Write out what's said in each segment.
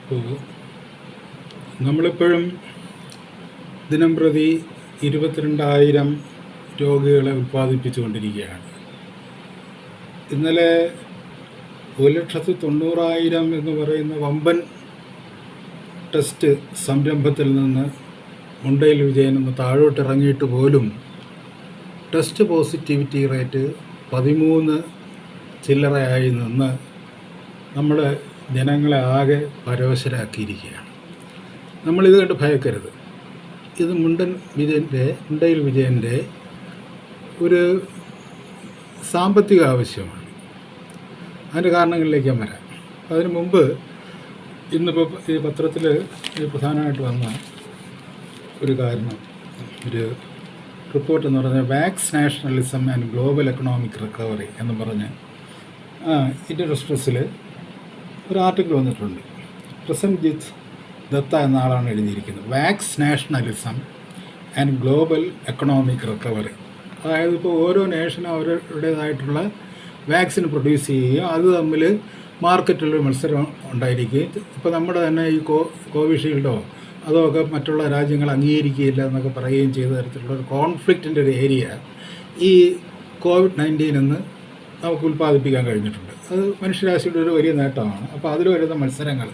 അപ്പോൾ നമ്മളിപ്പോഴും ദിനംപ്രതി 22,000 രോഗികളെ ഉൽപ്പാദിപ്പിച്ചുകൊണ്ടിരിക്കുകയാണ്. ഇന്നലെ 1,90,000 എന്ന് പറയുന്ന വമ്പൻ ടെസ്റ്റ് സംരംഭത്തിൽ നിന്ന് മുണ്ടയിൽ വിജയൻ ഒന്ന് താഴോട്ടിറങ്ങിയിട്ട് പോലും ടെസ്റ്റ് പോസിറ്റിവിറ്റി റേറ്റ് 13 ചില്ലറയായി നിന്ന് നമ്മൾ ജനങ്ങളെ ആകെ പരവശരാക്കിയിരിക്കുകയാണ്. നമ്മളിത് കണ്ട് ഭയക്കരുത്. ഇത് മുണ്ടയിൽ വിജയൻ്റെ ഒരു സാമ്പത്തിക ആവശ്യമാണ്. അതിൻ്റെ കാരണങ്ങളിലേക്ക് ഞാൻ വരാം. അതിനു മുമ്പ് ഇന്നിപ്പോൾ ഈ പത്രത്തിൽ പ്രധാനമായിട്ട് വന്ന ഒരു കാരണം, ഒരു റിപ്പോർട്ട് എന്ന് പറഞ്ഞാൽ vax nationalism and global economic recovery എന്ന് പറഞ്ഞ് ഇന്ത്യൻ എക്സ്പ്രസ്സിൽ ഒരു ആർട്ടിക്കിൾ വന്നിട്ടുണ്ട്. പ്രസൻജിത്ത് ദത്ത എന്ന ആളാണ് എഴുതിയിരിക്കുന്നത്. Vax nationalism and global economic recovery. അതായത് ഇപ്പോൾ ഓരോ നേഷനും അവരുടേതായിട്ടുള്ള വാക്സിൻ പ്രൊഡ്യൂസ് ചെയ്യുകയും അത് തമ്മിൽ മാർക്കറ്റിലൊരു മത്സരം ഉണ്ടായിരിക്കുകയും, ഇപ്പോൾ നമ്മുടെ തന്നെ ഈ കോവിഷീൽഡോ അതോ ഒക്കെ മറ്റുള്ള രാജ്യങ്ങൾ അംഗീകരിക്കുകയില്ല എന്നൊക്കെ പറയുകയും ചെയ്ത തരത്തിലുള്ള ഒരു കോൺഫ്ലിക്റ്റിൻ്റെ ഒരു ഏരിയ ഈ COVID-19 എന്ന് നമുക്ക് ഉൽപ്പാദിപ്പിക്കാൻ കഴിഞ്ഞിട്ടുണ്ട്. അത് മനുഷ്യരാശിയുടെ ഒരു വലിയ നേട്ടമാണ്. അപ്പോൾ അതിൽ വരുന്ന മത്സരങ്ങൾ,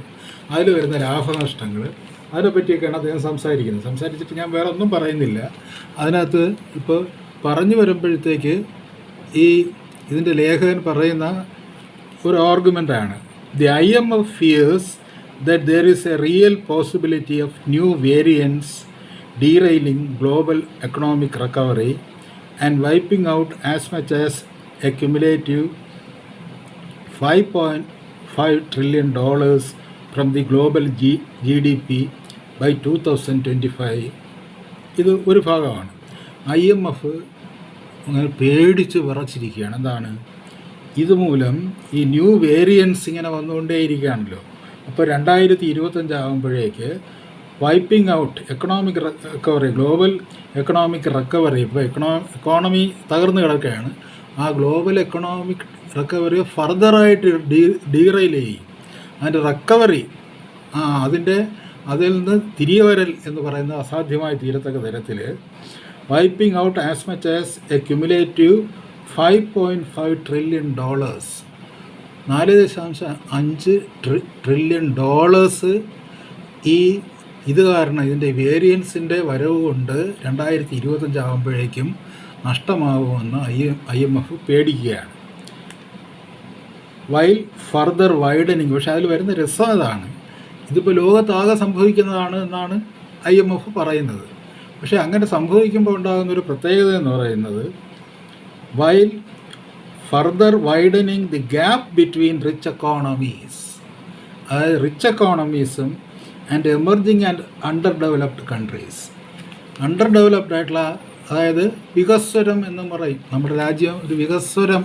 അതിൽ വരുന്ന ലാഭനഷ്ടങ്ങൾ, അതിനെപ്പറ്റിയൊക്കെയാണ് അദ്ദേഹം സംസാരിച്ചിട്ട് ഞാൻ വേറെ ഒന്നും പറയുന്നില്ല. അതിനകത്ത് ഇപ്പോൾ പറഞ്ഞു വരുമ്പോഴത്തേക്ക് ഇതിൻ്റെ ലേഖകൻ പറയുന്ന ഒരു ആർഗ്യുമെൻ്റാണ്, the IMF fears that there is a real possibility of new variants derailing global economic recovery and wiping out as much as a cumulative $5.5 trillion from the global GDP by 2025. ഇത് ഒരു ഭാഗമാണ്. IMF അങ്ങനെ പേടിച്ച് വിറച്ചിരിക്കുകയാണ്. എന്താണ് ഇതുമൂലം? ഈ new variance ഇങ്ങനെ വന്നുകൊണ്ടേയിരിക്കുകയാണല്ലോ. അപ്പോൾ 2025 ആകുമ്പോഴേക്ക് wiping out economic recovery, global economic recovery, ഇപ്പോൾ എക്കോണമി തകർന്നു കിടക്കുകയാണ്. ആ ഗ്ലോബൽ എക്കണോമിക് റിക്കവറി ഫർദറായിട്ട് ഡീറെയിൽ ചെയ്യും. അതിൻ്റെ റിക്കവറി അതിൽ നിന്ന് തിരികെ വരൽ എന്ന് പറയുന്നത് അസാധ്യമായി തീരത്തക്ക തരത്തിൽ wiping out as much as a cumulative $5.5 trillion, $4.5 trillion ഇത് കാരണം, ഇതിൻ്റെ വേരിയൻസിൻ്റെ വരവ് കൊണ്ട് 2025 ആകുമ്പോഴേക്കും നഷ്ടമാകുമെന്ന് IMF പേടിക്കുകയാണ്. While further widening. പക്ഷേ അതിൽ വരുന്ന രസം അതാണ്, ഇതിപ്പോൾ ലോകത്താകെ സംഭവിക്കുന്നതാണ് എന്നാണ് IMF പറയുന്നത്. പക്ഷേ അങ്ങനെ സംഭവിക്കുമ്പോൾ ഉണ്ടാകുന്നൊരു പ്രത്യേകത എന്ന് പറയുന്നത്, while further widening the gap between rich economies, അതായത് റിച്ച് എക്കോണമീസും and emerging and under developed countries. Under developed ആയിട്ടുള്ള, അതായത് വികസ്വരം എന്ന് പറയും. നമ്മുടെ രാജ്യം ഒരു വികസ്വരം,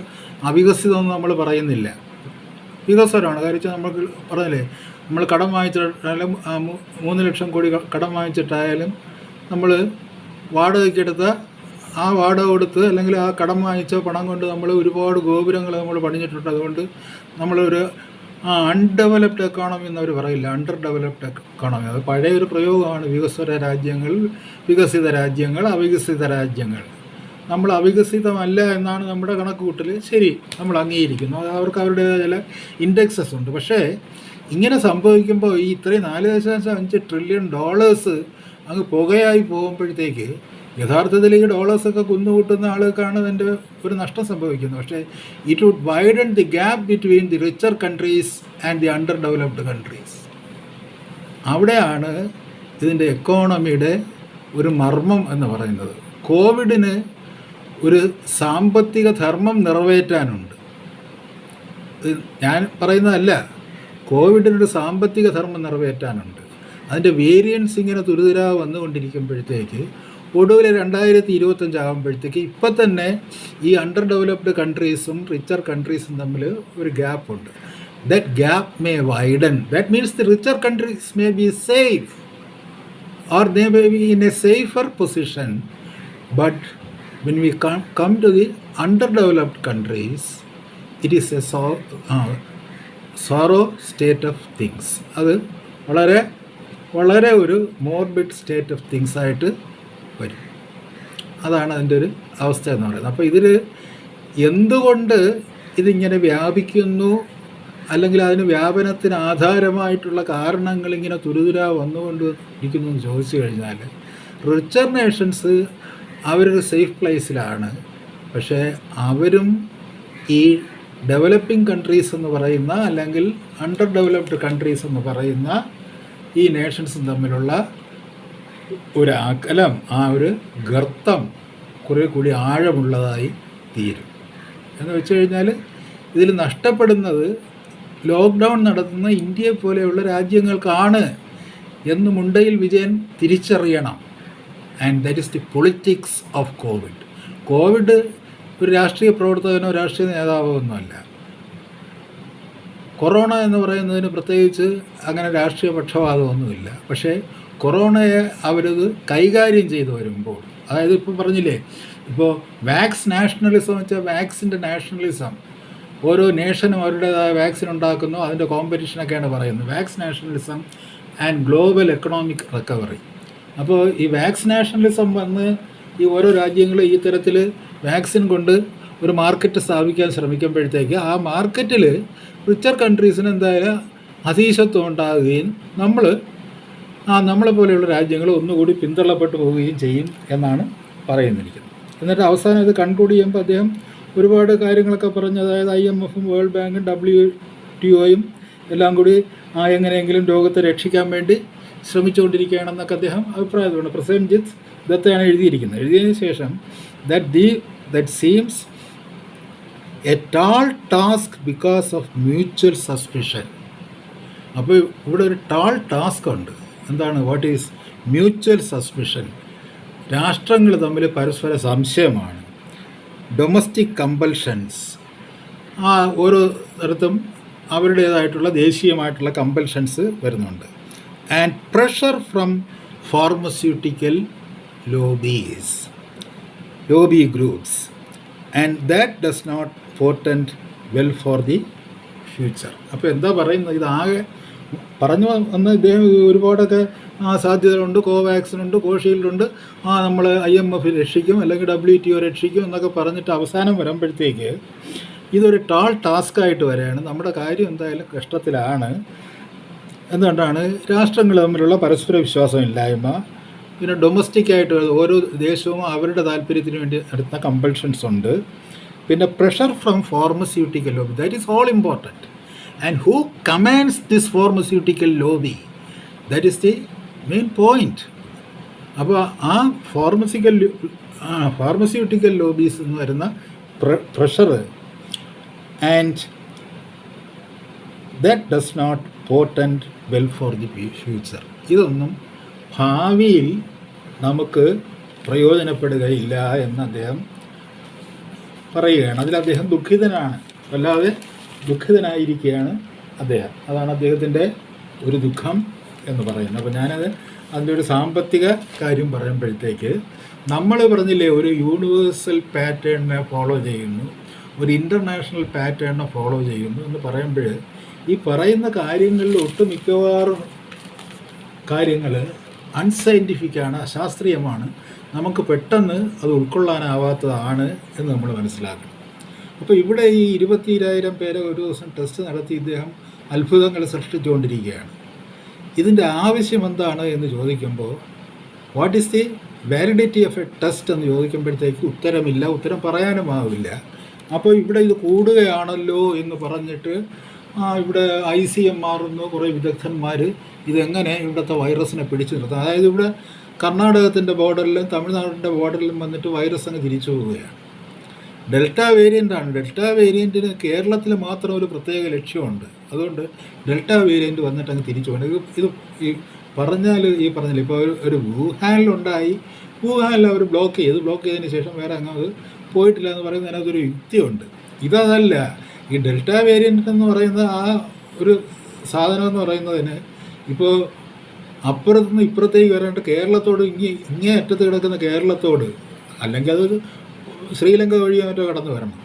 അവികസിതമൊന്നും നമ്മൾ പറയുന്നില്ല, വികസ്വരമാണ്. കാര്യം നമുക്ക് പറഞ്ഞില്ലേ, നമ്മൾ കടം വാങ്ങിച്ചിട്ടായാലും 3 ലക്ഷം കോടി കടം വാങ്ങിച്ചിട്ടായാലും നമ്മൾ വാടകയ്ക്കെടുത്ത ആ വാടക കൊടുത്ത് അല്ലെങ്കിൽ ആ കടം വാങ്ങിച്ച പണം കൊണ്ട് നമ്മൾ ഒരുപാട് ഗോപുരങ്ങൾ നമ്മൾ പണിഞ്ഞിട്ടുണ്ട്. അതുകൊണ്ട് നമ്മളൊരു അൺഡെവലപ്ഡ് എക്കോണമി എന്നവർ പറയില്ല, അണ്ടർ ഡെവലപ്ഡ് എക്കോണമി. അത് പഴയ ഒരു പ്രയോഗമാണ്. വികസ്വര രാജ്യങ്ങൾ, വികസിത രാജ്യങ്ങൾ, അവികസിത രാജ്യങ്ങൾ. നമ്മൾ അവികസിതമല്ല എന്നാണ് നമ്മുടെ കണക്കുകൂട്ടൽ. ശരി, നമ്മൾ അംഗീകരിക്കുന്നു. അവർക്ക് അവരുടേതായ ചില ഇൻഡെക്സസ് ഉണ്ട്. പക്ഷേ ഇങ്ങനെ സംഭവിക്കുമ്പോൾ ഈ ഇത്രയും $4.5 ട്രില്യൺ അങ്ങ് പുകയായി പോകുമ്പോഴത്തേക്ക് യഥാർത്ഥത്തിൽ ഈ ഡോളേഴ്സൊക്കെ കുന്നുകൂട്ടുന്ന ആളുകൾക്കാണ് അതിൻ്റെ ഒരു നഷ്ടം സംഭവിക്കുന്നത്. പക്ഷേ it would widen the gap between the richer countries and the under developed countries. അവിടെയാണ് ഇതിൻ്റെ എക്കോണമിയുടെ ഒരു മർമ്മം എന്ന് പറയുന്നത്. കോവിഡിന് ഒരു സാമ്പത്തിക ധർമ്മം നിറവേറ്റാനുണ്ട്. ഞാൻ പറയുന്നതല്ല, കോവിഡിനൊരു സാമ്പത്തിക ധർമ്മം നിറവേറ്റാനുണ്ട്. അതിൻ്റെ വേരിയൻസ് ഇങ്ങനെ തുരിതുരാ വന്നുകൊണ്ടിരിക്കുമ്പോഴത്തേക്ക് ഒടുവിൽ 2025 ആകുമ്പോഴത്തേക്ക് ഇപ്പം തന്നെ ഈ അണ്ടർ ഡെവലപ്ഡ് കൺട്രീസും റിച്ചർ കൺട്രീസും തമ്മിൽ ഒരു ഗ്യാപ്പുണ്ട്. That gap may widen. That means the richer countries may be safe or they may be in a safer position, but when we come to the underdeveloped countries, it is a sorrow state of things. അത് വളരെ വളരെ ഒരു morbid state of things ആയിട്ട് വരും. അതാണ് അതിൻ്റെ ഒരു അവസ്ഥ എന്ന് പറയുന്നത്. അപ്പോൾ ഇതിൽ എന്തുകൊണ്ട് ഇതിങ്ങനെ വ്യാപിക്കുന്നു, അല്ലെങ്കിൽ അതിന് വ്യാപനത്തിന് ആധാരമായിട്ടുള്ള കാരണങ്ങൾ ഇങ്ങനെ തുരുതുരാ വന്നുകൊണ്ട് ഇരിക്കുന്നു എന്ന് ചോദിച്ചു കഴിഞ്ഞാൽ, റിച്ചർ നേഷൻസ് അവരൊരു സേഫ് പ്ലേസിലാണ്. പക്ഷേ അവരും ഈ ഡെവലപ്പിംഗ് കൺട്രീസ് എന്ന് പറയുന്ന, അല്ലെങ്കിൽ അണ്ടർ ഡെവലപ്ഡ് കൺട്രീസ് എന്ന് പറയുന്ന ഈ നേഷൻസും തമ്മിലുള്ള ഒരു അകലം, ആ ഒരു ഗർത്തം കുറേ കൂടി ആഴമുള്ളതായി തീരും. എന്ന് വെച്ച് കഴിഞ്ഞാൽ ഇതിൽ നഷ്ടപ്പെടുന്നത് ലോക്ക്ഡൗൺ നടത്തുന്ന ഇന്ത്യയെ പോലെയുള്ള രാജ്യങ്ങൾക്കാണ് എന്ന് മുണ്ടയിൽ വിജയൻ തിരിച്ചറിയണം. And that is the politics of Covid ഒരു രാഷ്ട്രീയ പ്രവർത്തകനോ രാഷ്ട്രീയ നേതാവോ ഒന്നുമല്ല. കൊറോണ എന്ന് പറയുന്നതിന് പ്രത്യേകിച്ച് അങ്ങനെ രാഷ്ട്രീയ പക്ഷപാതമൊന്നുമില്ല. പക്ഷേ കൊറോണയെ അവരത് കൈകാര്യം ചെയ്തു വരുമ്പോൾ, അതായത് ഇപ്പോൾ പറഞ്ഞില്ലേ, ഇപ്പോൾ വാക്സ് നാഷണലിസം വെച്ചാൽ വാക്സിൻ്റെ നാഷണലിസം, ഓരോ നേഷനും അവരുടേതായ വാക്സിൻ ഉണ്ടാക്കുന്നു, അതിൻ്റെ കോമ്പറ്റീഷനൊക്കെയാണ് പറയുന്നത്. Vax nationalism and global economic recovery. അപ്പോൾ ഈ വാക്സ് നാഷണലിസം വന്ന് ഈ ഓരോ രാജ്യങ്ങളും ഈ തരത്തിൽ വാക്സിൻ കൊണ്ട് ഒരു മാർക്കറ്റ് സ്ഥാപിക്കാൻ ശ്രമിക്കുമ്പോഴത്തേക്ക് ആ മാർക്കറ്റിൽ റിച്ചർ കൺട്രീസിന് എന്തായാലും അധീശത്വം ഉണ്ടാകുകയും നമ്മളെ പോലെയുള്ള രാജ്യങ്ങൾ ഒന്നുകൂടി പിന്തള്ളപ്പെട്ടു പോവുകയും ചെയ്യും എന്നാണ് പറയുന്നിരിക്കുന്നത്. എന്നിട്ട് അവസാനം ഇത് കൺക്ലൂഡ് ചെയ്യുമ്പോൾ അദ്ദേഹം ഒരുപാട് കാര്യങ്ങളൊക്കെ പറഞ്ഞു. അതായത് IMFും വേൾഡ് ബാങ്കും WTOയും എല്ലാം കൂടി എങ്ങനെയെങ്കിലും രോഗത്തെ രക്ഷിക്കാൻ വേണ്ടി ശ്രമിച്ചുകൊണ്ടിരിക്കുകയാണെന്നൊക്കെ അദ്ദേഹം അഭിപ്രായപ്പെടുന്നു. പ്രസേൻജിത്ത് ദത്തയാണ് എഴുതിയിരിക്കുന്നത്. എഴുതിയതിന് ശേഷം that seems a tall task because of mutual suspicion. അപ്പോൾ ഇവിടെ ഒരു ടാൾ ടാസ്ക് ഉണ്ട്. എന്താണ്? What is mutual suspicion? രാഷ്ട്രങ്ങൾ തമ്മിൽ പരസ്പര സംശയമാണ്. ഡൊമസ്റ്റിക് കമ്പൽഷൻസ്, ഓരോ തരത്തും അവരുടേതായിട്ടുള്ള ദേശീയമായിട്ടുള്ള കമ്പൽഷൻസ് വരുന്നുണ്ട്. And pressure from pharmaceutical lobby groups, and that does not portend well for the future. അപ്പോൾ എന്താ പറയുന്നത്? ഇതാകെ പറഞ്ഞു വന്ന് ഇദ്ദേഹം ഒരുപാടൊക്കെ സാധ്യതകളുണ്ട്. കോവാക്സിനുണ്ട്, കോഷീൽഡുണ്ട്, നമ്മൾ IMF രക്ഷിക്കും, അല്ലെങ്കിൽ WTO രക്ഷിക്കും എന്നൊക്കെ പറഞ്ഞിട്ട് അവസാനം വരുമ്പോഴത്തേക്ക് ഇതൊരു ടാൾ ടാസ്ക്കായിട്ട് വരികയാണ്. നമ്മുടെ കാര്യം എന്തായാലും കഷ്ടത്തിലാണ്. എന്തുകൊണ്ടാണ്? രാഷ്ട്രങ്ങൾ തമ്മിലുള്ള പരസ്പര വിശ്വാസമില്ലായ്മ, പിന്നെ ഡൊമസ്റ്റിക്കായിട്ട് ഓരോ ദേശവും അവരുടെ താല്പര്യത്തിന് വേണ്ടി എടുത്ത കമ്പൽഷൻസ് ഉണ്ട്. പിന്നെ pressure from pharmaceutical lobby, that is all important. And who commands this pharmaceutical lobby, that is the main point. അപ്പോൾ ആ ഫാർമസ്യൂട്ടിക്കൽ ലോബീസ് എന്ന് വരുന്ന pressure, and that does not portend well for the future. ഇതൊന്നും ഭാവിയിൽ നമുക്ക് പ്രയോജനപ്പെടുകയില്ല എന്ന് അദ്ദേഹം പറയുകയാണ്. അതിൽ അദ്ദേഹം ദുഃഖിതനാണ്, വല്ലാതെ ദുഃഖിതനായിരിക്കുകയാണ് അദ്ദേഹം. അതാണ് അദ്ദേഹത്തിൻ്റെ ഒരു ദുഃഖം എന്ന് പറയുന്നത്. അപ്പോൾ ഞാനത് അതിൻ്റെ ഒരു സാമ്പത്തിക കാര്യം പറയുമ്പോഴത്തേക്ക്, നമ്മൾ പറഞ്ഞില്ലേ ഒരു യൂണിവേഴ്സൽ പാറ്റേണിനെ ഫോളോ ചെയ്യുന്നു, ഒരു ഇൻ്റർനാഷണൽ പാറ്റേണിനെ ഫോളോ ചെയ്യുന്നു എന്ന് പറയുമ്പോൾ, ഈ പറയുന്ന കാര്യങ്ങളിൽ ഒട്ടുമിക്കവാറും കാര്യങ്ങൾ അൺസയൻറ്റിഫിക്കാണ്, അശാസ്ത്രീയമാണ്, നമുക്ക് പെട്ടെന്ന് അത് ഉൾക്കൊള്ളാനാവാത്തതാണ് എന്ന് നമ്മൾ മനസ്സിലാക്കണം. അപ്പോൾ ഇവിടെ ഈ 22,000 പേരെ ഒരു ദിവസം ടെസ്റ്റ് നടത്തി ഇദ്ദേഹം അത്ഭുതങ്ങൾ സൃഷ്ടിച്ചുകൊണ്ടിരിക്കുകയാണ്. ഇതിൻ്റെ ആവശ്യം എന്താണ് എന്ന് ചോദിക്കുമ്പോൾ, what is the validity of A test എന്ന് ചോദിക്കുമ്പോഴത്തേക്ക് ഉത്തരമില്ല, ഉത്തരം പറയാനുമാവില്ല. അപ്പോൾ ഇവിടെ ഇത് കൂടുകയാണല്ലോ എന്ന് പറഞ്ഞിട്ട് ഇവിടെ ICM മാറുന്നു, കുറേ വിദഗ്ധന്മാർ ഇതെങ്ങനെ ഇവിടുത്തെ വൈറസിനെ പിടിച്ചു നിർത്താം. അതായത് ഇവിടെ കർണാടകത്തിൻ്റെ ബോർഡറിലും തമിഴ്നാടിൻ്റെ ബോർഡറിലും വന്നിട്ട് വൈറസ് അങ്ങ് തിരിച്ചു പോവുകയാണ്. ഡെൽറ്റ വേരിയൻ്റാണ്. ഡെൽറ്റ വേരിയൻറ്റിന് കേരളത്തിൽ മാത്രം ഒരു പ്രത്യേക ലക്ഷ്യമുണ്ട്. അതുകൊണ്ട് ഡെൽറ്റ വേരിയൻറ്റ് വന്നിട്ട് അങ്ങ് തിരിച്ചു പോകണം. ഇത് പറഞ്ഞില്ല, ഇപ്പോൾ ഒരു വുഹാനിലുണ്ടായി, വുഹാനിൽ അവർ ബ്ലോക്ക് ചെയ്തതിന് ശേഷം വേറെ അങ്ങ് അത് പോയിട്ടില്ല എന്ന് പറയുന്നത് അതിനകത്തൊരു യുക്തിയുണ്ട്. ഇതല്ല, ഈ ഡെൽറ്റ വേരിയൻ്റ് എന്ന് പറയുന്ന ആ ഒരു സാധനം എന്ന് പറയുന്നതിന് ഇപ്പോൾ അപ്പുറത്തുനിന്ന് ഇപ്പുറത്തേക്ക് വരാണ്ട് കേരളത്തോട് ഇങ്ങേ അറ്റത്ത് കിടക്കുന്ന കേരളത്തോട്, അല്ലെങ്കിൽ അത് ശ്രീലങ്ക വഴിയോ മറ്റോ കടന്ന് വരണം.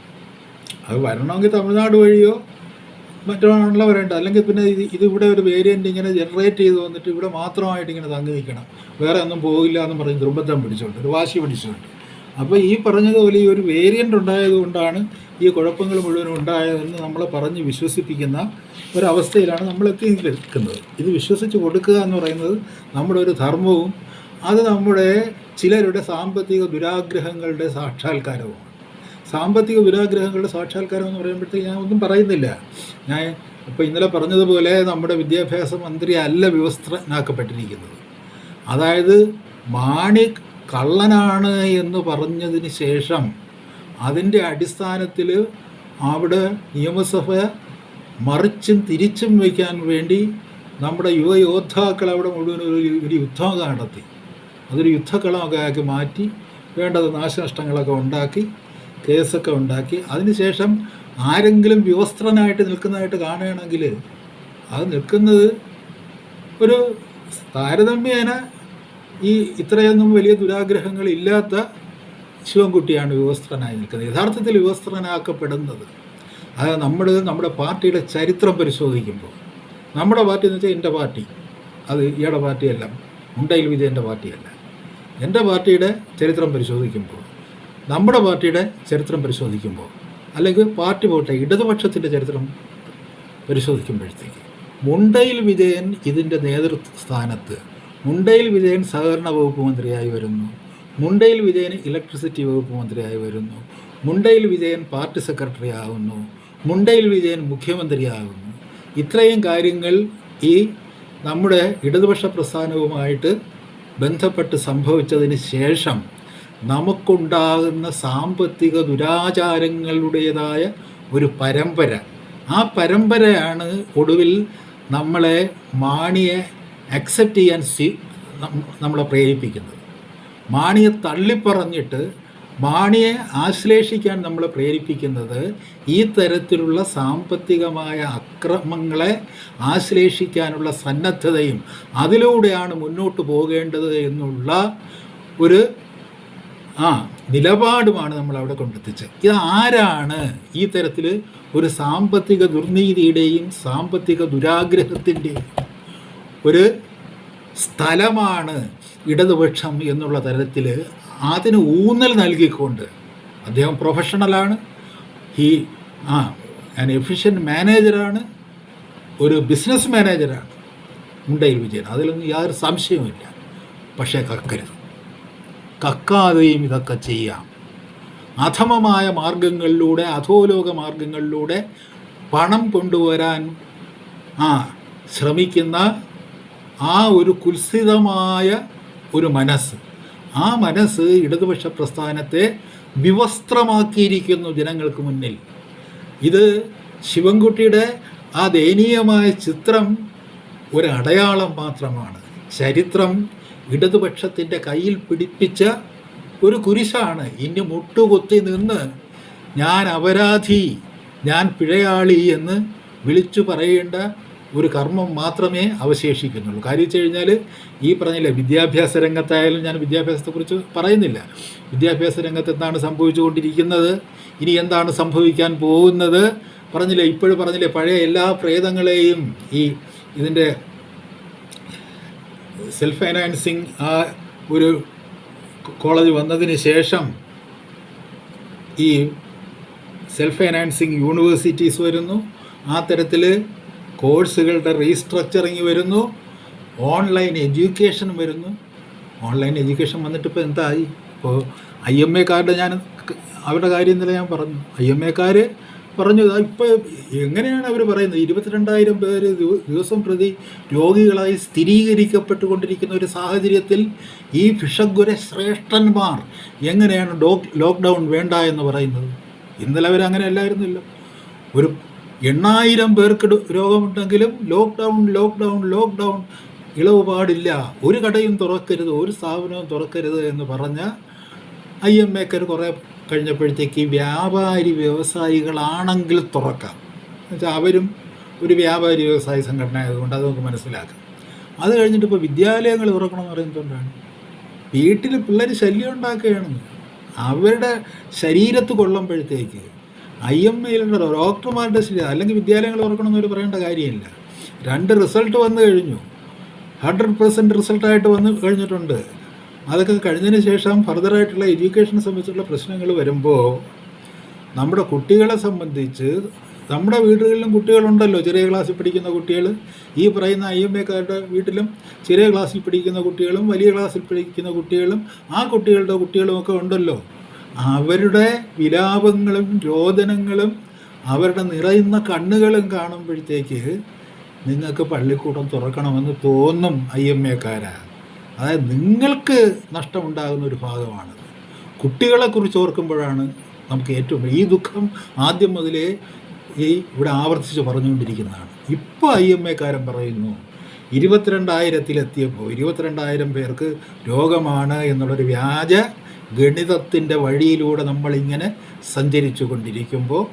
അത് വരണമെങ്കിൽ തമിഴ്നാട് വഴിയോ മറ്റുള്ളവരുണ്ട്. അല്ലെങ്കിൽ പിന്നെ ഇതിവിടെ ഒരു വേരിയൻ്റ് ഇങ്ങനെ ജനറേറ്റ് ചെയ്ത് വന്നിട്ട് ഇവിടെ മാത്രമായിട്ട് ഇങ്ങനെ തങ്ങി നിൽക്കണം, വേറെ ഒന്നും പോകില്ല എന്ന് പറഞ്ഞ് നിർബന്ധം പിടിച്ചുകൊണ്ട്, ഒരു വാശി പിടിച്ചുകൊണ്ട്. അപ്പോൾ ഈ പറഞ്ഞതുപോലെ ഈ ഒരു വേരിയൻ്റ് ഉണ്ടായതുകൊണ്ടാണ് ഈ കുഴപ്പങ്ങൾ മുഴുവനും ഉണ്ടായതെന്ന് നമ്മളെ പറഞ്ഞ് വിശ്വസിപ്പിക്കുന്ന ഒരവസ്ഥയിലാണ് നമ്മളെത്തി നിൽക്കുന്നത്. ഇത് വിശ്വസിച്ച് കൊടുക്കുക എന്ന് പറയുന്നത് നമ്മുടെ ഒരു ധർമ്മവും അത് നമ്മുടെ ചിലരുടെ സാമ്പത്തിക ദുരാഗ്രഹങ്ങളുടെ സാക്ഷാത്കാരവുമാണ്. സാമ്പത്തിക ദുരാഗ്രഹങ്ങളുടെ സാക്ഷാത്കാരം എന്ന് പറയുമ്പോഴത്തേക്ക് ഞാൻ ഒന്നും പറയുന്നില്ല. ഞാൻ ഇപ്പോൾ ഇന്നലെ പറഞ്ഞതുപോലെ നമ്മുടെ വിദ്യാഭ്യാസ മന്ത്രി അല്ല വ്യവസ്ഥനാക്കപ്പെട്ടിരിക്കുന്നത്. അതായത് മാണി കള്ളനാണ് എന്ന് പറഞ്ഞതിന് ശേഷം അതിൻ്റെ അടിസ്ഥാനത്തിൽ അവിടെ നിയമസഭ മറിച്ചും തിരിച്ചും വയ്ക്കാൻ വേണ്ടി നമ്മുടെ യുവയോദ്ധാക്കൾ അവിടെ മുഴുവൻ ഒരു യുദ്ധം നടത്തി. അതൊരു യുദ്ധക്കളമൊക്കെ ആക്കി മാറ്റി വേണ്ടത് നാശനഷ്ടങ്ങളൊക്കെ ഉണ്ടാക്കി കേസൊക്കെ ഉണ്ടാക്കി അതിനുശേഷം ആരെങ്കിലും വിവസ്ത്രനായിട്ട് നിൽക്കുന്നതായിട്ട് കാണുകയാണെങ്കിൽ അത് നിൽക്കുന്നത് ഒരു താരതമ്യേന ഈ ഇത്രയൊന്നും വലിയ ദുരാഗ്രഹങ്ങളില്ലാത്ത ശിവൻകുട്ടിയാണ് വിവസ്ത്രനായി നിൽക്കുന്നത്. യഥാർത്ഥത്തിൽ വിവസ്ത്രനാക്കപ്പെടുന്നത് അത് നമ്മുടെ പാർട്ടിയുടെ ചരിത്രം പരിശോധിക്കുമ്പോൾ, നമ്മുടെ പാർട്ടി എന്ന് വെച്ചാൽ എൻ്റെ പാർട്ടി, അത് ഇയാളുടെ പാർട്ടിയല്ല, മുണ്ടയിൽ വിജയൻ്റെ പാർട്ടിയല്ല. എൻ്റെ പാർട്ടിയുടെ ചരിത്രം പരിശോധിക്കുമ്പോൾ, നമ്മുടെ പാർട്ടിയുടെ ചരിത്രം പരിശോധിക്കുമ്പോൾ, അല്ലെങ്കിൽ പാർട്ടി പോട്ടെ ഇടതുപക്ഷത്തിൻ്റെ ചരിത്രം പരിശോധിക്കുമ്പോഴത്തേക്ക് മുണ്ടയിൽ വിജയൻ ഇതിൻ്റെ നേതൃസ്ഥാനത്ത്, മുണ്ടയിൽ വിജയൻ സഹകരണ വകുപ്പ് മന്ത്രിയായി വരുന്നു, മുണ്ടയിൽ വിജയൻ ഇലക്ട്രിസിറ്റി വകുപ്പ് മന്ത്രിയായി വരുന്നു, മുണ്ടയിൽ വിജയൻ പാർട്ടി സെക്രട്ടറി ആകുന്നു, മുണ്ടയിൽ വിജയൻ മുഖ്യമന്ത്രിയാകുന്നു. ഇത്രയും കാര്യങ്ങൾ ഈ നമ്മുടെ ഇടതുപക്ഷ പ്രസ്ഥാനവുമായിട്ട് ബന്ധപ്പെട്ട് സംഭവിച്ചതിന് ശേഷം നമുക്കുണ്ടാകുന്ന സാമ്പത്തിക ദുരാചാരങ്ങളുടേതായ ഒരു പരമ്പര, ആ പരമ്പരയാണ് ഒടുവിൽ നമ്മളെ മാണിയെ അക്സെപ്റ്റ് ചെയ്യാൻ നമ്മളെ പ്രേരിപ്പിക്കുന്നത്. മാണിയെ തള്ളിപ്പറഞ്ഞിട്ട് മാണിയെ ആശ്ലേഷിക്കാൻ നമ്മളെ പ്രേരിപ്പിക്കുന്നത് ഈ തരത്തിലുള്ള സാമ്പത്തികമായ അക്രമങ്ങളെ ആശ്ലേഷിക്കാനുള്ള സന്നദ്ധതയും അതിലൂടെയാണ് മുന്നോട്ട് പോകേണ്ടത് എന്നുള്ള ഒരു നിലപാടുമാണ് നമ്മളവിടെ കൊണ്ടെത്തിച്ചത്. ഇത് ആരാണ് ഈ തരത്തിൽ ഒരു സാമ്പത്തിക ദുർനീതിയുടെയും സാമ്പത്തിക ദുരാഗ്രഹത്തിൻ്റെയും ഒരു സ്ഥലമാണ് ഇടതുപക്ഷം എന്നുള്ള തരത്തിൽ അതിന് ഊന്നൽ നൽകിക്കൊണ്ട് അദ്ദേഹം പ്രൊഫഷണലാണ്, ആൻ എഫിഷ്യൻ്റ് മാനേജറാണ്, ഒരു ബിസിനസ് മാനേജറാണ് മുണ്ടയിൽ വിജയൻ, അതിലൊന്നും യാതൊരു സംശയവുമില്ല. പക്ഷേ കക്കാതെയും ഇതൊക്കെ ചെയ്യാം. അധമമായ മാർഗങ്ങളിലൂടെ, അധോലോക മാർഗങ്ങളിലൂടെ പണം കൊണ്ടുവരാൻ ശ്രമിക്കുന്ന ആ ഒരു കുൽസിതമായ ഒരു മനസ്സ്, ആ മനസ്സ് ഇടതുപക്ഷ പ്രസ്ഥാനത്തെ വിവസ്ത്രമാക്കിയിരിക്കുന്നു ജനങ്ങൾക്ക് മുന്നിൽ. ഇത് ശിവൻകുട്ടിയുടെ ആ ദയനീയമായ ചിത്രം ഒരടയാളം മാത്രമാണ്. ചരിത്രം ഇടതുപക്ഷത്തിൻ്റെ കയ്യിൽ പിടിപ്പിച്ച ഒരു കുരിശാണ്. ഇനി മുട്ടുകുത്തി നിന്ന് ഞാൻ അപരാധി, ഞാൻ പിഴയാളി എന്ന് വിളിച്ചു പറയേണ്ട ഒരു കർമ്മം മാത്രമേ അവശേഷിക്കുന്നുള്ളൂ. കാര്യം വെച്ച് കഴിഞ്ഞാൽ ഈ പറഞ്ഞില്ല, വിദ്യാഭ്യാസ രംഗത്തായാലും ഞാൻ വിദ്യാഭ്യാസത്തെക്കുറിച്ച് പറയുന്നില്ല. വിദ്യാഭ്യാസ രംഗത്ത് എന്താണ് സംഭവിച്ചുകൊണ്ടിരിക്കുന്നത്, ഇനി എന്താണ് സംഭവിക്കാൻ പോകുന്നത് പറഞ്ഞില്ലേ. ഇപ്പോഴും പറഞ്ഞില്ലേ, പഴയ എല്ലാ പ്രേതങ്ങളെയും ഈ ഇതിൻ്റെ സെൽഫ് ഫൈനാൻസിങ് ആ ഒരു കോളേജ് വന്നതിന് ശേഷം ഈ സെൽഫ് ഫൈനാൻസിങ് യൂണിവേഴ്സിറ്റീസ് വരുന്നു, ആ തരത്തിൽ കോഴ്സുകളുടെ റീസ്ട്രക്ചറിങ് വരുന്നു, ഓൺലൈൻ എഡ്യൂക്കേഷൻ വരുന്നു. ഓൺലൈൻ എഡ്യൂക്കേഷൻ വന്നിട്ട് ഇപ്പോൾ എന്തായി? ഇപ്പോൾ IMA ഞാൻ അവരുടെ കാര്യം ഇന്നലെ ഞാൻ പറഞ്ഞു. IMA പറഞ്ഞു ഇപ്പോൾ എങ്ങനെയാണ് അവർ പറയുന്നത്, 22,000 പേര് ദിവസം പ്രതി രോഗികളായി സ്ഥിരീകരിക്കപ്പെട്ടുകൊണ്ടിരിക്കുന്ന ഒരു സാഹചര്യത്തിൽ ഈ ഭിഷഗ്വര ശ്രേഷ്ഠന്മാർ എങ്ങനെയാണ് ലോക്ക്ഡൗൺ വേണ്ട എന്ന് പറയുന്നത്? ഇന്നലെ അവരങ്ങനെ അല്ലായിരുന്നല്ലോ. ഒരു 8,000 പേർക്ക് രോഗമുണ്ടെങ്കിലും ലോക്ക്ഡൗൺ ഇളവ് പാടില്ല, ഒരു കടയും തുറക്കരുത്, ഒരു സ്ഥാപനവും തുറക്കരുത് എന്ന് പറഞ്ഞ IMA കുറേ കഴിഞ്ഞപ്പോഴത്തേക്ക് വ്യാപാരി വ്യവസായികളാണെങ്കിൽ തുറക്കാം എന്നുവെച്ചാൽ അവരും ഒരു വ്യാപാരി വ്യവസായ സംഘടന ആയതുകൊണ്ട് അത് നമുക്ക് മനസ്സിലാക്കാം. അത് കഴിഞ്ഞിട്ട് ഇപ്പോൾ വിദ്യാലയങ്ങൾ തുറക്കണമെന്ന് പറയുന്നതുകൊണ്ടാണ് വീട്ടിൽ പിള്ളേർ ശല്യം ഉണ്ടാക്കുകയാണ്. അവരുടെ ശരീരത്ത് കൊള്ളുമ്പോഴത്തേക്ക് IMAയിലുള്ള ഡോക്ടർമാരുടെ ശരി, അല്ലെങ്കിൽ വിദ്യാലയങ്ങൾ തുറക്കണമെന്ന് അവർ പറയേണ്ട കാര്യമില്ല. 2 റിസൾട്ട് വന്നു കഴിഞ്ഞു, 100% റിസൾട്ടായിട്ട് വന്നു കഴിഞ്ഞിട്ടുണ്ട്. അതൊക്കെ കഴിഞ്ഞതിന് ശേഷം ഫർദറായിട്ടുള്ള എഡ്യൂക്കേഷനെ സംബന്ധിച്ചുള്ള പ്രശ്നങ്ങൾ വരുമ്പോൾ നമ്മുടെ കുട്ടികളെ സംബന്ധിച്ച്, നമ്മുടെ വീടുകളിലും കുട്ടികളുണ്ടല്ലോ, ചെറിയ ക്ലാസ്സിൽ പഠിക്കുന്ന കുട്ടികൾ, ഈ പറയുന്ന IMAക്കാരുടെ വീട്ടിലും ചെറിയ ക്ലാസ്സിൽ പഠിക്കുന്ന കുട്ടികളും വലിയ ക്ലാസ്സിൽ പഠിക്കുന്ന കുട്ടികളും ആ കുട്ടികളുടെ കുട്ടികളുമൊക്കെ ഉണ്ടല്ലോ. അവരുടെ വിലാപങ്ങളും രോദനങ്ങളും അവരുടെ നിറയുന്ന കണ്ണുകളും കാണുമ്പോഴത്തേക്ക് നിങ്ങൾക്ക് പള്ളിക്കൂടം തുറക്കണമെന്ന് തോന്നും IMAക്കാരാ. അതായത് നിങ്ങൾക്ക് നഷ്ടമുണ്ടാകുന്ന ഒരു ഭാഗമാണത്. കുട്ടികളെക്കുറിച്ച് ഓർക്കുമ്പോഴാണ് നമുക്ക് ഏറ്റവും ഈ ദുഃഖം ആദ്യം മുതലേ ഇവിടെ ആവർത്തിച്ച് പറഞ്ഞുകൊണ്ടിരിക്കുന്നതാണ്. ഇപ്പോൾ IMAക്കാരൻ പറയുന്നു 22,000-ലെത്തിയപ്പോൾ 22,000 പേർക്ക് രോഗമാണ് എന്നുള്ളൊരു വ്യാജ ഗണിതത്തിൻ്റെ വഴിയിലൂടെ നമ്മളിങ്ങനെ സഞ്ചരിച്ചു കൊണ്ടിരിക്കുമ്പോൾ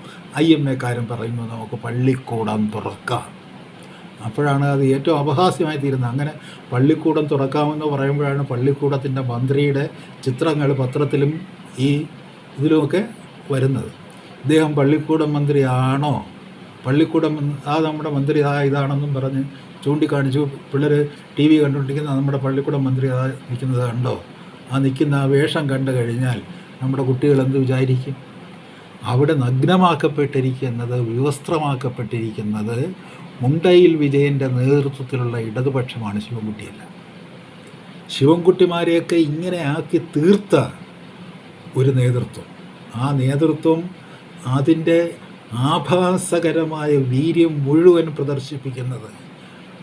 IMAക്കാരൻ പറയുന്നു നമുക്ക് പള്ളിക്കൂടം തുറക്കാം. അപ്പോഴാണ് അത് ഏറ്റവും അപഹാസ്യമായി തീരുന്നത്. അങ്ങനെ പള്ളിക്കൂടം തുറക്കാമെന്ന് പറയുമ്പോഴാണ് പള്ളിക്കൂടത്തിൻ്റെ മന്ത്രിയുടെ ചിത്രങ്ങൾ പത്രത്തിലും ഈ ഇതിലുമൊക്കെ വരുന്നത്. ഇദ്ദേഹം പള്ളിക്കൂടം മന്ത്രിയാണോ, പള്ളിക്കൂടം നമ്മുടെ മന്ത്രി ഇതാണെന്നും പറഞ്ഞ് ചൂണ്ടിക്കാണിച്ചു. പിള്ളേർ TV കണ്ടുകൊണ്ടിരിക്കുന്ന നമ്മുടെ പള്ളിക്കൂടം മന്ത്രി നിൽക്കുന്നത് കണ്ടോ, നിൽക്കുന്ന ആ വേഷം കണ്ടു കഴിഞ്ഞാൽ നമ്മുടെ കുട്ടികൾ എന്ത് വിചാരിക്കും? അവിടെ നഗ്നമാക്കപ്പെട്ടിരിക്കുന്നത്, വിവസ്ത്രമാക്കപ്പെട്ടിരിക്കുന്നത് മുണ്ടയിൽ വിജയൻ്റെ നേതൃത്വത്തിലുള്ള ഇടതുപക്ഷമാണ്, ശിവൻകുട്ടിയല്ല. ശിവൻകുട്ടിമാരെയൊക്കെ ഇങ്ങനെ ആക്കി തീർത്ത ഒരു നേതൃത്വം, ആ നേതൃത്വം അതിൻ്റെ ആഭാസകരമായ വീര്യം മുഴുവൻ പ്രദർശിപ്പിക്കുന്നത്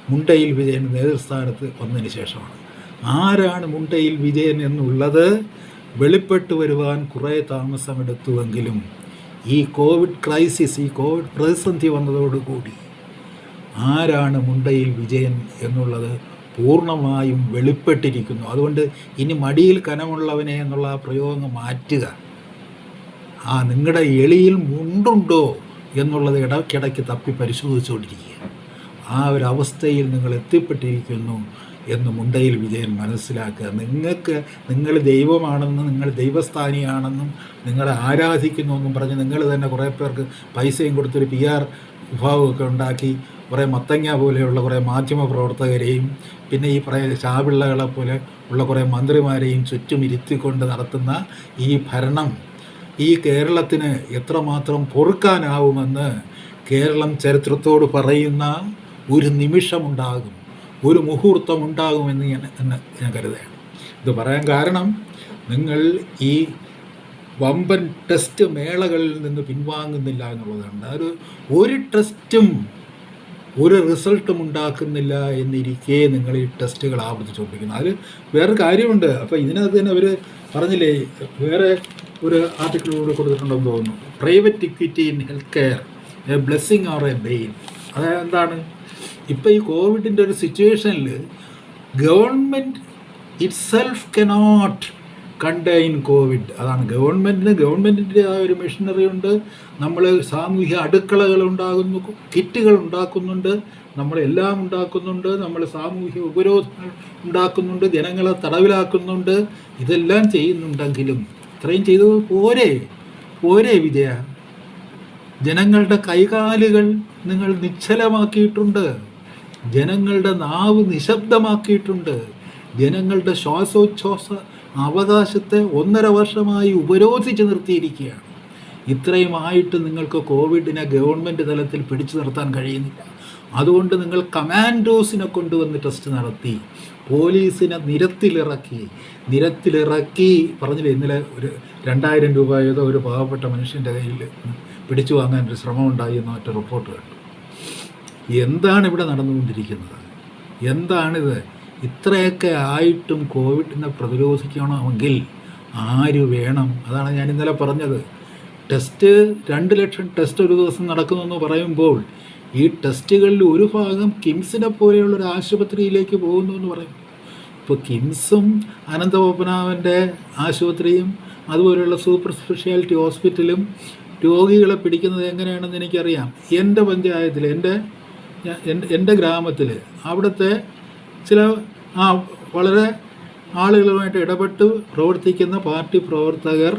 മുണ്ടയിൽ വിജയൻ നേതൃസ്ഥാനത്ത് വന്നതിന് ശേഷമാണ്. ആരാണ് മുണ്ടയിൽ വിജയൻ എന്നുള്ളത് വെളിപ്പെട്ടു വരുവാൻ കുറേ താമസമെടുത്തുവെങ്കിലും ഈ കോവിഡ് ക്രൈസിസ്, ഈ കോവിഡ് പ്രതിസന്ധി വന്നതോടുകൂടി ആരാണ് മുണ്ടയിൽ വിജയൻ എന്നുള്ളത് പൂർണ്ണമായും വെളിപ്പെട്ടിരിക്കുന്നു. അതുകൊണ്ട് ഇനി മടിയിൽ കനമുള്ളവനെ എന്നുള്ള ആ പ്രയോഗം മാറ്റുക. നിങ്ങളുടെ എളിയിൽ മുണ്ടുണ്ടോ എന്നുള്ളത് ഇടയ്ക്കിടയ്ക്ക് തപ്പി പരിശോധിച്ചുകൊണ്ടിരിക്കുക. ആ ഒരവസ്ഥയിൽ നിങ്ങൾ എത്തിപ്പെട്ടിരിക്കുന്നു എന്ന് മുണ്ടയിൽ വിജയൻ മനസ്സിലാക്കുക. നിങ്ങൾ ദൈവമാണെന്നും നിങ്ങൾ ദൈവസ്ഥാനിയാണെന്നും നിങ്ങളെ ആരാധിക്കുന്നുവെന്നും പറഞ്ഞ് നിങ്ങൾ തന്നെ കുറേ പേർക്ക് പൈസയും കൊടുത്തൊരു PR വിഭാഗമൊക്കെ ഉണ്ടാക്കി കുറേ മത്തങ്ങ പോലെയുള്ള കുറേ മാധ്യമ പ്രവർത്തകരെയും പിന്നെ ഈ ചാപിള്ളകളെ പോലെ ഉള്ള കുറേ മന്ത്രിമാരെയും ചുറ്റും ഇരുത്തിക്കൊണ്ട് നടത്തുന്ന ഈ ഭരണം ഈ കേരളത്തിന് എത്രമാത്രം പൊറുക്കാനാവുമെന്ന് കേരളം ചരിത്രത്തോട് പറയുന്ന ഒരു നിമിഷമുണ്ടാകും, ഒരു മുഹൂർത്തമുണ്ടാകുമെന്ന് ഞാൻ കരുതുകയാണ്. ഇത് പറയാൻ കാരണം നിങ്ങൾ ഈ വമ്പൻ ടെസ്റ്റ് മേളകളിൽ നിന്ന് പിൻവാങ്ങുന്നില്ല എന്നുള്ളതാണ്. ഒരു ടെസ്റ്റും ഒരു റിസൾട്ടും ഉണ്ടാക്കുന്നില്ല എന്നിരിക്കെ നിങ്ങൾ ഈ ടെസ്റ്റുകൾ ആവർത്തിച്ചുകൊണ്ടിരിക്കുന്നു. അതിൽ വേറൊരു കാര്യമുണ്ട്. അപ്പോൾ ഇതിനകത്ത് തന്നെ അവർ പറഞ്ഞില്ലേ, വേറെ ഒരു ആർട്ടിക്കിളിലൂടെ കൊടുത്തിട്ടുണ്ടെന്ന് തോന്നുന്നു, private equity in health care a blessing or a bane. അതായത് എന്താണ്, ഇപ്പോൾ ഈ കോവിഡിൻ്റെ ഒരു സിറ്റുവേഷനിൽ government itself cannot contain Covid. അതാണ് ഗവൺമെൻറ്റിൻ്റെ ആ ഒരു മെഷീനറി ഉണ്ട്. നമ്മൾ സാമൂഹ്യ അടുക്കളകൾ ഉണ്ടാകുന്നു, കിറ്റുകൾ ഉണ്ടാക്കുന്നുണ്ട്, നമ്മളെല്ലാം ഉണ്ടാക്കുന്നുണ്ട്, നമ്മൾ സാമൂഹ്യ ഉപരോധങ്ങൾ ഉണ്ടാക്കുന്നുണ്ട്, ജനങ്ങളെ തടവിലാക്കുന്നുണ്ട്. ഇതെല്ലാം ചെയ്യുന്നുണ്ടെങ്കിലും ഇത്രയും ചെയ്തത് പോരെ വിജയ. ജനങ്ങളുടെ കൈകാലുകൾ നിങ്ങൾ നിശ്ചലമാക്കിയിട്ടുണ്ട്, ജനങ്ങളുടെ നാവ് നിശബ്ദമാക്കിയിട്ടുണ്ട്, ജനങ്ങളുടെ ശ്വാസോച്ഛ്വാസ അവകാശത്തെ 1.5 വർഷമായി ഉപരോധിച്ച് നിർത്തിയിരിക്കുകയാണ്. ഇത്രയുമായിട്ട് നിങ്ങൾക്ക് കോവിഡിനെ ഗവൺമെൻറ് തലത്തിൽ പിടിച്ചു നിർത്താൻ കഴിയുന്നില്ല. അതുകൊണ്ട് നിങ്ങൾ കമാൻഡോസിനെ കൊണ്ടുവന്ന് ടെസ്റ്റ് നടത്തി, പോലീസിനെ നിരത്തിലിറക്കി പറഞ്ഞില്ലേ, ഇന്നലെ ഒരു 2,000 രൂപ ഏതോ ഒരു പാവപ്പെട്ട മനുഷ്യൻ്റെ കയ്യിൽ പിടിച്ചു വാങ്ങാൻ ഒരു ശ്രമം ഉണ്ടായി എന്ന മറ്റൊരു റിപ്പോർട്ട് കണ്ടു. എന്താണ് ഇവിടെ നടന്നുകൊണ്ടിരിക്കുന്നത്? എന്താണിത്? ഇത്രയൊക്കെ ആയിട്ടും കോവിഡിനെ പ്രതിരോധിക്കണമെങ്കിൽ ആര് വേണം? അതാണ് ഞാൻ ഇന്നലെ പറഞ്ഞത്. 2 ലക്ഷം ടെസ്റ്റ് ഒരു ദിവസം നടക്കുമെന്ന് പറയുമ്പോൾ ഈ ടെസ്റ്റുകളിൽ ഒരു ഭാഗം കിംസിനെ പോലെയുള്ളൊരു ആശുപത്രിയിലേക്ക് പോകുന്നു എന്ന് പറയും. ഇപ്പോൾ കിംസും അനന്തപത്മനാഭൻ്റെ ആശുപത്രിയും അതുപോലെയുള്ള സൂപ്പർ സ്പെഷ്യാലിറ്റി ഹോസ്പിറ്റലും രോഗികളെ പിടിക്കുന്നത് എങ്ങനെയാണെന്ന് എനിക്കറിയാം. എൻ്റെ പഞ്ചായത്തിൽ, എൻ്റെ ഗ്രാമത്തിൽ അവിടുത്തെ ചില വളരെ ആളുകളുമായിട്ട് ഇടപെട്ട് പ്രവർത്തിക്കുന്ന പാർട്ടി പ്രവർത്തകർ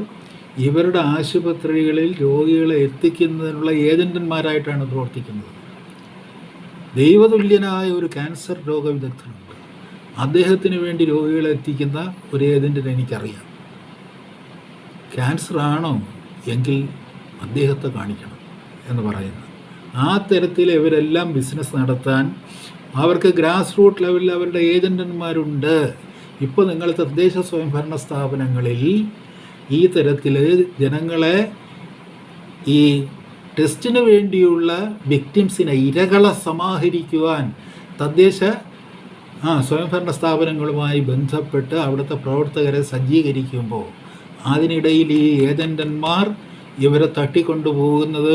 ഇവരുടെ ആശുപത്രികളിൽ രോഗികളെ എത്തിക്കുന്നതിനുള്ള ഏജന്റന്മാരായിട്ടാണ് പ്രവർത്തിക്കുന്നത്. ദൈവതുല്യനായ ഒരു ക്യാൻസർ രോഗവിദഗ്ധനുണ്ട്. അദ്ദേഹത്തിന് വേണ്ടി രോഗികളെ എത്തിക്കുന്ന ഒരു ഏജന്റിനെ എനിക്കറിയാം. ക്യാൻസർ ആണോ എങ്കിൽ അദ്ദേഹത്തെ കാണിക്കണം എന്ന് പറയുന്നത്. ആ തരത്തിൽ ഇവരെല്ലാം ബിസിനസ് നടത്താൻ അവർക്ക് ഗ്രാസ് റൂട്ട് ലെവലിൽ അവരുടെ ഏജന്റന്മാരുണ്ട്. ഇപ്പോൾ നിങ്ങൾ തദ്ദേശ സ്വയംഭരണ സ്ഥാപനങ്ങളിൽ ഈ തരത്തിൽ ജനങ്ങളെ ഈ ടെസ്റ്റിന് വേണ്ടിയുള്ള വിക്ടിംസിനെ, ഇരകളെ സമാഹരിക്കുവാൻ തദ്ദേശ സ്വയംഭരണ സ്ഥാപനങ്ങളുമായി ബന്ധപ്പെട്ട് അവിടുത്തെ പ്രവർത്തകരെ സജ്ജീകരിക്കുമ്പോൾ അതിനിടയിൽ ഈ ഏജന്റന്മാർ ഇവരെ തട്ടിക്കൊണ്ടുപോകുന്നത്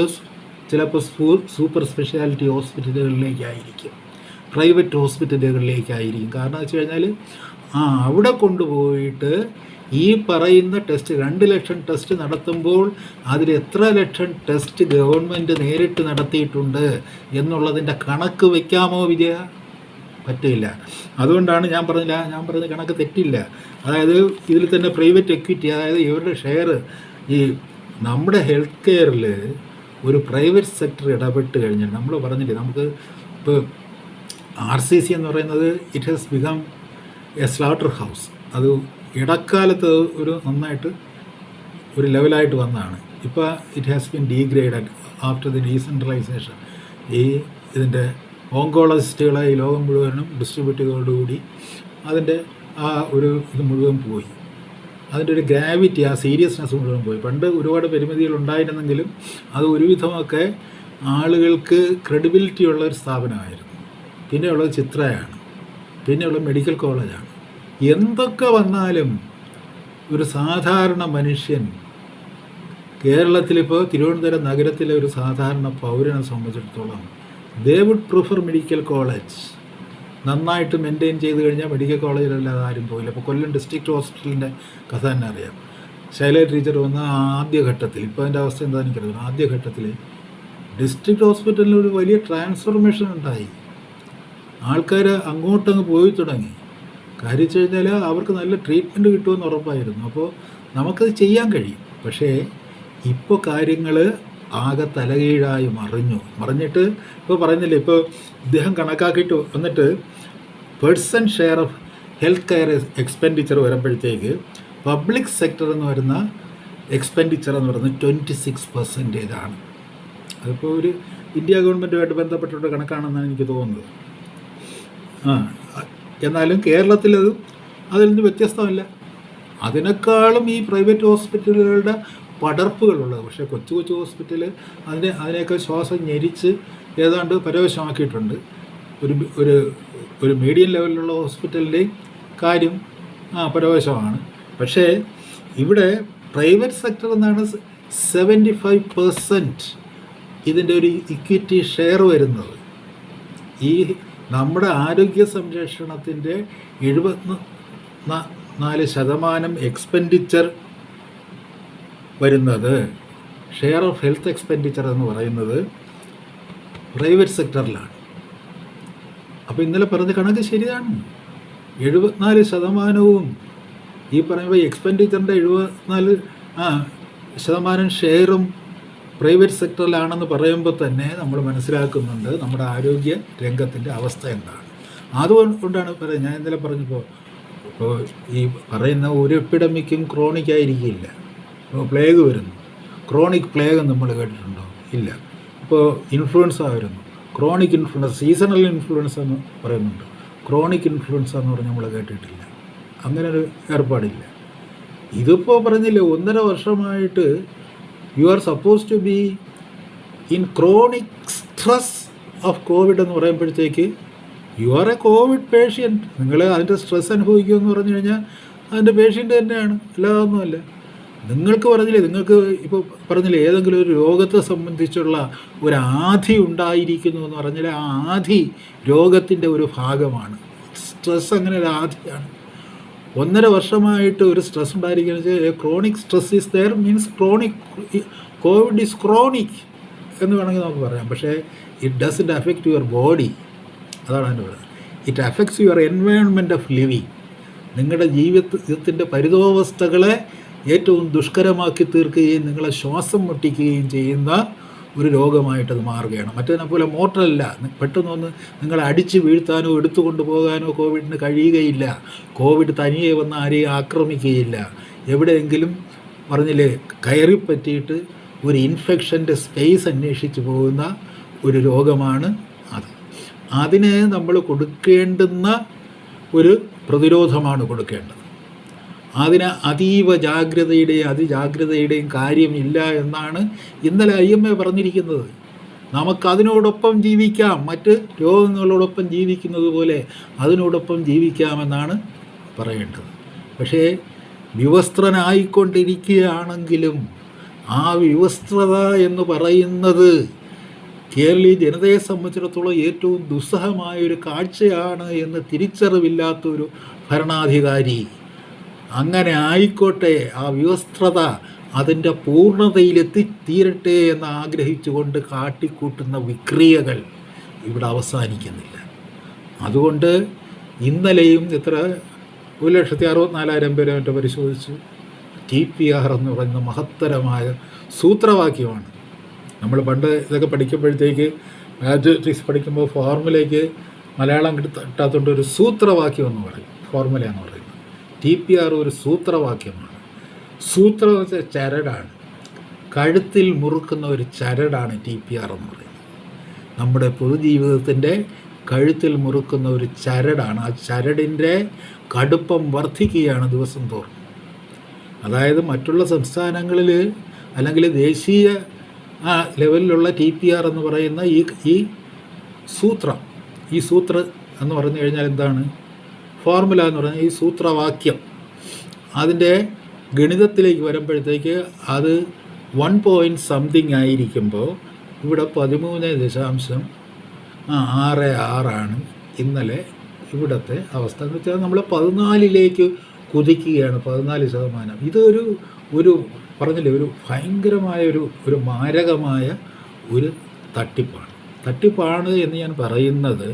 ചിലപ്പോൾ സൂപ്പർ സ്പെഷ്യാലിറ്റി ഹോസ്പിറ്റലുകളിലേക്കായിരിക്കും, പ്രൈവറ്റ് ഹോസ്പിറ്റലുകളിലേക്കായിരിക്കും. കാരണം വെച്ച് കഴിഞ്ഞാൽ അവിടെ കൊണ്ടുപോയിട്ട് ഈ പറയുന്ന ടെസ്റ്റ് 2 ലക്ഷം ടെസ്റ്റ് നടത്തുമ്പോൾ അതിൽ എത്ര ലക്ഷം ടെസ്റ്റ് ഗവൺമെൻറ് നേരിട്ട് നടത്തിയിട്ടുണ്ട് എന്നുള്ളതിൻ്റെ കണക്ക് വയ്ക്കാമോ വിജയ? പറ്റില്ല. അതുകൊണ്ടാണ് ഞാൻ പറഞ്ഞ കണക്ക് തെറ്റില്ല. അതായത് ഇതിൽ തന്നെ പ്രൈവറ്റ് എക്വിറ്റി, അതായത് ഇവരുടെ ഷെയർ, ഈ നമ്മുടെ ഹെൽത്ത് കെയറിൽ ഒരു പ്രൈവറ്റ് സെക്ടർ ഇടപെട്ട് കഴിഞ്ഞാൽ, നമ്മൾ പറഞ്ഞില്ലേ, നമുക്ക് ഇപ്പോൾ RCC എന്ന് പറയുന്നത് it has become A slaughter house. അത് ഇടക്കാലത്ത് ഒരു നന്നായിട്ട് ഒരു ലെവലായിട്ട് വന്നതാണ്. ഇപ്പോൾ it has been degraded after the decentralisation. ഇതിൻ്റെ ഓങ്കോളജിസ്റ്റുകളെ ഈ ലോകം മുഴുവനും ഡിസ്ട്രിബ്യൂട്ടോടുകൂടി അതിൻ്റെ ഒരു ഇത് മുഴുവൻ പോയി. അതിൻ്റെ ഒരു ഗ്രാവിറ്റി, സീരിയസ്നെസ് മുഴുവൻ പോയി. പണ്ട് ഒരുപാട് പരിമിതികൾ ഉണ്ടായിരുന്നെങ്കിലും അത് ഒരുവിധമൊക്കെ ആളുകൾക്ക് ക്രെഡിബിലിറ്റി ഉള്ള ഒരു സ്ഥാപനമായിരുന്നു. പിന്നെയുള്ളത് ചിത്രയാണ്, പിന്നെയുള്ളത് മെഡിക്കൽ കോളേജാണ്. എന്തൊക്കെ വന്നാലും ഒരു സാധാരണ മനുഷ്യൻ, കേരളത്തിലിപ്പോൾ തിരുവനന്തപുരം നഗരത്തിലെ ഒരു സാധാരണ പൗരനെ സംബന്ധിച്ചിടത്തോളം they would prefer medical college. നന്നായിട്ട് മെയിൻറ്റെയിൻ ചെയ്ത് കഴിഞ്ഞാൽ മെഡിക്കൽ കോളേജിലല്ലാതെ ആരും പോയില്ല. അപ്പോൾ കൊല്ലം ഡിസ്ട്രിക്ട് ഹോസ്പിറ്റലിൻ്റെ കഥ തന്നെ അറിയാം. ശൈലജ ടീച്ചർ വന്ന ആദ്യഘട്ടത്തിൽ, ഇപ്പോൾ അതിൻ്റെ അവസ്ഥ എന്താണെന്ന് എനിക്കറിയാം, ആദ്യഘട്ടത്തിൽ ഡിസ്ട്രിക്ട് ഹോസ്പിറ്റലിൽ ഒരു വലിയ ട്രാൻസ്ഫോർമേഷൻ ഉണ്ടായി. ആൾക്കാർ അങ്ങോട്ടങ്ങ് പോയി തുടങ്ങി. കാര്യം വെച്ച് കഴിഞ്ഞാൽ അവർക്ക് നല്ല ട്രീറ്റ്മെൻറ്റ് കിട്ടുമെന്ന് ഉറപ്പായിരുന്നു. അപ്പോൾ നമുക്കത് ചെയ്യാൻ കഴിയും. പക്ഷേ ഇപ്പോൾ കാര്യങ്ങൾ ആകെ തലകീഴായി മറിഞ്ഞിട്ട് ഇപ്പോൾ പറയുന്നില്ല, ഇപ്പോൾ ഇദ്ദേഹം കണക്കാക്കിയിട്ട് വന്നിട്ട് person share of health care expenditure വരുമ്പോഴത്തേക്ക് പബ്ലിക് സെക്ടർ എന്ന് വരുന്ന എക്സ്പെൻഡിച്ചർ എന്ന് പറയുന്നത് 26% ആണ്. അതിപ്പോൾ ഒരു ഇന്ത്യ ഗവൺമെൻറ്റുമായിട്ട് ബന്ധപ്പെട്ടുള്ള കണക്കാണെന്നാണ് എനിക്ക് തോന്നുന്നത്. എന്നാലും കേരളത്തിലത് അതിൽ നിന്ന് വ്യത്യസ്തമല്ല. അതിനേക്കാളും ഈ പ്രൈവറ്റ് ഹോസ്പിറ്റലുകളുടെ പടർപ്പുകളുള്ളത്. പക്ഷേ കൊച്ചു കൊച്ചു ഹോസ്പിറ്റൽ അതിനെയൊക്കെ ശ്വാസം ഞെരിച്ച് ഏതാണ്ട് പരവശമാക്കിയിട്ടുണ്ട്. ഒരു മീഡിയം ലെവലിലുള്ള ഹോസ്പിറ്റലിൻ്റെ കാര്യം പരവശമാണ്. പക്ഷേ ഇവിടെ പ്രൈവറ്റ് സെക്ടർ എന്നാണ് 75% ഇതിൻ്റെ ഒരു ഇക്വിറ്റി ഷെയർ വരുന്നത്. ഈ നമ്മുടെ ആരോഗ്യ സംരക്ഷണത്തിൻ്റെ 74% എക്സ്പെൻഡിച്ചർ വരുന്നത്, ഷെയർ ഓഫ് ഹെൽത്ത് എക്സ്പെൻഡിച്ചർ എന്ന് പറയുന്നത് പ്രൈവറ്റ് സെക്ടറിലാണ്. അപ്പോൾ ഇന്നലെ പറഞ്ഞ കണക്ക് ശരിയാണ്. 74% ഈ പറയുമ്പോൾ എക്സ്പെൻഡിച്ചറിൻ്റെ 74% ഷെയറും പ്രൈവറ്റ് സെക്ടറിലാണെന്ന് പറയുമ്പോൾ തന്നെ നമ്മൾ മനസ്സിലാക്കുന്നുണ്ട് നമ്മുടെ ആരോഗ്യ രംഗത്തിൻ്റെ അവസ്ഥ എന്താണ്. അതുകൊണ്ടാണ് പറയുന്നത്, ഞാൻ ഇന്നലെ പറഞ്ഞപ്പോൾ, ഇപ്പോൾ ഈ പറയുന്ന ഒരു എപ്പിഡമിക്കും ക്രോണിക് ആയിരിക്കില്ല. ഇപ്പോൾ പ്ലേഗ് വരുന്നു, ക്രോണിക് പ്ലേഗ് നമ്മൾ കേട്ടിട്ടുണ്ടോ? ഇല്ല. ഇപ്പോൾ ഇൻഫ്ലുവൻസ വരുന്നു, ക്രോണിക് ഇൻഫ്ലുവൻസ, സീസണൽ ഇൻഫ്ലുവൻസ എന്ന് പറയുന്നുണ്ട്, ക്രോണിക് ഇൻഫ്ലുവൻസ എന്ന് പറഞ്ഞ് നമ്മൾ കേട്ടിട്ടില്ല. അങ്ങനെ ഒരു ഏർപ്പാടില്ല. ഇതിപ്പോൾ പറഞ്ഞില്ലേ, 1.5 വർഷമായിട്ട് you are suppose to be in chronic stress of COVID എന്ന് പറയുമ്പോഴത്തേക്ക് you are a COVID patient. നിങ്ങൾ അതിൻ്റെ സ്ട്രെസ് അനുഭവിക്കുമെന്ന് പറഞ്ഞു കഴിഞ്ഞാൽ അതിൻ്റെ പേഷ്യൻ്റ് തന്നെയാണ്, അല്ലാതൊന്നുമല്ല. നിങ്ങൾക്ക് പറഞ്ഞില്ലേ, നിങ്ങൾക്ക് ഇപ്പോൾ പറഞ്ഞില്ലേ, ഏതെങ്കിലും ഒരു രോഗത്തെ സംബന്ധിച്ചുള്ള ഒരു ആധി ഉണ്ടായിരിക്കുന്നു എന്ന് പറഞ്ഞാൽ ആ ആധി രോഗത്തിൻ്റെ ഒരു ഭാഗമാണ്. സ്ട്രെസ് അങ്ങനെ ഒരു ആധിയാണ്. 1.5 വർഷമായിട്ട് ഒരു സ്ട്രെസ് ഉണ്ടായിരിക്കുന്നത് chronic stress is there means chronic COVID is chronic എന്ന് വേണമെങ്കിൽ നമുക്ക് പറയാം. പക്ഷേ it doesn't affect your body. അതാണ് എൻ്റെ പറയുന്നത്. It affects your environment of living. നിങ്ങളുടെ ജീവിതത്തിൻ്റെ പരിതോവസ്ഥകളെ ഏറ്റവും ദുഷ്കരമാക്കി തീർക്കുകയും നിങ്ങളെ ശ്വാസം മുട്ടിക്കുകയും ചെയ്യുന്ന ഒരു രോഗമായിട്ടത് മാറുകയാണ്. മറ്റതിനെ പോലെ മോർട്ടലല്ല. പെട്ടെന്നൊന്ന് നിങ്ങളെ അടിച്ച് വീഴ്ത്താനോ എടുത്തുകൊണ്ട് പോകാനോ കോവിഡിന് കഴിയുകയില്ല. കോവിഡ് തനിയെ വന്ന് ആരെയും ആക്രമിക്കുകയില്ല. എവിടെയെങ്കിലും പറഞ്ഞില്ലേ, കയറി പറ്റിയിട്ട് ഒരു ഇൻഫെക്ഷൻ്റെ സ്പേസ് അന്വേഷിച്ച് പോകുന്ന ഒരു രോഗമാണ് അത്. അതിന് നമ്മൾ കൊടുക്കേണ്ടുന്ന ഒരു പ്രതിരോധമാണ് കൊടുക്കേണ്ടത്. അതിന് അതീവ ജാഗ്രതയുടെയും അതിജാഗ്രതയുടെയും കാര്യമില്ല എന്നാണ് ഇന്നലെ IMA പറഞ്ഞിരിക്കുന്നത്. നമുക്കതിനോടൊപ്പം ജീവിക്കാം, മറ്റ് രോഗങ്ങളോടൊപ്പം ജീവിക്കുന്നത് പോലെ അതിനോടൊപ്പം ജീവിക്കാമെന്നാണ് പറയേണ്ടത്. പക്ഷേ വിവസ്ത്രനായിക്കൊണ്ടിരിക്കുകയാണെങ്കിലും ആ വിവസ്ത്രത എന്ന് പറയുന്നത് കേരളീയ ജനതയെ സംബന്ധിച്ചിടത്തോളം ഏറ്റവും ദുസ്സഹമായൊരു കാഴ്ചയാണ് എന്ന് തിരിച്ചറിവില്ലാത്തൊരു ഭരണാധികാരി. അങ്ങനെ ആയിക്കോട്ടെ, ആ വിവസ്ത്രത അതിൻ്റെ പൂർണ്ണതയിലെത്തിത്തീരട്ടെ എന്ന് ആഗ്രഹിച്ചുകൊണ്ട് കാട്ടിക്കൂട്ടുന്ന വിക്രിയകൾ ഇവിടെ അവസാനിക്കുന്നില്ല. അതുകൊണ്ട് ഇന്നലെയും 1,64,000 പേരെ മറ്റോ പരിശോധിച്ചു. TPR എന്ന് പറയുന്ന മഹത്തരമായ സൂത്രവാക്യമാണ്. നമ്മൾ പണ്ട് ഇതൊക്കെ പഠിക്കുമ്പോഴത്തേക്ക് മാത്തമാറ്റിക്സ് പഠിക്കുമ്പോൾ ഫോർമുലയ്ക്ക് മലയാളം കിട്ടാത്തതുകൊണ്ട് ഒരു സൂത്രവാക്യം എന്ന് പറയും, ഫോർമുല എന്ന് പറയുന്നത്. TPR ഒരു സൂത്രവാക്യമാണ്. സൂത്രം എന്ന് വെച്ചാൽ ചരടാണ്, കഴുത്തിൽ മുറുക്കുന്ന ഒരു ചരടാണ് TPR എന്ന് പറയുന്നത്. നമ്മുടെ പൊതുജീവിതത്തിൻ്റെ കഴുത്തിൽ മുറുക്കുന്ന ഒരു ചരടാണ്. ആ ചരടിൻ്റെ കടുപ്പം വർദ്ധിക്കുകയാണ് ദിവസം തോറും. അതായത് മറ്റുള്ള സംസ്ഥാനങ്ങളിൽ അല്ലെങ്കിൽ ദേശീയ ലെവലിലുള്ള TPR എന്ന് പറയുന്ന ഈ സൂത്രം എന്ന് പറഞ്ഞു കഴിഞ്ഞാൽ എന്താണ്? ഫോർമുല എന്ന് പറഞ്ഞാൽ ഈ സൂത്രവാക്യം. അതിൻ്റെ ഗണിതത്തിലേക്ക് വരുമ്പോഴത്തേക്ക് അത് 1 പോയിൻറ്റ് സംതിങ് ആയിരിക്കുമ്പോൾ ഇവിടെ 13.66 ഇന്നലെ ഇവിടുത്തെ അവസ്ഥ. എന്ന് വെച്ചാൽ നമ്മൾ 14 കുതിക്കുകയാണ്, 14%. ഇതൊരു പറഞ്ഞില്ലേ, ഒരു ഭയങ്കരമായ ഒരു മാരകമായ ഒരു തട്ടിപ്പാണ് എന്ന് ഞാൻ പറയുന്നത്.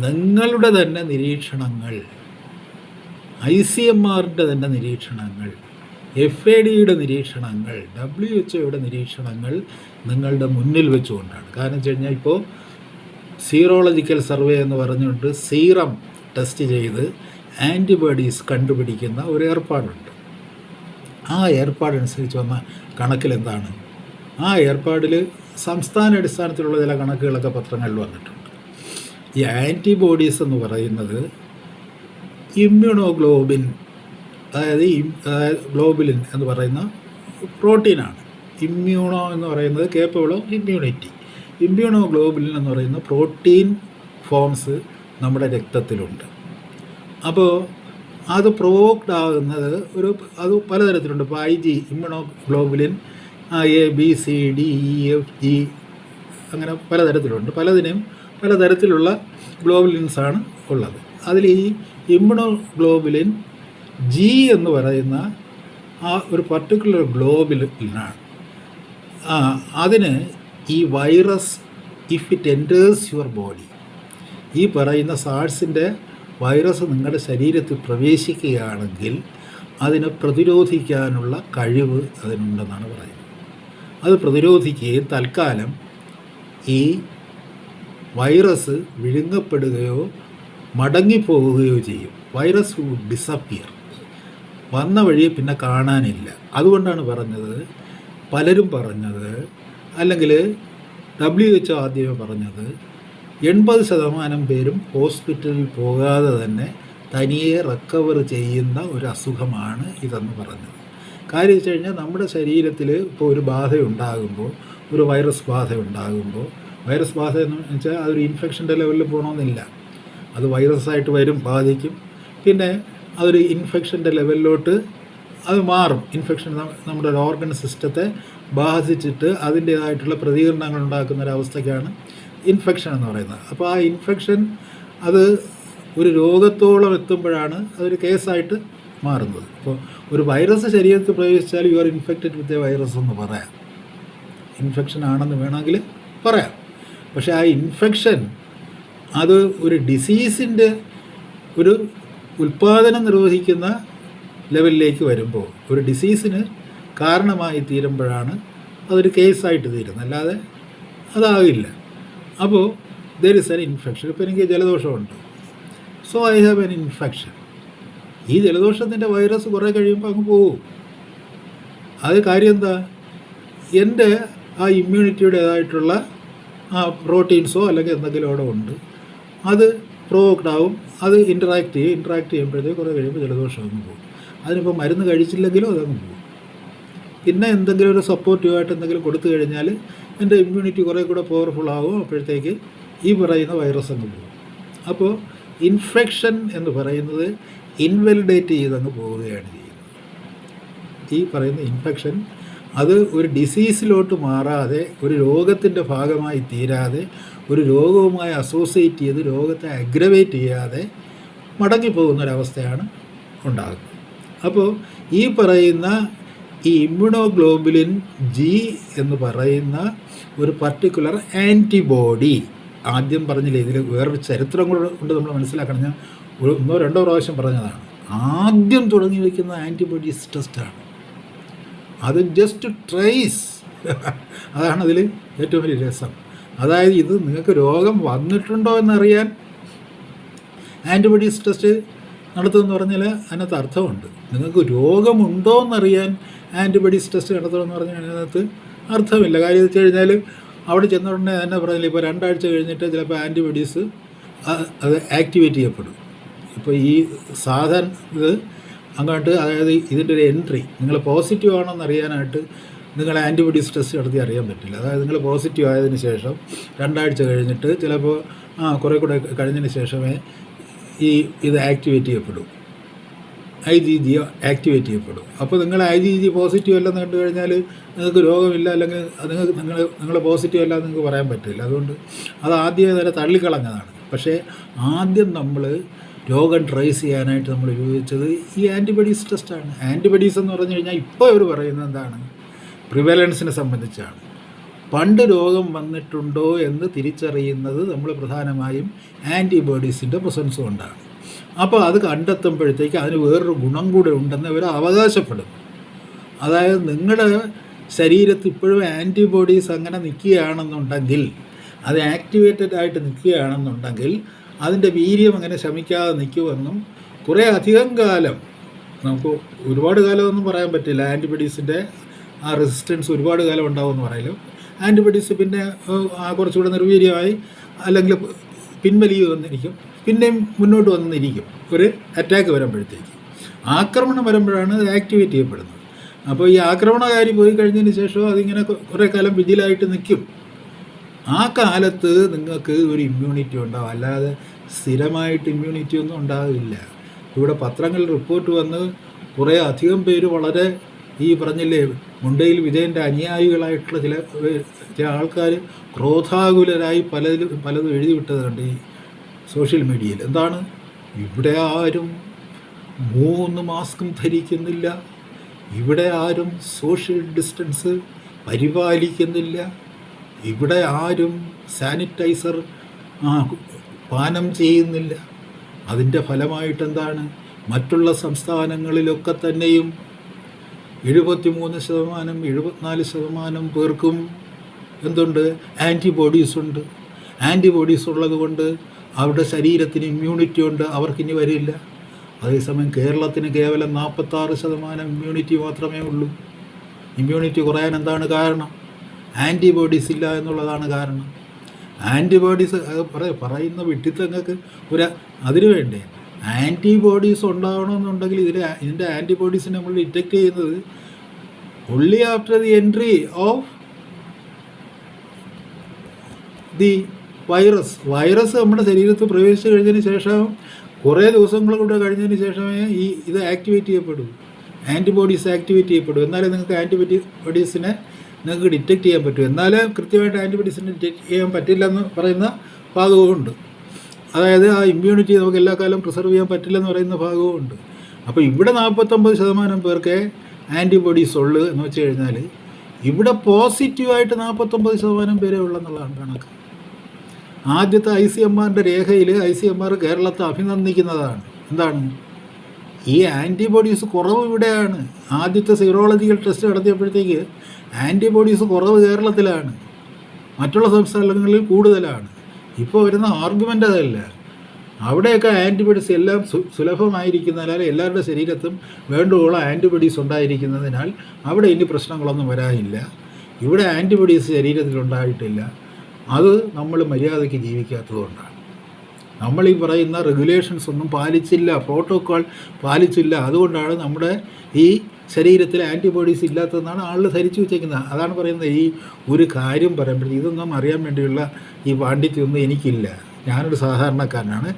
നിങ്ങളുടെ തന്നെ നിരീക്ഷണങ്ങൾ, ICMRൻ്റെ തന്നെ നിരീക്ഷണങ്ങൾ, FADയുടെ നിരീക്ഷണങ്ങൾ, WHO നിരീക്ഷണങ്ങൾ നിങ്ങളുടെ മുന്നിൽ വെച്ചുകൊണ്ടാണ്. കാരണം വെച്ച് കഴിഞ്ഞാൽ ഇപ്പോൾ സീറോളജിക്കൽ സർവേ എന്ന് പറഞ്ഞുകൊണ്ട് സീറം ടെസ്റ്റ് ചെയ്ത് ആൻറ്റിബോഡീസ് കണ്ടുപിടിക്കുന്ന ഒരു ഏർപ്പാടുണ്ട്. ആ ഏർപ്പാടനുസരിച്ച് വന്ന കണക്കിലെന്താണ്? ആ ഏർപ്പാടിൽ സംസ്ഥാന അടിസ്ഥാനത്തിലുള്ള ചില കണക്കുകളൊക്കെ പത്രങ്ങളിൽ വന്നിട്ടുണ്ട്. ഈ ആൻറ്റിബോഡീസ് എന്ന് പറയുന്നത് ഇമ്മ്യൂണോഗ്ലോബിൻ, അതായത് ഗ്ലോബുലിൻ എന്ന് പറയുന്ന പ്രോട്ടീനാണ്. ഇമ്മ്യൂണോ എന്ന് പറയുന്നത് കേപ്പബിൾ ഓഫ് ഇമ്മ്യൂണിറ്റി. ഇമ്മ്യൂണോഗ്ലോബുലിൻ എന്ന് പറയുന്ന പ്രോട്ടീൻ ഫോംസ് നമ്മുടെ രക്തത്തിലുണ്ട്. അപ്പോൾ അത് പ്രൊവോക്ഡ് ആകുന്നത് അത് പലതരത്തിലുണ്ട്. ഇപ്പോൾ IG ഇമ്മ്യൂണോഗ്ലോബുലിൻ ABCDEFG അങ്ങനെ പലതരത്തിലുണ്ട്. പലതരത്തിലുള്ള ഗ്ലോബുലിൻസാണ് ഉള്ളത്. അതിൽ ഈ ഇമ്മ്യൂണോഗ്ലോബുലിൻ G എന്ന് പറയുന്ന ആ ഒരു പർട്ടിക്കുലർ ഗ്ലോബുലിനാണ്. അതിന് ഈ virus if it enters your body, ഈ പറയുന്ന സാഴ്സിൻ്റെ വൈറസ് നിങ്ങളുടെ ശരീരത്തിൽ പ്രവേശിക്കുകയാണെങ്കിൽ അതിനെ പ്രതിരോധിക്കാനുള്ള കഴിവ് അതിനുണ്ടെന്നാണ് പറയുന്നത്. അത് പ്രതിരോധിക്കുകയും തൽക്കാലം ഈ വൈറസ് വിഴുങ്ങപ്പെടുകയോ മടങ്ങിപ്പോവുകയോ ചെയ്യും. വൈറസ് വുഡ് ഡിസപ്പിയർ, വന്ന വഴിയെ പിന്നെ കാണാനില്ല. അതുകൊണ്ടാണ് പലരും പറഞ്ഞത്, അല്ലെങ്കിൽ WHO ആദ്യമേ പറഞ്ഞത്, 80% പേരും ഹോസ്പിറ്റലിൽ പോകാതെ തന്നെ തനിയെ റിക്കവർ ചെയ്യുന്ന ഒരു അസുഖമാണ് ഇതെന്ന് പറഞ്ഞത്. കാര്യം വെച്ച് കഴിഞ്ഞാൽ നമ്മുടെ ശരീരത്തിൽ ഇപ്പോൾ ഒരു ബാധയുണ്ടാകുമ്പോൾ, ഒരു വൈറസ് ബാധ എന്ന് വെച്ചാൽ അതൊരു ഇൻഫെക്ഷൻ്റെ ലെവലിൽ പോകണമെന്നില്ല. അത് വൈറസായിട്ട് വരും, ബാധിക്കും, പിന്നെ അതൊരു ഇൻഫെക്ഷൻ്റെ ലെവലിലോട്ട് അത് മാറും. ഇൻഫെക്ഷൻ നമ്മുടെ ഒരു ഓർഗൻ സിസ്റ്റത്തെ ബാധിച്ചിട്ട് അതിൻ്റേതായിട്ടുള്ള പ്രതികരണങ്ങൾ ഉണ്ടാക്കുന്നൊരവസ്ഥയ്ക്കാണ് ഇൻഫെക്ഷൻ എന്ന് പറയുന്നത്. അപ്പോൾ ആ ഇൻഫെക്ഷൻ അത് ഒരു രോഗത്തോളം എത്തുമ്പോഴാണ് അതൊരു കേസായിട്ട് മാറുന്നത്. അപ്പോൾ ഒരു വൈറസ് ശരീരത്തിൽ പ്രവേശിച്ചാൽ you are infected with a virus എന്ന് പറയാം, ഇൻഫെക്ഷൻ ആണെന്ന് വേണമെങ്കിൽ പറയാം. പക്ഷേ ആ ഇൻഫെക്ഷൻ അത് ഒരു ഡിസീസിൻ്റെ ഒരു ഉൽപ്പാദനം നിർവഹിക്കുന്ന ലെവലിലേക്ക് വരുമ്പോൾ ഒരു ഡിസീസിന് കാരണമായി തീരുമ്പോഴാണ് അതൊരു കേസായിട്ട് തീരുന്നത്, അല്ലാതെ അതാകില്ല. അപ്പോൾ ദർ ഇസ് എൻ ഇൻഫെക്ഷൻ. ഇപ്പോൾ എനിക്ക് ജലദോഷമുണ്ട്, so I have an infection. ഈ ജലദോഷത്തിൻ്റെ വൈറസ് കുറേ കഴിയുമ്പോൾ അങ്ങ് പോകും. അത് കാര്യം എന്താ, എൻ്റെ ആ ഇമ്മ്യൂണിറ്റിയുടേതായിട്ടുള്ള ആ പ്രോട്ടീൻസോ അല്ലെങ്കിൽ എന്തെങ്കിലും അവിടെ ഉണ്ട്, അത് പ്രൊവോക്ഡ് ആവും, അത് ഇൻറ്ററാക്ട് ചെയ്യുമ്പോഴത്തേക്ക് കുറേ കഴിയുമ്പോൾ ജലദോഷം അങ്ങ് പോകും. അതിനിപ്പോൾ മരുന്ന് കഴിച്ചില്ലെങ്കിലും അതങ്ങ് പോകും. പിന്നെ എന്തെങ്കിലും ഒരു സപ്പോർട്ടീവായിട്ട് എന്തെങ്കിലും കൊടുത്തു കഴിഞ്ഞാൽ എൻ്റെ ഇമ്മ്യൂണിറ്റി കുറേ കൂടെ പവർഫുൾ ആകും. അപ്പോഴത്തേക്ക് ഈ പറയുന്ന വൈറസ് അങ്ങ് പോകും. അപ്പോൾ ഇൻഫെക്ഷൻ എന്ന് പറയുന്നത് ഇൻവെലിഡേറ്റ് ചെയ്തങ്ങ് പോവുകയാണ് ചെയ്യുന്നത്. ഈ പറയുന്ന ഇൻഫെക്ഷൻ അത് ഒരു ഡിസീസിലോട്ട് മാറാതെ, ഒരു രോഗത്തിൻ്റെ ഭാഗമായി തീരാതെ, ഒരു രോഗവുമായി അസോസിയേറ്റ് ചെയ്ത് രോഗത്തെ അഗ്രവേറ്റ് ചെയ്യാതെ മടങ്ങിപ്പോകുന്നൊരവസ്ഥയാണ് ഉണ്ടാകുന്നത്. അപ്പോൾ ഈ പറയുന്ന ഈ ഇമ്മ്യൂണോഗ്ലോബുലിൻ ജി എന്ന് പറയുന്ന ഒരു പർട്ടിക്കുലർ ആൻറ്റിബോഡി, ആദ്യം പറഞ്ഞില്ലേ, ഇതിൽ വേറൊരു ചരിത്രം കൂടെ കൊണ്ട് നമ്മൾ മനസ്സിലാക്കണം. ഞാൻ ഒന്നോ രണ്ടോ പ്രാവശ്യം പറഞ്ഞതാണ്. ആദ്യം തുടങ്ങി വയ്ക്കുന്ന ആൻറ്റിബോഡീസ് ടെസ്റ്റാണ്. അത് ജസ്റ്റ് ട്രേസ് അതാണ് അതിൽ ഏറ്റവും വലിയ രസം. അതായത് ഇത് നിങ്ങൾക്ക് രോഗം വന്നിട്ടുണ്ടോ എന്നറിയാൻ ആൻറ്റിബോഡീസ് ടെസ്റ്റ് നടത്തുമെന്ന് പറഞ്ഞാൽ അതിനകത്ത് അർത്ഥമുണ്ട്. നിങ്ങൾക്ക് രോഗമുണ്ടോ എന്നറിയാൻ ആൻറ്റിബോഡീസ് ടെസ്റ്റ് നടത്തുമെന്ന് പറഞ്ഞാൽ അതിനകത്ത് അർത്ഥമില്ല. കാര്യം വെച്ച് കഴിഞ്ഞാൽ അവിടെ ചെന്നുടനെ തന്നെ പറഞ്ഞില്ല, ഇപ്പോൾ 2 ആഴ്ച കഴിഞ്ഞിട്ട് ചിലപ്പോൾ ആൻറ്റിബോഡീസ് അത് ആക്ടിവേറ്റ് ചെയ്യപ്പെടും. ഇപ്പോൾ ഈ സാധാരണ ഇത് അങ്ങോട്ട്, അതായത് ഇതിൻ്റെ ഒരു എൻട്രി നിങ്ങൾ പോസിറ്റീവ് ആണോന്ന് അറിയാനായിട്ട് നിങ്ങൾ ആൻറ്റിബോഡീസ് ടെസ്റ്റ് നടത്തി അറിയാൻ പറ്റില്ല. അതായത് നിങ്ങൾ പോസിറ്റീവ് ആയതിനു ശേഷം 2 ആഴ്ച കഴിഞ്ഞിട്ട് ചിലപ്പോൾ കുറേ കൂടെ കഴിഞ്ഞതിന് ശേഷമേ ഇത് ആക്ടിവേറ്റ് ചെയ്യപ്പെടും, IgG ആക്ടിവേറ്റ് ചെയ്യപ്പെടും. അപ്പോൾ നിങ്ങൾ IgG പോസിറ്റീവ് അല്ലെന്ന് കണ്ടു കഴിഞ്ഞാൽ നിങ്ങൾക്ക് രോഗമില്ല, അല്ലെങ്കിൽ നിങ്ങൾ പോസിറ്റീവ് അല്ല എന്ന് നിങ്ങൾക്ക് പറയാൻ പറ്റില്ല. അതുകൊണ്ട് അത് ആദ്യമേ തന്നെ തള്ളിക്കളഞ്ഞതാണ്. പക്ഷേ ആദ്യം നമ്മൾ രോഗം ട്രേസ് ചെയ്യാനായിട്ട് നമ്മൾ ഉപയോഗിച്ചത് ഈ ആൻറ്റിബോഡീസ് ടെസ്റ്റാണ്. ആൻറ്റിബോഡീസ് എന്ന് പറഞ്ഞു കഴിഞ്ഞാൽ ഇപ്പോൾ അവർ പറയുന്നത് എന്താണ്, പ്രിവലൻസിനെ സംബന്ധിച്ചാണ്. പണ്ട് രോഗം വന്നിട്ടുണ്ടോ എന്ന് തിരിച്ചറിയുന്നത് നമ്മൾ പ്രധാനമായും ആൻറ്റിബോഡീസിൻ്റെ പ്രസൻസ് കൊണ്ടാണ്. അപ്പോൾ അത് കണ്ടെത്തുമ്പോഴത്തേക്ക് അതിന് വേറൊരു ഗുണം കൂടെ ഉണ്ടെന്ന് അവർ അവകാശപ്പെടുന്നു. അതായത് നിങ്ങളുടെ ശരീരത്തിൽ ഇപ്പോഴും ആൻറ്റിബോഡീസ് അങ്ങനെ നിൽക്കുകയാണെന്നുണ്ടെങ്കിൽ, അത് ആക്ടിവേറ്റഡ് ആയിട്ട് നിൽക്കുകയാണെന്നുണ്ടെങ്കിൽ അതിൻ്റെ വീര്യം അങ്ങനെ ശമിക്കാതെ നിൽക്കുമെന്നും, കുറേ അധികം കാലം, നമുക്ക് ഒരുപാട് കാലമൊന്നും പറയാൻ പറ്റില്ല, ആൻറ്റിബോഡീസിൻ്റെ ആ റെസിസ്റ്റൻസ് ഒരുപാട് കാലം ഉണ്ടാവുമെന്ന് പറയലും, ആൻറ്റിബോഡീസ് പിന്നെ കുറച്ചുകൂടെ നിർവീര്യമായി അല്ലെങ്കിൽ പിൻവലിയ വന്നിരിക്കും, പിന്നെയും മുന്നോട്ട് വന്നിരിക്കും. ഒരു അറ്റാക്ക് വരുമ്പോഴത്തേക്ക്, ആക്രമണം വരുമ്പോഴാണ് അത് ആക്ടിവേറ്റ് ചെയ്യപ്പെടുന്നത്. അപ്പോൾ ഈ ആക്രമണകാരി പോയി കഴിഞ്ഞതിന് ശേഷം അതിങ്ങനെ കുറേ കാലം വിജിലായിട്ട് നിൽക്കും. ആ കാലത്ത് നിങ്ങൾക്ക് ഒരു ഇമ്മ്യൂണിറ്റി ഉണ്ടാവും, അല്ലാതെ സ്ഥിരമായിട്ട് ഇമ്മ്യൂണിറ്റി ഒന്നും ഉണ്ടാകില്ല. ഇവിടെ പത്രങ്ങളിൽ റിപ്പോർട്ട് വന്ന് കുറേ അധികം പേര് വളരെ ഈ പറഞ്ഞില്ലേ മുണ്ടയിൽ വിജയൻ്റെ അനുയായികളായിട്ടുള്ള ചില ആൾക്കാർ ക്രോധാകുലരായി പലതും എഴുതി വിട്ടത് കണ്ട് ഈ സോഷ്യൽ മീഡിയയിൽ. എന്താണ്, ഇവിടെ ആരും 3 മാസ്കും ധരിക്കുന്നില്ല, ഇവിടെ ആരും സോഷ്യൽ ഡിസ്റ്റൻസ് പരിപാലിക്കുന്നില്ല, ഇവിടെ ആരും സാനിറ്റൈസർ പാനം ചെയ്യുന്നില്ല. അതിൻ്റെ ഫലമായിട്ടെന്താണ്, മറ്റുള്ള സംസ്ഥാനങ്ങളിലൊക്കെ തന്നെയും 73%, 74% പേർക്കും എന്തുണ്ട്, ആൻറ്റിബോഡീസ് ഉണ്ട്. ആൻറ്റിബോഡീസ് ഉള്ളത് കൊണ്ട് അവരുടെ ശരീരത്തിന് ഇമ്മ്യൂണിറ്റി ഉണ്ട്, അവർക്കിനി വരില്ല. അതേസമയം കേരളത്തിന് കേവലം 46% ഇമ്മ്യൂണിറ്റി മാത്രമേ ഉള്ളൂ. ഇമ്മ്യൂണിറ്റി കുറയാൻ എന്താണ് കാരണം? ആൻറ്റിബോഡീസ് ഇല്ല എന്നുള്ളതാണ് കാരണം. ആൻറ്റിബോഡീസ് പറയുന്ന വിട്ടിത്തങ്ങൾക്ക് അതിന് വേണ്ടേ ആൻറ്റിബോഡീസ് ഉണ്ടാവണമെന്നുണ്ടെങ്കിൽ ഇതിൻ്റെ ആൻറ്റിബോഡീസിനെ നമ്മൾ ഡിറ്റക്റ്റ് ചെയ്യുന്നത് only after the entry of the virus നമ്മുടെ ശരീരത്തിൽ പ്രവേശിച്ച് കഴിഞ്ഞതിന് ശേഷം കുറേ ദിവസങ്ങൾ കൂടെ കഴിഞ്ഞതിന് ശേഷമേ ഇത് ആക്ടിവേറ്റ് ചെയ്യപ്പെടൂ, ആൻറ്റിബോഡീസ് ആക്ടിവേറ്റ് ചെയ്യപ്പെടും. എന്നാലേ നിങ്ങൾക്ക് ആൻറ്റിബോഡീസിനെ നിങ്ങൾക്ക് ഡിറ്റക്റ്റ് ചെയ്യാൻ പറ്റും. എന്നാലേ കൃത്യമായിട്ട് ആൻറ്റിബോഡീസിനെ ഡിറ്റക്റ്റ് ചെയ്യാൻ പറ്റില്ലെന്ന് പറയുന്ന ഭാഗവുമുണ്ട്. അതായത് ആ ഇമ്മ്യൂണിറ്റി നമുക്ക് എല്ലാ കാലം പ്രിസർവ് ചെയ്യാൻ പറ്റില്ലെന്ന് പറയുന്ന ഭാഗവുമുണ്ട്. അപ്പോൾ ഇവിടെ 49% പേർക്ക് ആൻറ്റിബോഡീസ് ഉള്ളു എന്ന് വെച്ച് കഴിഞ്ഞാൽ ഇവിടെ പോസിറ്റീവായിട്ട് 49% പേരേ ഉള്ളെന്നുള്ളതാണ് കണക്ക്. ആദ്യത്തെ ICMR രേഖയിൽ ICMR കേരളത്തെ അഭിനന്ദിക്കുന്നതാണ്. എന്താണ്, ഈ ആൻറ്റിബോഡീസ് കുറവ് ഇവിടെയാണ്. ആദ്യത്തെ സീറോളജിക്കൽ ടെസ്റ്റ് നടത്തിയപ്പോഴത്തേക്ക് ആൻറ്റിബോഡീസ് കുറവ് കേരളത്തിലാണ്, മറ്റുള്ള സംസ്ഥാനങ്ങളിൽ കൂടുതലാണ്. ഇപ്പോൾ വരുന്ന ആർഗ്യുമെൻ്റ് അതല്ല. അവിടെയൊക്കെ ആൻറ്റിബോഡീസ് എല്ലാം സുലഭമായിരിക്കുന്നതിനാൽ എല്ലാവരുടെ ശരീരത്തും വേണ്ടുവോളം ആൻറ്റിബോഡീസ് ഉണ്ടായിരിക്കുന്നതിനാൽ അവിടെ ഇനി പ്രശ്നങ്ങളൊന്നും വരാനില്ല. ഇവിടെ ആൻറ്റിബോഡീസ് ശരീരത്തിലുണ്ടായിട്ടില്ല. അത് നമ്മൾ മര്യാദയ്ക്ക് ജീവിക്കാത്തതുകൊണ്ടാണ്. നമ്മൾ ഈ പറയുന്ന റെഗുലേഷൻസ് ഒന്നും പാലിച്ചില്ല, പ്രോട്ടോക്കോൾ പാലിച്ചില്ല. അതുകൊണ്ടാണ് നമ്മുടെ ഈ ശരീരത്തിൽ ആൻറ്റിബോഡീസ് ഇല്ലാത്തതെന്നാണ് ആളുകൾ ധരിച്ചു വെച്ചേക്കുന്നത്. അതാണ് പറയുന്നത്. ഈ ഒരു കാര്യം പറയുമ്പോഴത്തേക്ക് ഇതൊന്നും അറിയാൻ വേണ്ടിയുള്ള ഈ പാണ്ഡിത്യമൊന്നും എനിക്കില്ല. ഞാനൊരു സാധാരണക്കാരനാണ്.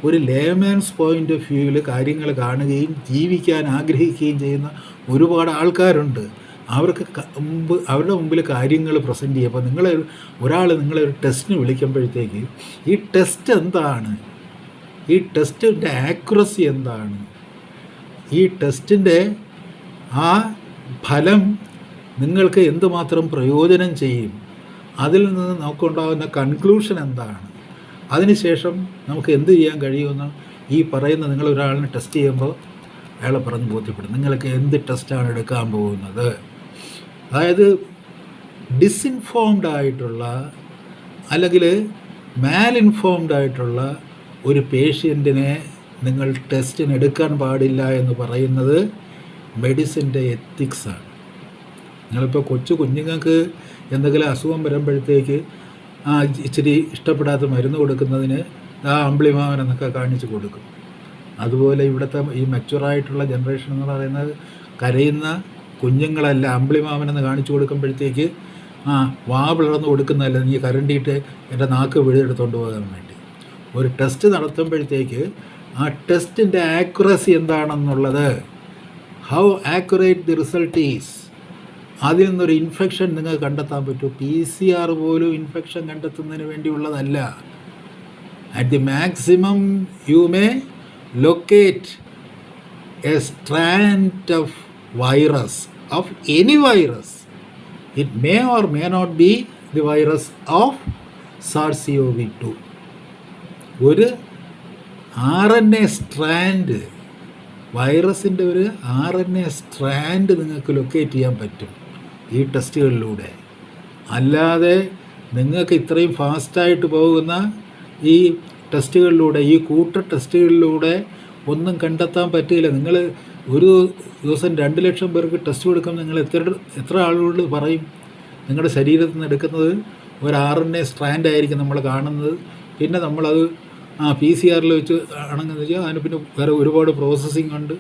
ഒരു ലേമാൻസ് പോയിൻ്റ് ഓഫ് വ്യൂവിൽ കാര്യങ്ങൾ കാണുകയും ജീവിക്കാൻ ആഗ്രഹിക്കുകയും ചെയ്യുന്ന ഒരുപാട് ആൾക്കാരുണ്ട്. അവർക്ക് അവരുടെ മുമ്പിൽ കാര്യങ്ങൾ പ്രസൻറ്റ് ചെയ്യുക. അപ്പോൾ നിങ്ങളെ ഒരു ടെസ്റ്റിന് വിളിക്കുമ്പോഴത്തേക്ക് ഈ ടെസ്റ്റ് എന്താണ്, ഈ ടെസ്റ്റിൻ്റെ ആക്യുറസി എന്താണ്, ഈ ടെസ്റ്റിൻ്റെ ആ ഫലം നിങ്ങൾക്ക് എന്തുമാത്രം പ്രയോജനം ചെയ്യും, അതിൽ നിന്ന് നമുക്കുണ്ടാകുന്ന കൺക്ലൂഷൻ എന്താണ്, അതിനുശേഷം നമുക്ക് എന്ത് ചെയ്യാൻ കഴിയുമെന്ന് ഈ പറയുന്ന നിങ്ങളൊരാളിനെ ടെസ്റ്റ് ചെയ്യുമ്പോൾ അയാളെ പറഞ്ഞ് ബോധ്യപ്പെടും. നിങ്ങൾക്ക് എന്ത് ടെസ്റ്റാണ് എടുക്കാൻ പോകുന്നത്. അതായത് ഡിസിൻഫോംഡ് ആയിട്ടുള്ള അല്ലെങ്കിൽ മാലിൻഫോംഡ് ആയിട്ടുള്ള ഒരു പേഷ്യൻറ്റിനെ നിങ്ങൾ ടെസ്റ്റിന് എടുക്കാൻ പാടില്ല എന്ന് പറയുന്നത് മെഡിസിൻ്റെ എത്തിക്സാണ്. നിങ്ങളിപ്പോൾ കുഞ്ഞുങ്ങൾക്ക് എന്തെങ്കിലും അസുഖം വരുമ്പോഴത്തേക്ക് ഇച്ചിരി ഇഷ്ടപ്പെടാത്ത മരുന്ന് കൊടുക്കുന്നതിന് അമ്പിളിമാവൻ എന്നൊക്കെ കാണിച്ച് കൊടുക്കും. അതുപോലെ ഇവിടുത്തെ ഈ മെച്ചുറായിട്ടുള്ള ജനറേഷൻ എന്ന് പറയുന്നത് കരയുന്ന കുഞ്ഞുങ്ങളല്ല അമ്പിളിമാവനെന്ന് കാണിച്ചു കൊടുക്കുമ്പോഴത്തേക്ക് വാ പിളർന്ന് കൊടുക്കുന്നതല്ല, നീ കരണ്ടിയിട്ട് എൻ്റെ നാക്ക് പിഴുതെടുത്തുകൊണ്ട് പോകാൻ വേണ്ടി. ഒരു ടെസ്റ്റ് നടത്തുമ്പോഴത്തേക്ക് ആ ടെസ്റ്റിൻ്റെ ആക്യുറസി എന്താണെന്നുള്ളത്, how accurate the result is, അതിൽ നിന്നൊരു ഇൻഫെക്ഷൻ നിങ്ങൾക്ക് കണ്ടെത്താൻ പറ്റും. PCR പോലും ഇൻഫെക്ഷൻ കണ്ടെത്തുന്നതിന് വേണ്ടിയുള്ളതല്ല. At the maximum you may locate a strand of virus, of any virus. It may or may not be the virus of SARS-CoV-2. ഒരു RNA strand, വൈറസിൻ്റെ ഒരു RNA സ്ട്രാൻഡ് നിങ്ങൾക്ക് ലൊക്കേറ്റ് ചെയ്യാൻ പറ്റും ഈ ടെസ്റ്റുകളിലൂടെ. അല്ലാതെ നിങ്ങൾക്ക് ഇത്രയും ഫാസ്റ്റായിട്ട് പോകുന്ന ഈ ടെസ്റ്റുകളിലൂടെ, ഈ ടെസ്റ്റുകളിലൂടെ ഒന്നും കണ്ടെത്താൻ പറ്റില്ല. നിങ്ങൾ ഒരു ദിവസം 2 ലക്ഷം പേർക്ക് ടെസ്റ്റ് കൊടുക്കുമ്പോൾ നിങ്ങൾ എത്ര ആളുകളോട് പറയും നിങ്ങളുടെ ശരീരത്തിൽ നിന്ന് എടുക്കുന്നത് ഒരു RNA സ്ട്രാൻഡ് ആയിരിക്കും നമ്മൾ കാണുന്നത്. പിന്നെ നമ്മളത് PCR വെച്ച് ആണെന്ന് വെച്ചാൽ അതിന് പിന്നെ വേറെ ഒരുപാട് പ്രോസസ്സിങ് ഉണ്ട്.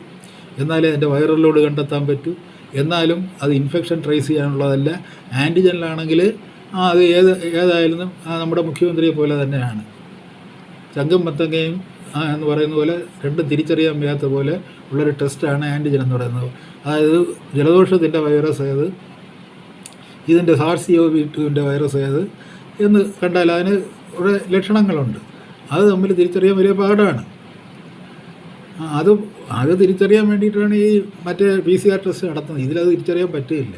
എന്നാലേ അതിൻ്റെ വൈറൽ ലോഡ് കണ്ടെത്താൻ പറ്റൂ. എന്നാലും അത് ഇൻഫെക്ഷൻ ട്രേസ് ചെയ്യാനുള്ളതല്ല. ആൻറ്റിജനിലാണെങ്കിൽ അത് ഏതായാലും നമ്മുടെ മുഖ്യമന്ത്രിയെ പോലെ തന്നെയാണ്. ചങ്കും മത്തങ്ങയും എന്ന് പറയുന്ന പോലെ രണ്ടും തിരിച്ചറിയാൻ വയ്യാത്ത പോലെ ഉള്ളൊരു ടെസ്റ്റാണ് ആൻറ്റിജൻ എന്ന് പറയുന്നത്. അതായത് ജലദോഷത്തിൻ്റെ വൈറസ് ഏത്, ഇതിൻ്റെ SARS-CoV-2 വൈറസ് ഏത് എന്ന് കണ്ടാൽ അതിന് ഒരു ലക്ഷണങ്ങളുണ്ട്. അത് തമ്മിൽ തിരിച്ചറിയാൻ വലിയ പാടാണ്. അത് തിരിച്ചറിയാൻ വേണ്ടിയിട്ടാണ് ഈ മറ്റേ PCR ടെസ്റ്റ് നടത്തുന്നത്. ഇതിലത് തിരിച്ചറിയാൻ പറ്റില്ല.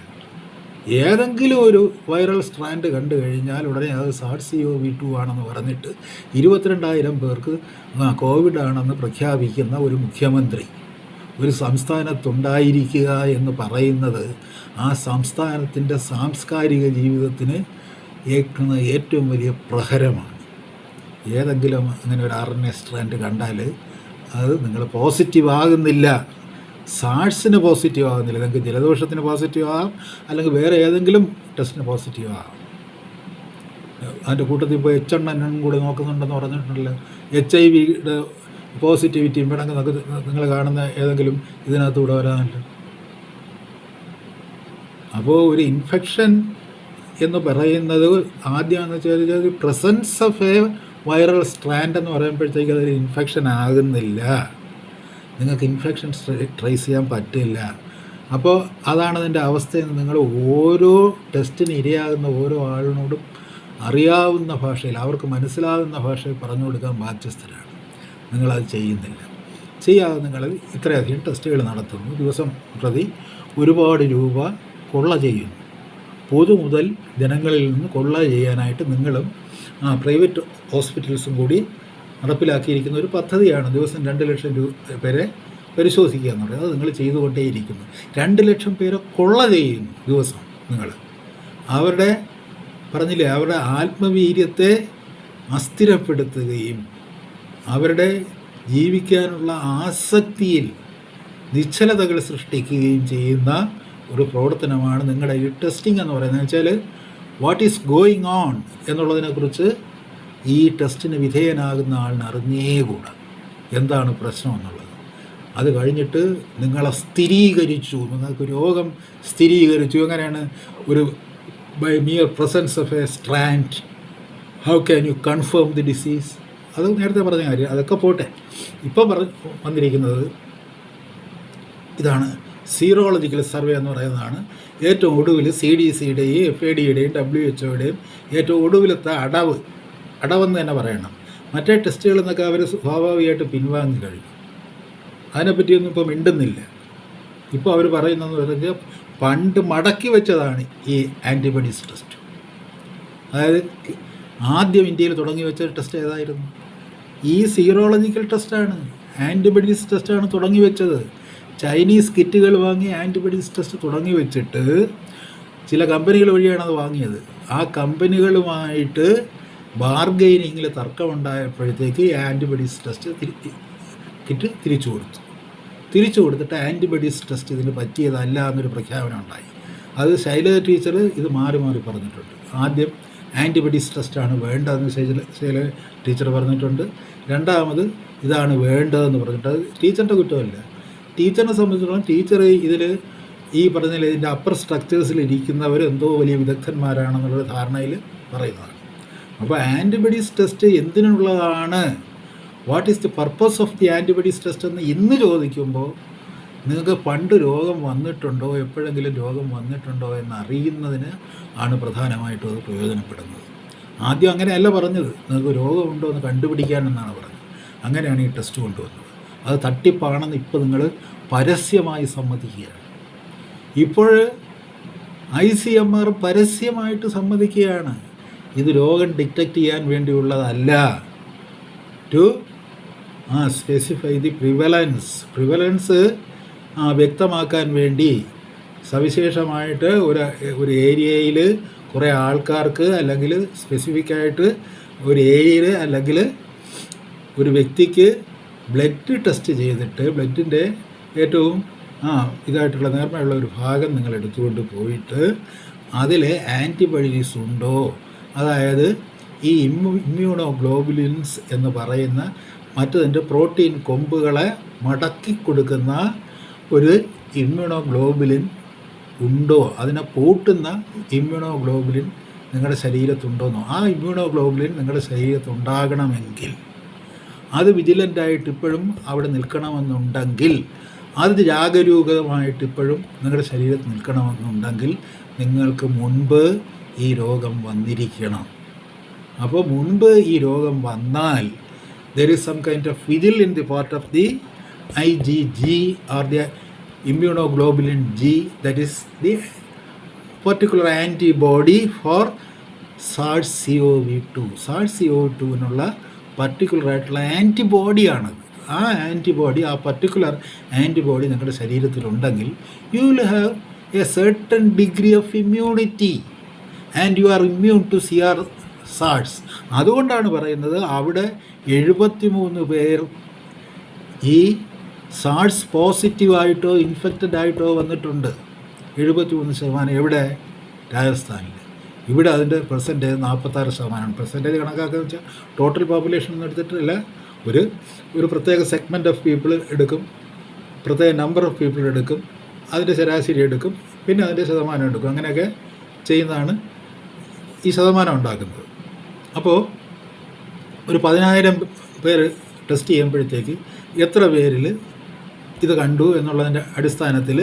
ഏതെങ്കിലും ഒരു വൈറൽ സ്ട്രാൻഡ് കണ്ടു കഴിഞ്ഞാൽ ഉടനെ അത് SARS-CoV-2 ആണെന്ന് പറഞ്ഞിട്ട് 22,000 പേർക്ക് കോവിഡ് ആണെന്ന് പ്രഖ്യാപിക്കുന്ന ഒരു മുഖ്യമന്ത്രി ഒരു സംസ്ഥാനത്തുണ്ടായിരിക്കുക എന്ന് പറയുന്നത് ആ സംസ്ഥാനത്തിൻ്റെ സാംസ്കാരിക ജീവിതത്തിന് ഏൽക്കുന്ന ഏറ്റവും വലിയ പ്രഹരമാണ്. ഏതെങ്കിലും അങ്ങനെ ഒരു RNA സ്ട്രാൻഡ് കണ്ടാൽ അത് നിങ്ങൾ പോസിറ്റീവ് ആകുന്നില്ല. സാഴ്സിന് പോസിറ്റീവ് ആകുന്നില്ല. നിങ്ങൾക്ക് ജലദോഷത്തിന് പോസിറ്റീവ് ആകാം, അല്ലെങ്കിൽ വേറെ ഏതെങ്കിലും ടെസ്റ്റിന് പോസിറ്റീവ് ആകാം. അതിൻ്റെ കൂട്ടത്തിൽ ഇപ്പോൾ H1N1 കൂടെ നോക്കുന്നുണ്ടെന്ന് പറഞ്ഞിട്ടുണ്ടല്ലോ. HIV പോസിറ്റിവിറ്റിയും വേണമെങ്കിൽ നിങ്ങൾ കാണുന്ന ഏതെങ്കിലും ഇതിനകത്തൂടെ വരാനുണ്ട്. അപ്പോൾ ഒരു ഇൻഫെക്ഷൻ എന്ന് പറയുന്നത് ആദ്യമെന്ന് വെച്ചാൽ presence of a viral strand എന്ന് പറയുമ്പോഴത്തേക്ക് അതൊരു ഇൻഫെക്ഷൻ ആകുന്നില്ല. നിങ്ങൾക്ക് ഇൻഫെക്ഷൻ ട്രേസ് ചെയ്യാൻ പറ്റില്ല. അപ്പോൾ അതാണ് അതിൻ്റെ അവസ്ഥയെന്ന് നിങ്ങൾ ഓരോ ടെസ്റ്റിന് ഇരയാകുന്ന ഓരോ ആളിനോടും അറിയാവുന്ന ഭാഷയിൽ, അവർക്ക് മനസ്സിലാകുന്ന ഭാഷയിൽ പറഞ്ഞു കൊടുക്കാൻ ബാധ്യസ്ഥരാണ്. നിങ്ങളത് ചെയ്യുന്നില്ല. ചെയ്യാതെ നിങ്ങൾ ഇത്രയധികം ടെസ്റ്റുകൾ നടത്തുന്നു, ദിവസം പ്രതി ഒരുപാട് രൂപ കൊള്ള ചെയ്യുന്നു. പൊതു മുതൽ ജനങ്ങളിൽ നിന്ന് കൊള്ള ചെയ്യാനായിട്ട് നിങ്ങളും പ്രൈവറ്റ് ഹോസ്പിറ്റൽസും കൂടി നടപ്പിലാക്കിയിരിക്കുന്ന ഒരു പദ്ധതിയാണ്. ദിവസം 2 ലക്ഷം വരെ പരിശോധിക്കുക എന്ന് പറയുന്നത്. അത് നിങ്ങൾ ചെയ്തുകൊണ്ടേയിരിക്കുന്നു. 2 ലക്ഷം പേരെ കൊള്ള ചെയ്യുന്നു ദിവസം നിങ്ങൾ. അവരുടെ പറഞ്ഞില്ലേ, അവരുടെ ആത്മവീര്യത്തെ അസ്ഥിരപ്പെടുത്തുകയും അവരുടെ ജീവിക്കാനുള്ള ആസക്തിയിൽ നിശ്ചലതകൾ സൃഷ്ടിക്കുകയും ചെയ്യുന്ന ഒരു പ്രവർത്തനമാണ് നിങ്ങളുടെ ഈ ടെസ്റ്റിംഗ് എന്ന് പറയുന്നത്. വെച്ചാൽ വാട്ട് ഈസ് ഗോയിങ് ഓൺ എന്നുള്ളതിനെക്കുറിച്ച് ഈ ടെസ്റ്റിന് വിധേയനാകുന്ന ആളിന് അറിഞ്ഞേകൂടാ എന്താണ് പ്രശ്നം എന്നുള്ളത്. അത് കഴിഞ്ഞിട്ട് നിങ്ങളെ സ്ഥിരീകരിച്ചു, നിങ്ങൾക്ക് രോഗം സ്ഥിരീകരിച്ചു. എങ്ങനെയാണ്? ഒരു by mere presence of a strand how can you confirm the disease? അത് നേരത്തെ പറഞ്ഞ കാര്യം, അതൊക്കെ പോട്ടെ. ഇപ്പോൾ വന്നിരിക്കുന്നത് ഇതാണ്. സീറോളജിക്കൽ സർവേ എന്ന് പറയുന്നതാണ് ഏറ്റവും ഒടുവിൽ CDCയുടെയും FADയുടെയും WHO ഏറ്റവും ഒടുവിലത്തെ അടവെന്ന് തന്നെ പറയണം. മറ്റേ ടെസ്റ്റുകളിൽ നിന്നൊക്കെ അവർ സ്വാഭാവികമായിട്ട് പിൻവാങ്ങി കഴിഞ്ഞു. അതിനെപ്പറ്റിയൊന്നും ഇപ്പോൾ മിണ്ടുന്നില്ല. ഇപ്പോൾ അവർ പറയുന്നതെന്ന് പറഞ്ഞാൽ പണ്ട് മടക്കി വെച്ചതാണ് ഈ ആൻറ്റിബോഡീസ് ടെസ്റ്റ്. അതായത് ആദ്യം ഇന്ത്യയിൽ തുടങ്ങി വെച്ച ടെസ്റ്റ് ഏതായിരുന്നു? ഈ സീറോളജിക്കൽ ടെസ്റ്റാണ്, ആൻറ്റിബോഡീസ് ടെസ്റ്റാണ് തുടങ്ങി വെച്ചത്. ചൈനീസ് കിറ്റുകൾ വാങ്ങി ആൻറ്റിബോഡീസ് ടെസ്റ്റ് തുടങ്ങി വെച്ചിട്ട് ചില കമ്പനികൾ വഴിയാണ് അത് വാങ്ങിയത്. ആ കമ്പനികളുമായിട്ട് ബാർഗെയിനിങ്ങിൽ തർക്കമുണ്ടായപ്പോഴത്തേക്ക് ഈ ആൻറ്റിബോഡീസ് ടെസ്റ്റ് കിറ്റ് തിരിച്ചു കൊടുത്തിട്ട് ആൻറ്റിബോഡീസ് ടെസ്റ്റ് ഇതിന് പറ്റിയതല്ല എന്നൊരു പ്രഖ്യാപനം ഉണ്ടായി. അത് ശൈലജ ടീച്ചർ ഇത് മാറി പറഞ്ഞിട്ടുണ്ട്. ആദ്യം ആൻറ്റിബോഡീസ് ടെസ്റ്റാണ് വേണ്ടതെന്ന് ശൈലജ ടീച്ചർ പറഞ്ഞിട്ടുണ്ട്. രണ്ടാമത് ഇതാണ് വേണ്ടതെന്ന് പറഞ്ഞിട്ട്. അത് ടീച്ചറിൻ്റെ കുറ്റമല്ല. ടീച്ചറിനെ സംബന്ധിച്ചിടത്തോളം ടീച്ചർ ഇതിൽ ഈ പറഞ്ഞാൽ ഇതിൻ്റെ അപ്പർ സ്ട്രക്ചേഴ്സിൽ ഇരിക്കുന്നവർ എന്തോ വലിയ വിദഗ്ധന്മാരാണെന്നുള്ളൊരു ധാരണയിൽ പറയുന്നതാണ്. അപ്പോൾ ആൻറ്റിബോഡീസ് ടെസ്റ്റ് എന്തിനുള്ളതാണ്, what is the purpose of the antibodies test എന്ന് ഇന്ന് ചോദിക്കുമ്പോൾ നിങ്ങൾക്ക് പണ്ട് രോഗം വന്നിട്ടുണ്ടോ, എപ്പോഴെങ്കിലും രോഗം വന്നിട്ടുണ്ടോ എന്നറിയുന്നതിന് ആണ് പ്രധാനമായിട്ടും അത് പ്രയോജനപ്പെടുന്നത്. ആദ്യം അങ്ങനെയല്ല പറഞ്ഞത്, നിങ്ങൾക്ക് രോഗമുണ്ടോ എന്ന് കണ്ടുപിടിക്കാനെന്നാണ് പറഞ്ഞത്. അങ്ങനെയാണ് ഈ ടെസ്റ്റ് കൊണ്ടുവന്നത്. അത് തട്ടിപ്പാണെന്ന് ഇപ്പോൾ നിങ്ങൾ പരസ്യമായി സമ്മതിക്കുകയാണ്. ഇപ്പോൾ ICMR പരസ്യമായിട്ട് സമ്മതിക്കുകയാണ് ഇത് രോഗം ഡിറ്റക്റ്റ് ചെയ്യാൻ വേണ്ടിയുള്ളതല്ല, ടു സ്പെസിഫൈ ദി പ്രിവലൻസ് വ്യക്തമാക്കാൻ വേണ്ടി സവിശേഷമായിട്ട് ഒരു ഏരിയയിൽ കുറേ ആൾക്കാർക്ക് അല്ലെങ്കിൽ സ്പെസിഫിക്കായിട്ട് ഒരു ഏരിയയിൽ അല്ലെങ്കിൽ ഒരു വ്യക്തിക്ക് ബ്ലഡ് ടെസ്റ്റ് ചെയ്തിട്ട് ബ്ലഡിൻ്റെ ഏറ്റവും ഇതായിട്ടുള്ള നേർമയുള്ള ഒരു ഭാഗം നിങ്ങൾ എടുത്തുകൊണ്ട് പോയിട്ട് അതിൽ ആൻറ്റിബോഡീസ് ഉണ്ടോ, അതായത് ഈ ഇമ്മ്യൂണോഗ്ലോബുലിൻസ് എന്ന് പറയുന്ന മറ്റതിൻ്റെ പ്രോട്ടീൻ കൊമ്പുകളെ മടക്കി കൊടുക്കുന്ന ഒരു ഇമ്മ്യൂണോഗ്ലോബുലിൻ ഉണ്ടോ, അതിനെ പൂട്ടുന്ന ഇമ്മ്യൂണോഗ്ലോബുലിൻ നിങ്ങളുടെ ശരീരത്തുണ്ടോന്നോ. ആ ഇമ്മ്യൂണോഗ്ലോബുലിൻ നിങ്ങളുടെ ശരീരത്തുണ്ടാകണമെങ്കിൽ അത് വിജിലൻ്റായിട്ട് ഇപ്പോഴും അവിടെ നിൽക്കണമെന്നുണ്ടെങ്കിൽ, അത് ജാഗരൂകമായിട്ട് ഇപ്പോഴും നിങ്ങളുടെ ശരീരത്തിൽ നിൽക്കണമെന്നുണ്ടെങ്കിൽ നിങ്ങൾക്ക് മുൻപ് ഈ രോഗം വന്നിരിക്കണം. അപ്പോൾ മുൻപ് ഈ രോഗം വന്നാൽ there is some kind of vigil in the part of the IgG or the immunoglobulin G, that is the particular antibody for SARS-CoV-2. SARS-CoV-2 എന്നുള്ള പർട്ടിക്കുലർ ആയിട്ടുള്ള ആൻറ്റിബോഡിയാണത്. ആ ആൻറ്റിബോഡി, ആ പർട്ടിക്കുലർ ആൻറ്റിബോഡി നിങ്ങളുടെ ശരീരത്തിലുണ്ടെങ്കിൽ you will have a certain degree of immunity and you are immune to SARS. അതുകൊണ്ടാണ് പറയുന്നത് അവിടെ 73 പേർ ഈ SARS പോസിറ്റീവായിട്ടോ ഇൻഫെക്റ്റഡ് ആയിട്ടോ വന്നിട്ടുണ്ട്. 73%. എവിടെ? രാജസ്ഥാനിൽ. ഇവിടെ അതിൻ്റെ പെർസെൻറ്റേജ് 46%. പെർസെൻറ്റേജ് കണക്കാക്കുക വെച്ചാൽ ടോട്ടൽ പോപ്പുലേഷൻ ഒന്നും എടുത്തിട്ടില്ല. ഒരു പ്രത്യേക സെഗ്മെൻറ്റ് ഓഫ് പീപ്പിൾ എടുക്കും, പ്രത്യേക നമ്പർ ഓഫ് പീപ്പിൾ എടുക്കും, അതിൻ്റെ ശരാശരി എടുക്കും, പിന്നെ അതിൻ്റെ ശതമാനം എടുക്കും. അങ്ങനെയൊക്കെ ചെയ്യുന്നതാണ് ഈ ശതമാനം ഉണ്ടാക്കുന്നത്. അപ്പോൾ ഒരു 10,000 പേര് ടെസ്റ്റ് ചെയ്യുമ്പോഴത്തേക്ക് എത്ര പേരിൽ ഇത് കണ്ടു എന്നുള്ളതിൻ്റെ അടിസ്ഥാനത്തിൽ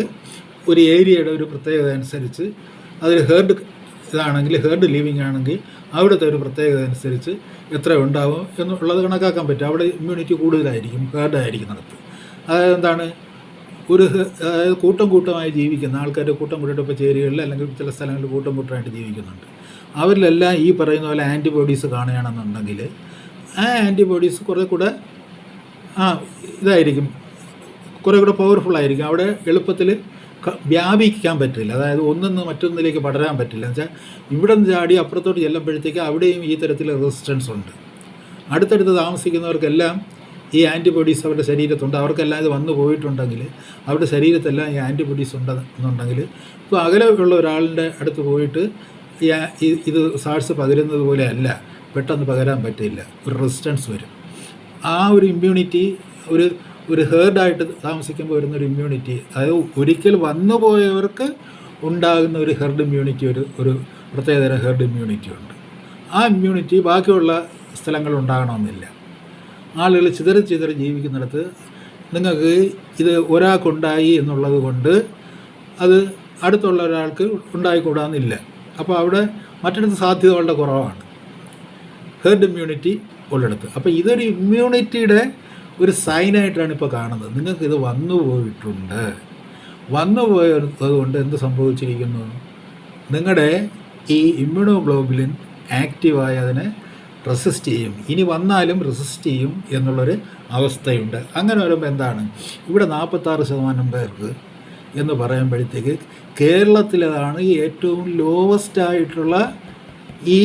ഒരു ഏരിയയുടെ ഒരു പ്രത്യേകത അനുസരിച്ച് അതിൽ ഹെർഡ് ലിവിങ് ആണെങ്കിൽ അവിടുത്തെ ഒരു പ്രത്യേകത അനുസരിച്ച് എത്ര ഉണ്ടാവും എന്നുള്ളത് കണക്കാക്കാൻ പറ്റും. അവിടെ ഇമ്മ്യൂണിറ്റി കൂടുതലായിരിക്കും ഹെർഡായിരിക്കുന്നിടത്ത്. അതായത് എന്താണ്, അതായത് കൂട്ടമായി ജീവിക്കുന്ന ആൾക്കാരുടെ കൂട്ടം കൂട്ടിയിട്ട് ഇപ്പോൾ ചേരികളിൽ അല്ലെങ്കിൽ ചില സ്ഥലങ്ങളിൽ കൂട്ടമായിട്ട് ജീവിക്കുന്നുണ്ട്. അവരിലെല്ലാം ഈ പറയുന്ന പോലെ ആൻറ്റിബോഡീസ് കാണുകയാണെന്നുണ്ടെങ്കിൽ ആ ആൻറ്റിബോഡീസ് കുറേ കൂടെ ഇതായിരിക്കും, കുറേ കൂടെ പവർഫുൾ ആയിരിക്കും. അവിടെ എളുപ്പത്തിൽ വ്യാപിക്കാൻ പറ്റില്ല, അതായത് ഒന്നിന്ന് മറ്റൊന്നിലേക്ക് പടരാൻ പറ്റില്ല. എന്ന് വെച്ചാൽ ഇവിടെ നിന്ന് ചാടി അപ്പുറത്തോട്ട് ചെല്ലുമ്പോഴത്തേക്ക് അവിടെയും ഈ തരത്തിൽ റെസിസ്റ്റൻസ് ഉണ്ട്. അടുത്തടുത്ത് താമസിക്കുന്നവർക്കെല്ലാം ഈ ആൻറ്റിബോഡീസ് അവരുടെ ശരീരത്തുണ്ട്. അവർക്കെല്ലാം ഇത് വന്നു പോയിട്ടുണ്ടെങ്കിൽ അവരുടെ ശരീരത്തെല്ലാം ഈ ആൻറ്റിബോഡീസ് ഉണ്ടെന്നുണ്ടെങ്കിൽ ഇപ്പോൾ അകലെയുള്ള ഒരാളുടെ അടുത്ത് പോയിട്ട് ഇത് സാഴ്സ് പകരുന്നത് പോലെ അല്ല, പെട്ടെന്ന് പകരാൻ പറ്റില്ല, ഒരു റെസിസ്റ്റൻസ് വരും. ആ ഒരു ഇമ്മ്യൂണിറ്റി ഒരു ഹേർഡായിട്ട് താമസിക്കുമ്പോൾ വരുന്നൊരു ഇമ്മ്യൂണിറ്റി, അതായത് ഒരിക്കൽ വന്നു പോയവർക്ക് ഉണ്ടാകുന്ന ഒരു ഹെർഡ് ഇമ്മ്യൂണിറ്റി, ഒരു പ്രത്യേകതരം ഹെർഡ് ഇമ്മ്യൂണിറ്റി ഉണ്ട്. ആ ഇമ്മ്യൂണിറ്റി ബാക്കിയുള്ള സ്ഥലങ്ങളുണ്ടാകണമെന്നില്ല. ആളുകൾ ചിതറി ജീവിക്കുന്നിടത്ത് നിങ്ങൾക്ക് ഇത് ഒരാൾക്കുണ്ടായി എന്നുള്ളത് കൊണ്ട് അത് അടുത്തുള്ള ഒരാൾക്ക് ഉണ്ടായിക്കൂടാന്നില്ല. അപ്പോൾ അവിടെ മറ്റിടത്ത് സാധ്യത വളരെ കുറവാണ് ഹെർഡ് ഇമ്മ്യൂണിറ്റി ഉള്ളിടത്ത്. അപ്പോൾ ഇതൊരു ഇമ്മ്യൂണിറ്റിയുടെ ഒരു സൈനായിട്ടാണ് ഇപ്പോൾ കാണുന്നത്. നിങ്ങൾക്കിത് വന്നു പോയിട്ടുണ്ട്. വന്നു പോയതുകൊണ്ട് എന്ത് സംഭവിച്ചിരിക്കുന്നു? നിങ്ങളുടെ ഈ ഇമ്മ്യൂണോഗ്ലോബുലിൻ ആക്റ്റീവായി അതിനെ റെസിസ്റ്റ് ചെയ്യും. ഇനി വന്നാലും റെസിസ്റ്റ് ചെയ്യും എന്നുള്ളൊരു അവസ്ഥയുണ്ട്. അങ്ങനെ വരുമ്പോൾ എന്താണ്, ഇവിടെ 46% പേർക്ക് എന്ന് പറയുമ്പോഴത്തേക്ക് കേരളത്തിലാണ് ഏറ്റവും ലോവസ്റ്റ് ആയിട്ടുള്ള ഈ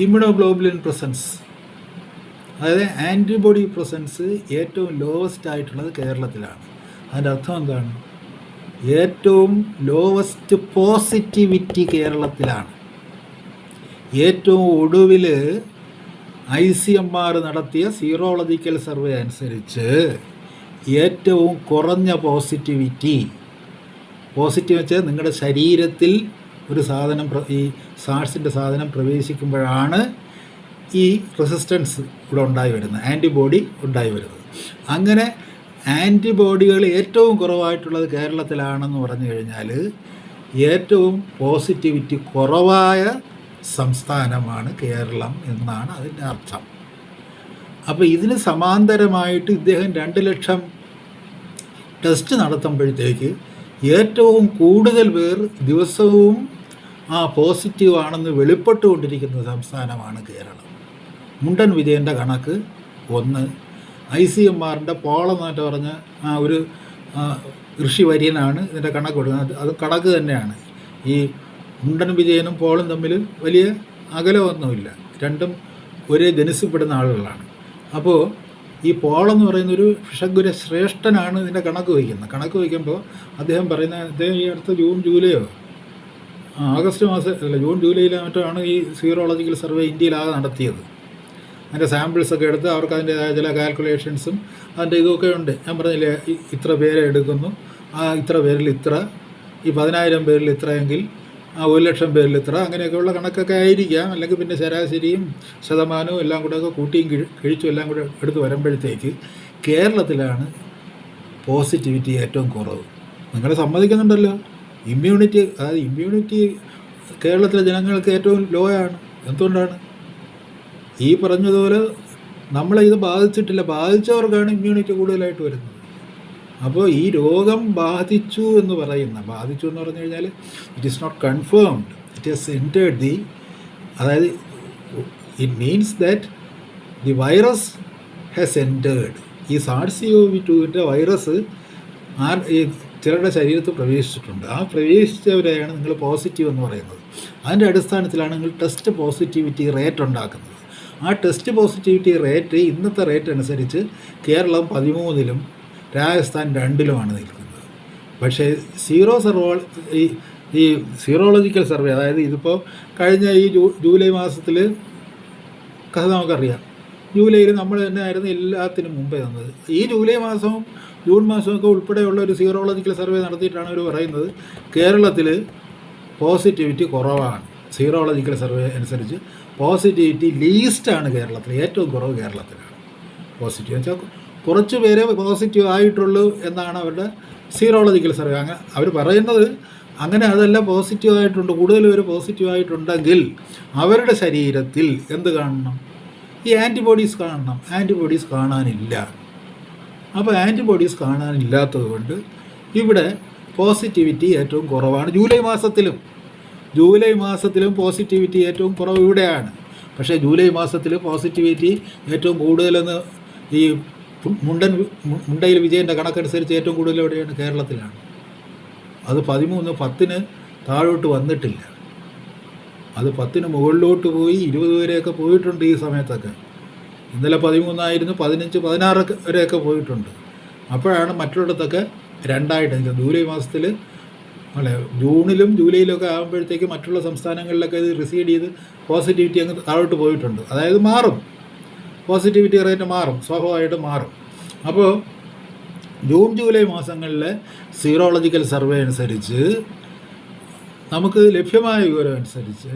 ഇമ്മ്യൂണോഗ്ലോബുലിൻ പ്രസൻസ്, അതായത് ആൻറ്റിബോഡി പ്രസൻസ് ഏറ്റവും ലോവസ്റ്റ് ആയിട്ടുള്ളത് കേരളത്തിലാണ്. അതിൻ്റെ അർത്ഥം എന്താണ്? ഏറ്റവും ലോവസ്റ്റ് പോസിറ്റിവിറ്റി കേരളത്തിലാണ്. ഏറ്റവും ഒടുവിൽ ICMR നടത്തിയ സീറോളജിക്കൽ സർവേ അനുസരിച്ച് ഏറ്റവും കുറഞ്ഞ പോസിറ്റിവിറ്റി വെച്ചാൽ നിങ്ങളുടെ ശരീരത്തിൽ ഒരു സാധനം, ഈ സാഴ്സിൻ്റെ സാധനം പ്രവേശിക്കുമ്പോഴാണ് ഈ റെസിസ്റ്റൻസ് ഇവിടെ ഉണ്ടായി വരുന്നത്, ആൻറ്റിബോഡി ഉണ്ടായി വരുന്നത്. അങ്ങനെ ആൻറ്റിബോഡികൾ ഏറ്റവും കുറവായിട്ടുള്ളത് കേരളത്തിലാണെന്ന് പറഞ്ഞു കഴിഞ്ഞാൽ ഏറ്റവും പോസിറ്റിവിറ്റി കുറവായ സംസ്ഥാനമാണ് കേരളം എന്നാണ് അതിൻ്റെ അർത്ഥം. അപ്പോൾ ഇതിന് സമാന്തരമായിട്ട് ഇദ്ദേഹം 2 ലക്ഷം ടെസ്റ്റ് നടത്തുമ്പോഴത്തേക്ക് ഏറ്റവും കൂടുതൽ പേർ ദിവസവും പോസിറ്റീവ് ആണെന്ന് വെളിപ്പെട്ടുകൊണ്ടിരിക്കുന്ന സംസ്ഥാനമാണ് കേരളം. മുണ്ടൻ വിജയൻ്റെ കണക്ക് 1, ICMRൻ്റെ പോളെന്നായിട്ട് പറഞ്ഞ ഒരു ഋഷിവര്യനാണ് ഇതിൻ്റെ കണക്ക് കൊടുക്കുന്നത്. അത് കണക്ക് തന്നെയാണ്. ഈ മുണ്ടൻ വിജയനും പോളും തമ്മിൽ വലിയ അകലമൊന്നുമില്ല, രണ്ടും ഒരേ ജനിസപ്പെടുന്ന ആളുകളാണ്. അപ്പോൾ ഈ പോളെന്ന് പറയുന്നൊരു ഭിഷഗ്വര ശ്രേഷ്ഠനാണ് ഇതിൻ്റെ കണക്ക് വയ്ക്കുമ്പോൾ അദ്ദേഹം ഈ അടുത്ത ജൂലൈയോ ആഗസ്റ്റ് മാസം ജൂൺ ജൂലൈയിലോ മറ്റോ ആണ് ഈ സീറോളജിക്കൽ സർവേ ഇന്ത്യയിലാകെ നടത്തിയത്. അതിൻ്റെ സാമ്പിൾസൊക്കെ എടുത്ത് അവർക്ക് അതിൻ്റേതായ ചില കാൽക്കുലേഷൻസും അതിൻ്റെ ഇതൊക്കെ ഉണ്ട്. ഞാൻ പറഞ്ഞില്ലേ, ഇത്ര പേരെ എടുക്കുന്നു, ഇത്ര പേരിൽ ഇത്ര, ഈ 10,000 പേരിൽ ഇത്രയെങ്കിൽ 1,00,000 പേരിൽ ഇത്ര, അങ്ങനെയൊക്കെയുള്ള കണക്കൊക്കെ ആയിരിക്കാം. അല്ലെങ്കിൽ പിന്നെ ശരാശരിയും ശതമാനവും എല്ലാം കൂടെയൊക്കെ കൂട്ടിയും കഴിച്ചും എല്ലാം കൂടെ എടുത്ത് വരുമ്പോഴത്തേക്ക് കേരളത്തിലാണ് പോസിറ്റിവിറ്റി ഏറ്റവും കുറവ്. നിങ്ങൾ സമ്മതിക്കുന്നുണ്ടല്ലോ, ഇമ്മ്യൂണിറ്റി കേരളത്തിലെ ജനങ്ങൾക്ക് ഏറ്റവും ലോ ആണ്. എന്തുകൊണ്ടാണ്? ഈ പറഞ്ഞതുപോലെ നമ്മളെ ഇത് ബാധിച്ചിട്ടില്ല, ബാധിച്ചവർക്കാണ് ഇമ്മ്യൂണിറ്റി കൂടുതലായിട്ട് വരുന്നത്. അപ്പോൾ ഈ രോഗം ബാധിച്ചു എന്ന് പറഞ്ഞു കഴിഞ്ഞാൽ it is not confirmed, it is entered അതായത് it means that the virus has entered. ഈ SARS-CoV-2 വൈറസ് ചിലരുടെ ശരീരത്തിൽ പ്രവേശിച്ചിട്ടുണ്ട്. ആ പ്രവേശിച്ചവരെയാണ് നിങ്ങൾ പോസിറ്റീവ് എന്ന് പറയുന്നത്. അതിൻ്റെ അടിസ്ഥാനത്തിലാണ് നിങ്ങൾ ടെസ്റ്റ് പോസിറ്റിവിറ്റി റേറ്റ് ഉണ്ടാക്കുന്നത്. ആ ടെസ്റ്റ് പോസിറ്റിവിറ്റി റേറ്റ് ഇന്നത്തെ റേറ്റ് അനുസരിച്ച് കേരളം 13-ലും രാജസ്ഥാൻ 2-ലുമാണ് നിൽക്കുന്നത്. പക്ഷേ ഈ സീറോളജിക്കൽ സർവേ, അതായത് ഇതിപ്പോൾ കഴിഞ്ഞ ഈ ജൂലൈ മാസത്തിൽ കഥ നമുക്കറിയാം. ജൂലൈയിൽ നമ്മൾ തന്നെ ആയിരുന്നു എല്ലാത്തിനും മുമ്പേ തന്നത്. ഈ ജൂലൈ മാസവും ജൂൺ മാസമൊക്കെ ഉൾപ്പെടെയുള്ള ഒരു സീറോളജിക്കൽ സർവേ നടത്തിയിട്ടാണ് അവർ പറയുന്നത് കേരളത്തിൽ പോസിറ്റിവിറ്റി കുറവാണ്. സീറോളജിക്കൽ സർവേ അനുസരിച്ച് പോസിറ്റിവിറ്റി ലീസ്റ്റാണ് കേരളത്തിൽ, ഏറ്റവും കുറവ് കേരളത്തിലാണ് പോസിറ്റീവ്. വെച്ചാൽ കുറച്ച് പേരെ പോസിറ്റീവ് ആയിട്ടുള്ളൂ എന്നാണ് അവരുടെ സീറോളജിക്കൽ സർവേ. അവർ പറയുന്നത് അങ്ങനെ അതല്ല, പോസിറ്റീവ് ആയിട്ടുണ്ട്, കൂടുതൽ പേര് പോസിറ്റീവ് ആയിട്ടുണ്ടെങ്കിൽ അവരുടെ ശരീരത്തിൽ എന്ത് കാണണം? ഈ ആൻറ്റിബോഡീസ് കാണണം. ആൻറ്റിബോഡീസ് കാണാനില്ല. അപ്പോൾ ആൻറ്റിബോഡീസ് കാണാനില്ലാത്തത് കൊണ്ട് ഇവിടെ പോസിറ്റിവിറ്റി ഏറ്റവും കുറവാണ്. ജൂലൈ മാസത്തിലും പോസിറ്റിവിറ്റി ഏറ്റവും കുറവ് ഇവിടെയാണ്. പക്ഷേ ജൂലൈ മാസത്തിൽ പോസിറ്റിവിറ്റി ഏറ്റവും കൂടുതലെന്ന് ഈ മുണ്ടയിൽ വിജയൻ്റെ കണക്കനുസരിച്ച് ഏറ്റവും കൂടുതൽ എവിടെയാണ്? കേരളത്തിലാണ്. അത് 13-10 താഴോട്ട് വന്നിട്ടില്ല. അത് 10 മുകളിലോട്ട് പോയി 20 വരെയൊക്കെ പോയിട്ടുണ്ട് ഈ സമയത്തൊക്കെ. ഇന്നലെ 13 ആയിരുന്നു, 15, 16 വരെയൊക്കെ പോയിട്ടുണ്ട്. അപ്പോഴാണ് മറ്റുള്ളിടത്തൊക്കെ 2 ജൂലൈ മാസത്തിൽ ജൂണിലും ജൂലൈയിലൊക്കെ ആകുമ്പോഴത്തേക്ക് മറ്റുള്ള സംസ്ഥാനങ്ങളിലൊക്കെ ഇത് റിസീഡ് ചെയ്ത് പോസിറ്റിവിറ്റി അങ്ങ് താഴോട്ട് പോയിട്ടുണ്ട്. അതായത് മാറും, പോസിറ്റിവിറ്റി റേറ്റ് മാറും, സ്വാഭാവികമായിട്ട് മാറും. അപ്പോൾ ജൂൺ ജൂലൈ മാസങ്ങളിലെ സീറോളജിക്കൽ സർവേ അനുസരിച്ച് നമുക്ക് ലഭ്യമായ വിവരം അനുസരിച്ച്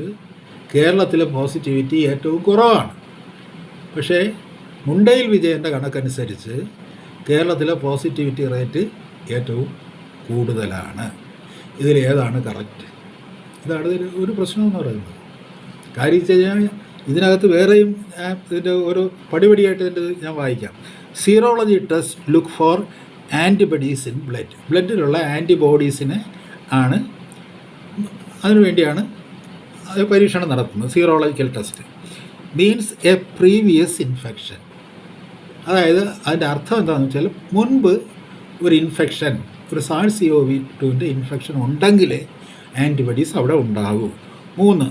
കേരളത്തിലെ പോസിറ്റിവിറ്റി ഏറ്റവും കുറവാണ്. പക്ഷേ മുണ്ടയിൽ വിജയൻ്റെ കണക്കനുസരിച്ച് കേരളത്തിലെ പോസിറ്റിവിറ്റി റേറ്റ് ഏറ്റവും കൂടുതലാണ്. ഇതിലേതാണ് കറക്റ്റ്? ഇതാണ് ഒരു പ്രശ്നമെന്ന് പറയുന്നത്. കാര്യം വെച്ച് കഴിഞ്ഞാൽ ഇതിനകത്ത് വേറെയും ഇതിൻ്റെ ഓരോ പടിപടിയായിട്ട് ഇതിൻ്റെ ഞാൻ വായിക്കാം. Serology test look for antibodies in ബ്ലഡിലുള്ള ആൻറ്റിബോഡീസിനെ ആണ് അതിനുവേണ്ടിയാണ് പരീക്ഷണം നടത്തുന്നത്. Serological test means a previous infection. അതായത് അതിൻ്റെ അർത്ഥം എന്താണെന്ന് വെച്ചാൽ മുൻപ് ഒരു ഇൻഫെക്ഷൻ, ഒരു SARS-CoV-2 ഇൻഫെക്ഷൻ ഉണ്ടെങ്കിൽ ആൻറ്റിബോഡീസ് അവിടെ ഉണ്ടാകൂ. 3,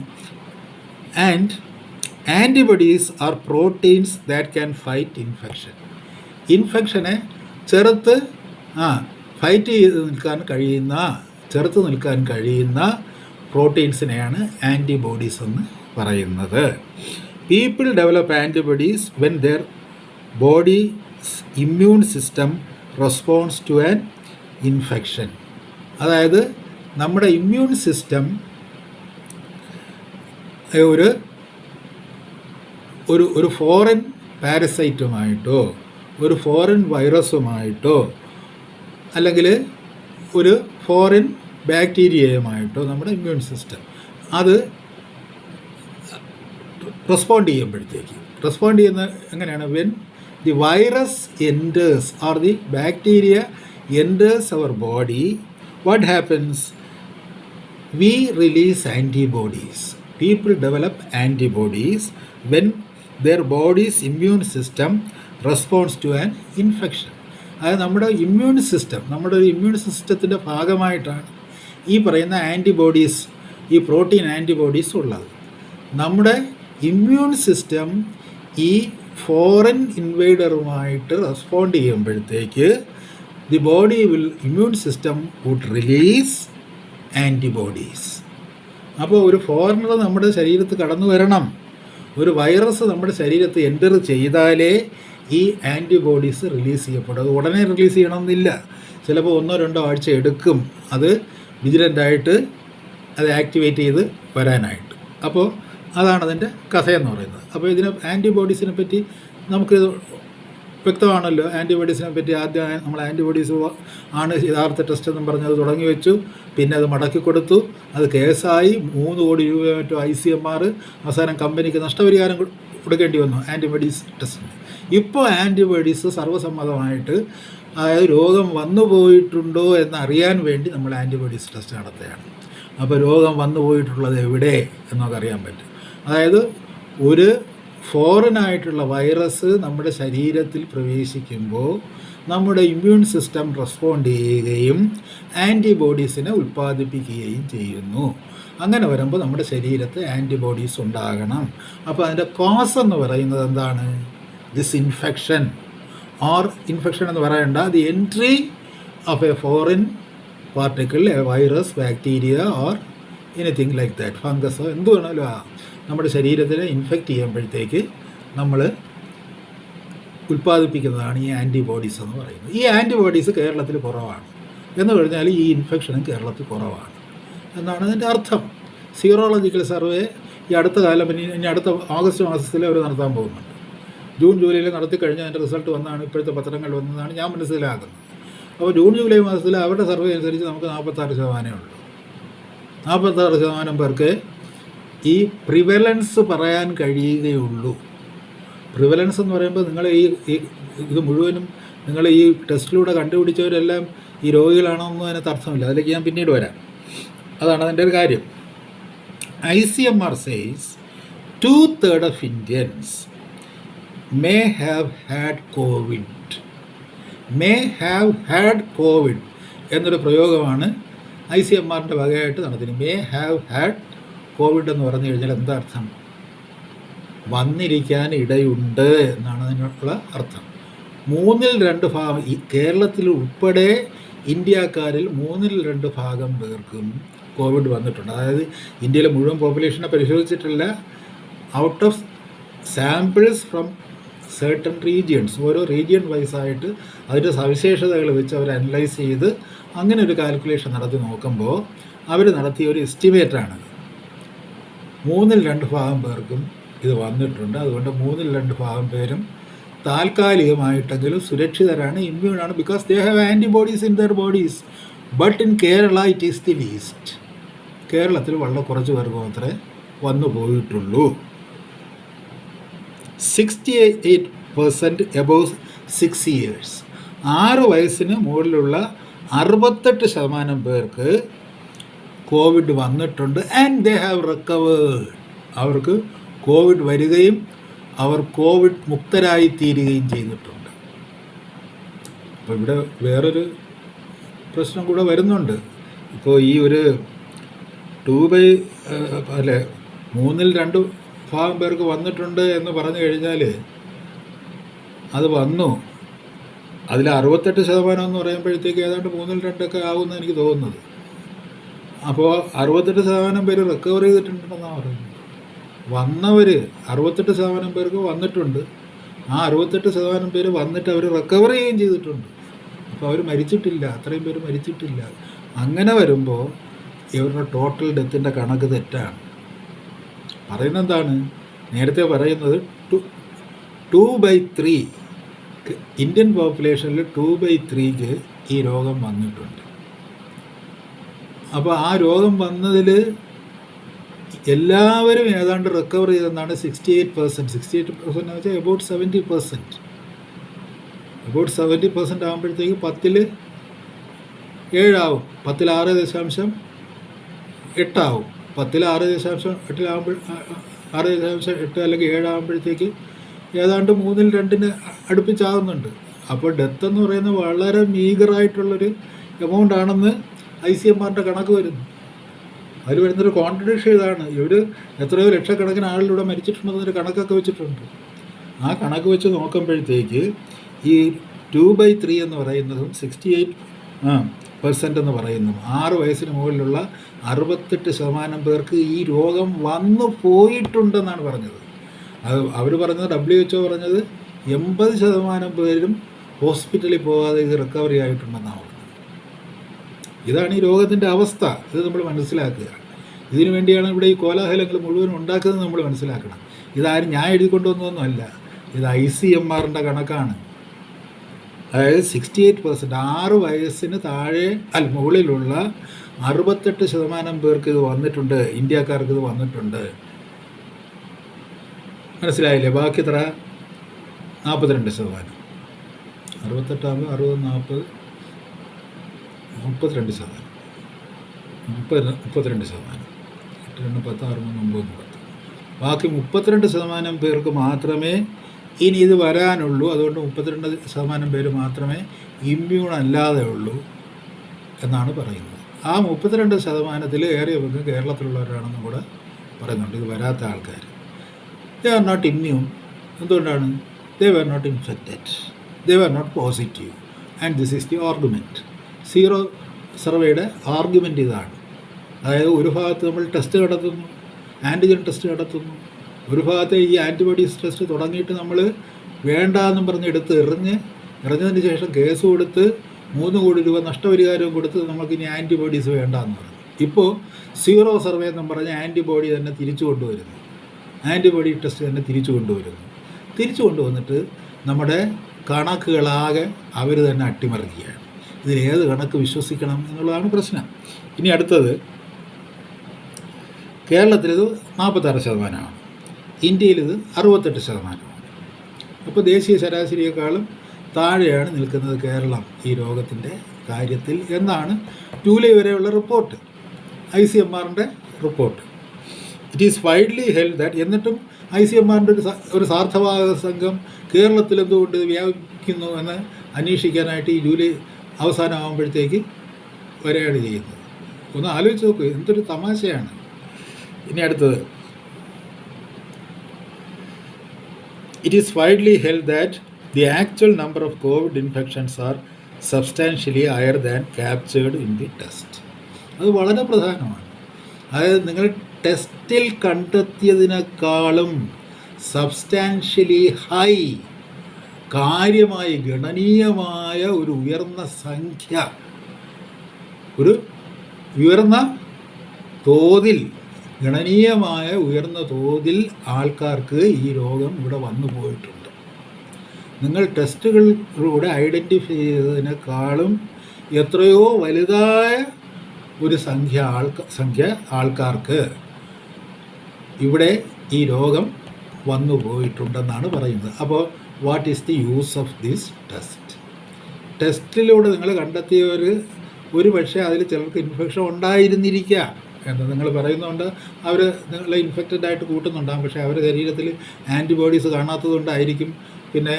and antibodies are proteins that can fight infection. ഇൻഫെക്ഷനെ ചെറുത്ത് നിൽക്കാൻ കഴിയുന്ന പ്രോട്ടീൻസിനെയാണ് ആൻറ്റിബോഡീസ് എന്ന് പറയുന്നത്. People develop antibodies when their bodies immune system response to an infection. അതായത് നമ്മുടെ ഇമ്മ്യൂൺ സിസ്റ്റം ഒരു ഫോറിൻ പാരസൈറ്റുമായിട്ടോ ഒരു ഫോറിൻ വൈറസുമായിട്ടോ അല്ലെങ്കിൽ ഒരു ഫോറിൻ ബാക്ടീരിയയുമായിട്ടോ നമ്മുടെ ഇമ്മ്യൂൺ സിസ്റ്റം അത് റെസ്പോണ്ട് ചെയ്യുന്ന എങ്ങനെയാണ്? When the virus enters or the bacteria enters our body, what happens? We release antibodies. People develop antibodies when their body's immune system responds to an infection. അതായത് നമ്മുടെ immune സിസ്റ്റത്തിൻ്റെ ഭാഗമായിട്ടാണ് ഈ പറയുന്ന antibodies, ഈ പ്രോട്ടീൻ ആൻറ്റിബോഡീസ് ഉള്ളത്. നമ്മുടെ immune system ഈ ഫോറിൻ ഇൻവേഡറുമായിട്ട് റെസ്പോണ്ട് ചെയ്യുമ്പോഴത്തേക്ക് the immune system would release antibodies. അപ്പോൾ ഒരു ഫോറിനർ നമ്മുടെ ശരീരത്തിൽ കടന്നു വരണം, ഒരു വൈറസ് നമ്മുടെ ശരീരത്തിൽ എൻ്റർ ചെയ്താലേ ഈ ആൻറ്റിബോഡീസ് റിലീസ് ചെയ്യപ്പെടും. അത് ഉടനെ റിലീസ് ചെയ്യണമെന്നില്ല, ചിലപ്പോൾ 1-2 ആഴ്ച എടുക്കും അത് വിജിലൻ്റായിട്ട് അത് ആക്ടിവേറ്റ് ചെയ്ത് വരാനായിട്ട്. അപ്പോൾ അതാണ് അതിൻ്റെ കഥയെന്ന് പറയുന്നത്. അപ്പോൾ ഇതിന് ആൻറ്റിബോഡീസിനെ പറ്റി നമുക്ക് വ്യക്തമാണല്ലോ. ആൻറ്റിബോഡീസിനെ പറ്റി ആദ്യം നമ്മൾ ആൻറ്റിബോഡീസ് ആണ് യഥാർത്ഥ ടെസ്റ്റ് എന്നും പറഞ്ഞത് തുടങ്ങി വെച്ചു. പിന്നെ അത് മടക്കി കൊടുത്തു, അത് കേസായി 3 കോടി രൂപ മറ്റോ ICMR അവസാനം കമ്പനിക്ക് നഷ്ടപരിഹാരം കൊടുക്കേണ്ടി വന്നു ആൻറ്റിബോഡീസ് ടെസ്റ്റിന്. ഇപ്പോൾ ആൻറ്റിബോഡീസ് സർവ്വസമ്മതമായിട്ട്, അതായത് രോഗം വന്നു പോയിട്ടുണ്ടോ എന്നറിയാൻ വേണ്ടി നമ്മൾ ആൻറ്റിബോഡീസ് ടെസ്റ്റ് നടത്തുകയാണ്. അപ്പോൾ രോഗം വന്നു പോയിട്ടുള്ളത് എവിടെ എന്നൊക്കെ അറിയാൻ പറ്റും. അതായത് ഒരു ഫോറിനായിട്ടുള്ള വൈറസ് നമ്മുടെ ശരീരത്തിൽ പ്രവേശിക്കുമ്പോൾ നമ്മുടെ ഇമ്മ്യൂൺ സിസ്റ്റം റെസ്പോണ്ട് ചെയ്യുകയും ആൻറ്റിബോഡീസിനെ ഉൽപ്പാദിപ്പിക്കുകയും ചെയ്യുന്നു. അങ്ങനെ വരുമ്പോൾ നമ്മുടെ ശരീരത്തിൽ ആൻറ്റിബോഡീസ് ഉണ്ടാകണം. അപ്പോൾ അതിൻ്റെ കോസ് എന്ന് പറയുന്നത് എന്താണ്? ദിസ് ഇൻഫെക്ഷൻ എന്ന് പറയേണ്ട the entry of a foreign particle, a virus, bacteria or anything like that, ഫംഗസോ എന്ത് വേണമല്ലോ നമ്മുടെ ശരീരത്തിനെ ഇൻഫെക്റ്റ് ചെയ്യുമ്പോഴത്തേക്ക് നമ്മൾ ഉൽപ്പാദിപ്പിക്കുന്നതാണ് ഈ ആൻറ്റിബോഡീസ് എന്ന് പറയുന്നത്. ഈ ആൻറ്റിബോഡീസ് കേരളത്തിൽ കുറവാണ് എന്ന് പറഞ്ഞാൽ ഈ ഇൻഫെക്ഷനും കേരളത്തിൽ കുറവാണ് എന്നാണ് അതിൻ്റെ അർത്ഥം. സീറോളജിക്കൽ സർവേ ഈ അടുത്ത കാലം, ഇനി അടുത്ത ഓഗസ്റ്റ് മാസത്തിൽ അവർ നടത്താൻ പോകുന്നുണ്ട്. ജൂൺ ജൂലൈയിൽ നടത്തി കഴിഞ്ഞാൽ അതിൻ്റെ റിസൾട്ട് വന്നാണ് ഇപ്പോഴത്തെ പത്രങ്ങൾ വന്നതാണ് ഞാൻ മനസ്സിലാക്കുന്നത്. അപ്പോൾ ജൂൺ ജൂലൈ മാസത്തിൽ അവരുടെ സർവേ അനുസരിച്ച് നമുക്ക് 46% ഉള്ളൂ. 46% പേർക്ക് ഈ പ്രിവലൻസ് പറയാൻ കഴിയുകയുള്ളൂ. പ്രിവലൻസ് എന്ന് പറയുമ്പോൾ നിങ്ങൾ ഇത് മുഴുവനും നിങ്ങൾ ഈ ടെസ്റ്റിലൂടെ കണ്ടുപിടിച്ചവരെല്ലാം ഈ രോഗികളാണോന്നും അതിനകത്ത് അർത്ഥമില്ല. അതിലേക്ക് ഞാൻ പിന്നീട് വരാം. അതാണ് അതിൻ്റെ ഒരു കാര്യം. ICMR says 2/3 of Indians may have had COVID. May have had Covid എന്നൊരു പ്രയോഗമാണ് ICMR വകയായിട്ട് നടത്തുന്നത്. മേ ഹാവ് ഹാഡ് കോവിഡ് എന്ന് പറഞ്ഞു കഴിഞ്ഞാൽ എന്താ അർത്ഥം? വന്നിരിക്കാൻ ഇടയുണ്ട് എന്നാണ് അതിനുള്ള അർത്ഥം. 2/3 ഈ കേരളത്തിൽ ഉൾപ്പെടെ ഇന്ത്യക്കാരിൽ 2/3 പേർക്കും കോവിഡ് വന്നിട്ടുണ്ട്. അതായത് ഇന്ത്യയിലെ മുഴുവൻ പോപ്പുലേഷനെ പരിശോധിച്ചിട്ടില്ല. Out of samples from certain regions, ഓരോ റീജിയൻ വൈസായിട്ട് അതിൻ്റെ സവിശേഷതകൾ വെച്ച് അവർ അനലൈസ് ചെയ്ത് അങ്ങനെ ഒരു കാൽക്കുലേഷൻ നടത്തി നോക്കുമ്പോൾ അവർ നടത്തിയ ഒരു എസ്റ്റിമേറ്റാണ് 2/3 പേർക്കും ഇത് വന്നിട്ടുണ്ട്. അതുകൊണ്ട് 2/3 പേരും താൽക്കാലികമായിട്ടെങ്കിലും സുരക്ഷിതരാണ്, ഇമ്മ്യൂണാണ്. Because they have antibodies in their bodies. But in Kerala it is the least. കേരളത്തിൽ വളരെ കുറച്ച് പേർക്ക് മാത്രമേ വന്നു പോയിട്ടുള്ളൂ. 68% എബോവ് 6 years, 6 വയസ്സിന് മുകളിലുള്ള 68% പേർക്ക് കോവിഡ് വന്നിട്ടുണ്ട്. And they have recovered. അവർക്ക് കോവിഡ് വരികയും അവർ കോവിഡ് മുക്തരായി തീരുകയും ചെയ്തിട്ടുണ്ട്. അപ്പോൾ ഇവിടെ വേറൊരു പ്രശ്നം കൂടെ വരുന്നുണ്ട്. ഇപ്പോൾ ഈ ഒരു 2/2 പേർക്ക് വന്നിട്ടുണ്ട് എന്ന് പറഞ്ഞു കഴിഞ്ഞാൽ അത് വന്നു. അതിൽ 68% എന്ന് പറയുമ്പോഴത്തേക്ക് ഏതാണ്ട് 2/3 ആകുമെന്ന് എനിക്ക് തോന്നുന്നത്. അപ്പോൾ 68% പേര് റിക്കവർ ചെയ്തിട്ടുണ്ടെന്നാണ് പറയുന്നത്. വന്നവർ 68% പേർക്ക് വന്നിട്ടുണ്ട്. ആ 68% പേര് വന്നിട്ട് അവർ റിക്കവർ ചെയ്യുകയും ചെയ്തിട്ടുണ്ട്. അപ്പോൾ അവർ മരിച്ചിട്ടില്ല, അത്രയും പേര് മരിച്ചിട്ടില്ല. അങ്ങനെ വരുമ്പോൾ ഇവരുടെ ടോട്ടൽ ഡെത്തിൻ്റെ കണക്ക് തെറ്റാണ്. പറയുന്നത് എന്താണ്? നേരത്തെ പറയുന്നത് 2/3 ഇന്ത്യൻ പോപ്പുലേഷനിൽ 2/3 ഈ രോഗം വന്നിട്ടുണ്ട്. അപ്പോൾ ആ രോഗം വന്നതിൽ എല്ലാവരും ഏതാണ്ട് റിക്കവർ ചെയ്തെന്നാണ് 68%. 68% എന്ന് വെച്ചാൽ എബൌട്ട് 70%. എബൌട്ട് 70% ആകുമ്പോഴത്തേക്ക് 10ൽ 7 ആവും. 10ൽ 6.8 ആവും. 10ൽ 6.8 അല്ലെങ്കിൽ 7 ആകുമ്പോഴത്തേക്ക് ഏതാണ്ട് 2/3 അടുപ്പിച്ചാകുന്നുണ്ട്. അപ്പോൾ ഡെത്ത് എന്ന് പറയുന്നത് വളരെ മീഗറായിട്ടുള്ളൊരു എമൗണ്ട് ആണെന്ന് ICMR കണക്ക് വരുന്നു. അതിൽ വരുന്നൊരു കോൺട്രഡിക്ഷൻ ഇതാണ്. ഇവർ എത്രയോ ലക്ഷക്കണക്കിന് ആളിലൂടെ മരിച്ചിട്ടുണ്ടെന്നൊരു കണക്കൊക്കെ വെച്ചിട്ടുണ്ട്. ആ കണക്ക് വെച്ച് നോക്കുമ്പോഴത്തേക്ക് ഈ 2/3 എന്ന് പറയുന്നതും 68% എന്ന് പറയുന്നതും 6 വയസ്സിന് മുകളിലുള്ള 68% പേർക്ക് ഈ രോഗം വന്നു പോയിട്ടുണ്ടെന്നാണ് പറഞ്ഞത്. അത് അവർ പറഞ്ഞത്, WHO പറഞ്ഞത് 80% പേരും ഹോസ്പിറ്റലിൽ പോകാതെ ഇത് റിക്കവറി ആയിട്ടുണ്ടെന്നാണ് പറഞ്ഞത്. ഇതാണ് ഈ രോഗത്തിൻ്റെ അവസ്ഥ. ഇത് നമ്മൾ മനസ്സിലാക്കുക. ഇതിനു വേണ്ടിയാണ് ഇവിടെ ഈ കോലാഹലങ്ങൾ മുഴുവൻ ഉണ്ടാക്കുന്നത് നമ്മൾ മനസ്സിലാക്കണം. ഇതാരും ഞാൻ എഴുതിക്കൊണ്ടുവന്നതൊന്നുമല്ല. ഇത് ICMR കണക്കാണ്. അതായത് 68%, 6 വയസ്സിന് താഴെ മുകളിലുള്ള 68% പേർക്ക് ഇത് വന്നിട്ടുണ്ട്. ഇന്ത്യക്കാർക്ക് ഇത് വന്നിട്ടുണ്ട്. മനസ്സിലായില്ലേ? ബാക്കി എത്ര? 42%. 68 ആകുമ്പോൾ 60, 40, 32%. 32%. 8, 2, 10, 6, 3, 9, 10. ബാക്കി 32% പേർക്ക് മാത്രമേ ഇനി ഇത് വരാനുള്ളൂ. അതുകൊണ്ട് 32% പേര് മാത്രമേ ഇമ്മ്യൂൺ അല്ലാതെ ഉള്ളൂ എന്നാണ് പറയുന്നത്. ആ 32%-ൽ ഏറിയ പങ്ക് കേരളത്തിലുള്ളവരാണെന്നും കൂടെ പറയുന്നുണ്ട്. ഇത് വരാത്ത ആൾക്കാർ. They are not immune. എന്തുകൊണ്ടാണ്? They were not infected, they were not positive. And this is the argument. Sero സർവേയുടെ ആർഗ്യുമെൻ്റ് ഇതാണ്. അതായത് ഒരു ഭാഗത്ത് നമ്മൾ ടെസ്റ്റ് നടത്തുന്നു, ആൻറ്റിജൻ ടെസ്റ്റ് നടത്തുന്നു. ഒരു ഭാഗത്ത് ഈ ആൻറ്റിബോഡീസ് ടെസ്റ്റ് തുടങ്ങിയിട്ട് നമ്മൾ വേണ്ടാന്നും പറഞ്ഞ് എറിഞ്ഞതിന് ശേഷം കേസ് കൊടുത്ത് 3 കോടി രൂപ നഷ്ടപരിഹാരവും കൊടുത്ത് നമുക്കിനി ആൻറ്റിബോഡീസ് വേണ്ടാന്ന് പറഞ്ഞു. ഇപ്പോൾ സീറോ സർവേ എന്നും പറഞ്ഞ് ആൻറ്റിബോഡി തന്നെ തിരിച്ചു കൊണ്ടുവരുന്നു. ആൻറ്റിബോഡി ടെസ്റ്റ് തന്നെ തിരിച്ചു കൊണ്ടുവന്നിട്ട് നമ്മുടെ കണക്കുകളാകെ അവർ തന്നെ അട്ടിമറിക്കുകയാണ്. ഇതിലേത് കണക്ക് വിശ്വസിക്കണം എന്നുള്ളതാണ് പ്രശ്നം. ഇനി അടുത്തത്, കേരളത്തിലിത് 46%, ഇന്ത്യയിലിത് 68%. അപ്പോൾ ദേശീയ ശരാശരിയേക്കാളും താഴെയാണ് നിൽക്കുന്നത് കേരളം ഈ രോഗത്തിൻ്റെ കാര്യത്തിൽ എന്നാണ് ജൂലൈ വരെയുള്ള report, ICMR report. It is widely held that. എന്നിട്ടും ICMR ഒരു സാർത്ഥവാദ സംഘം കേരളത്തിൽ എന്തുകൊണ്ട് വ്യാപിക്കുന്നു എന്ന് അന്വേഷിക്കാനായിട്ട് ഈ ജൂലൈ അവസാനമാകുമ്പോഴത്തേക്ക് വരികയാണ് ചെയ്യുന്നത്. ഒന്ന് ആലോചിച്ച് നോക്ക്, എന്തൊരു തമാശയാണ്. ഇനി അടുത്തത്, it is widely held that the actual number of Covid infections R substantially higher than captured in the test. അത് വളരെ പ്രധാനമാണ്. അതായത് നിങ്ങൾ ടെസ്റ്റിൽ കണ്ടെത്തിയതിനേക്കാളും സബ്സ്റ്റാൻഷ്യലി ഹൈ, കാര്യമായി ഗണനീയമായ ഒരു ഉയർന്ന സംഖ്യ, ഒരു ഉയർന്ന തോതിൽ, ഗണനീയമായ ഉയർന്ന തോതിൽ ആൾക്കാർക്ക് ഈ രോഗം ഇവിടെ വന്നു പോയിട്ടുണ്ട്. നിങ്ങൾ ടെസ്റ്റുകളിലൂടെ ഐഡൻറ്റിഫൈ ചെയ്തതിനേക്കാളും എത്രയോ വലുതായ ഒരു സംഖ്യ ആൾക്കാർക്ക് ഇവിടെ ഈ രോഗം വന്നു പോയിട്ടുണ്ടെന്നാണ് പറയുന്നത്. അപ്പോൾ what is the use of this test? ടെസ്റ്റിലൂടെ നിങ്ങൾ കണ്ടെത്തിയവർ ഒരു പക്ഷേ അതിൽ ചിലർക്ക് ഇൻഫെക്ഷൻ ഉണ്ടായിരുന്നിരിക്കുക എന്ന് നിങ്ങൾ പറയുന്നതുകൊണ്ട് അവർ നിങ്ങളെ ഇൻഫെക്റ്റഡ് ആയിട്ട് കൂട്ടുന്നുണ്ടാകും. പക്ഷേ അവരുടെ ശരീരത്തിൽ ആൻറ്റിബോഡീസ് കാണാത്തത് കൊണ്ടായിരിക്കും പിന്നെ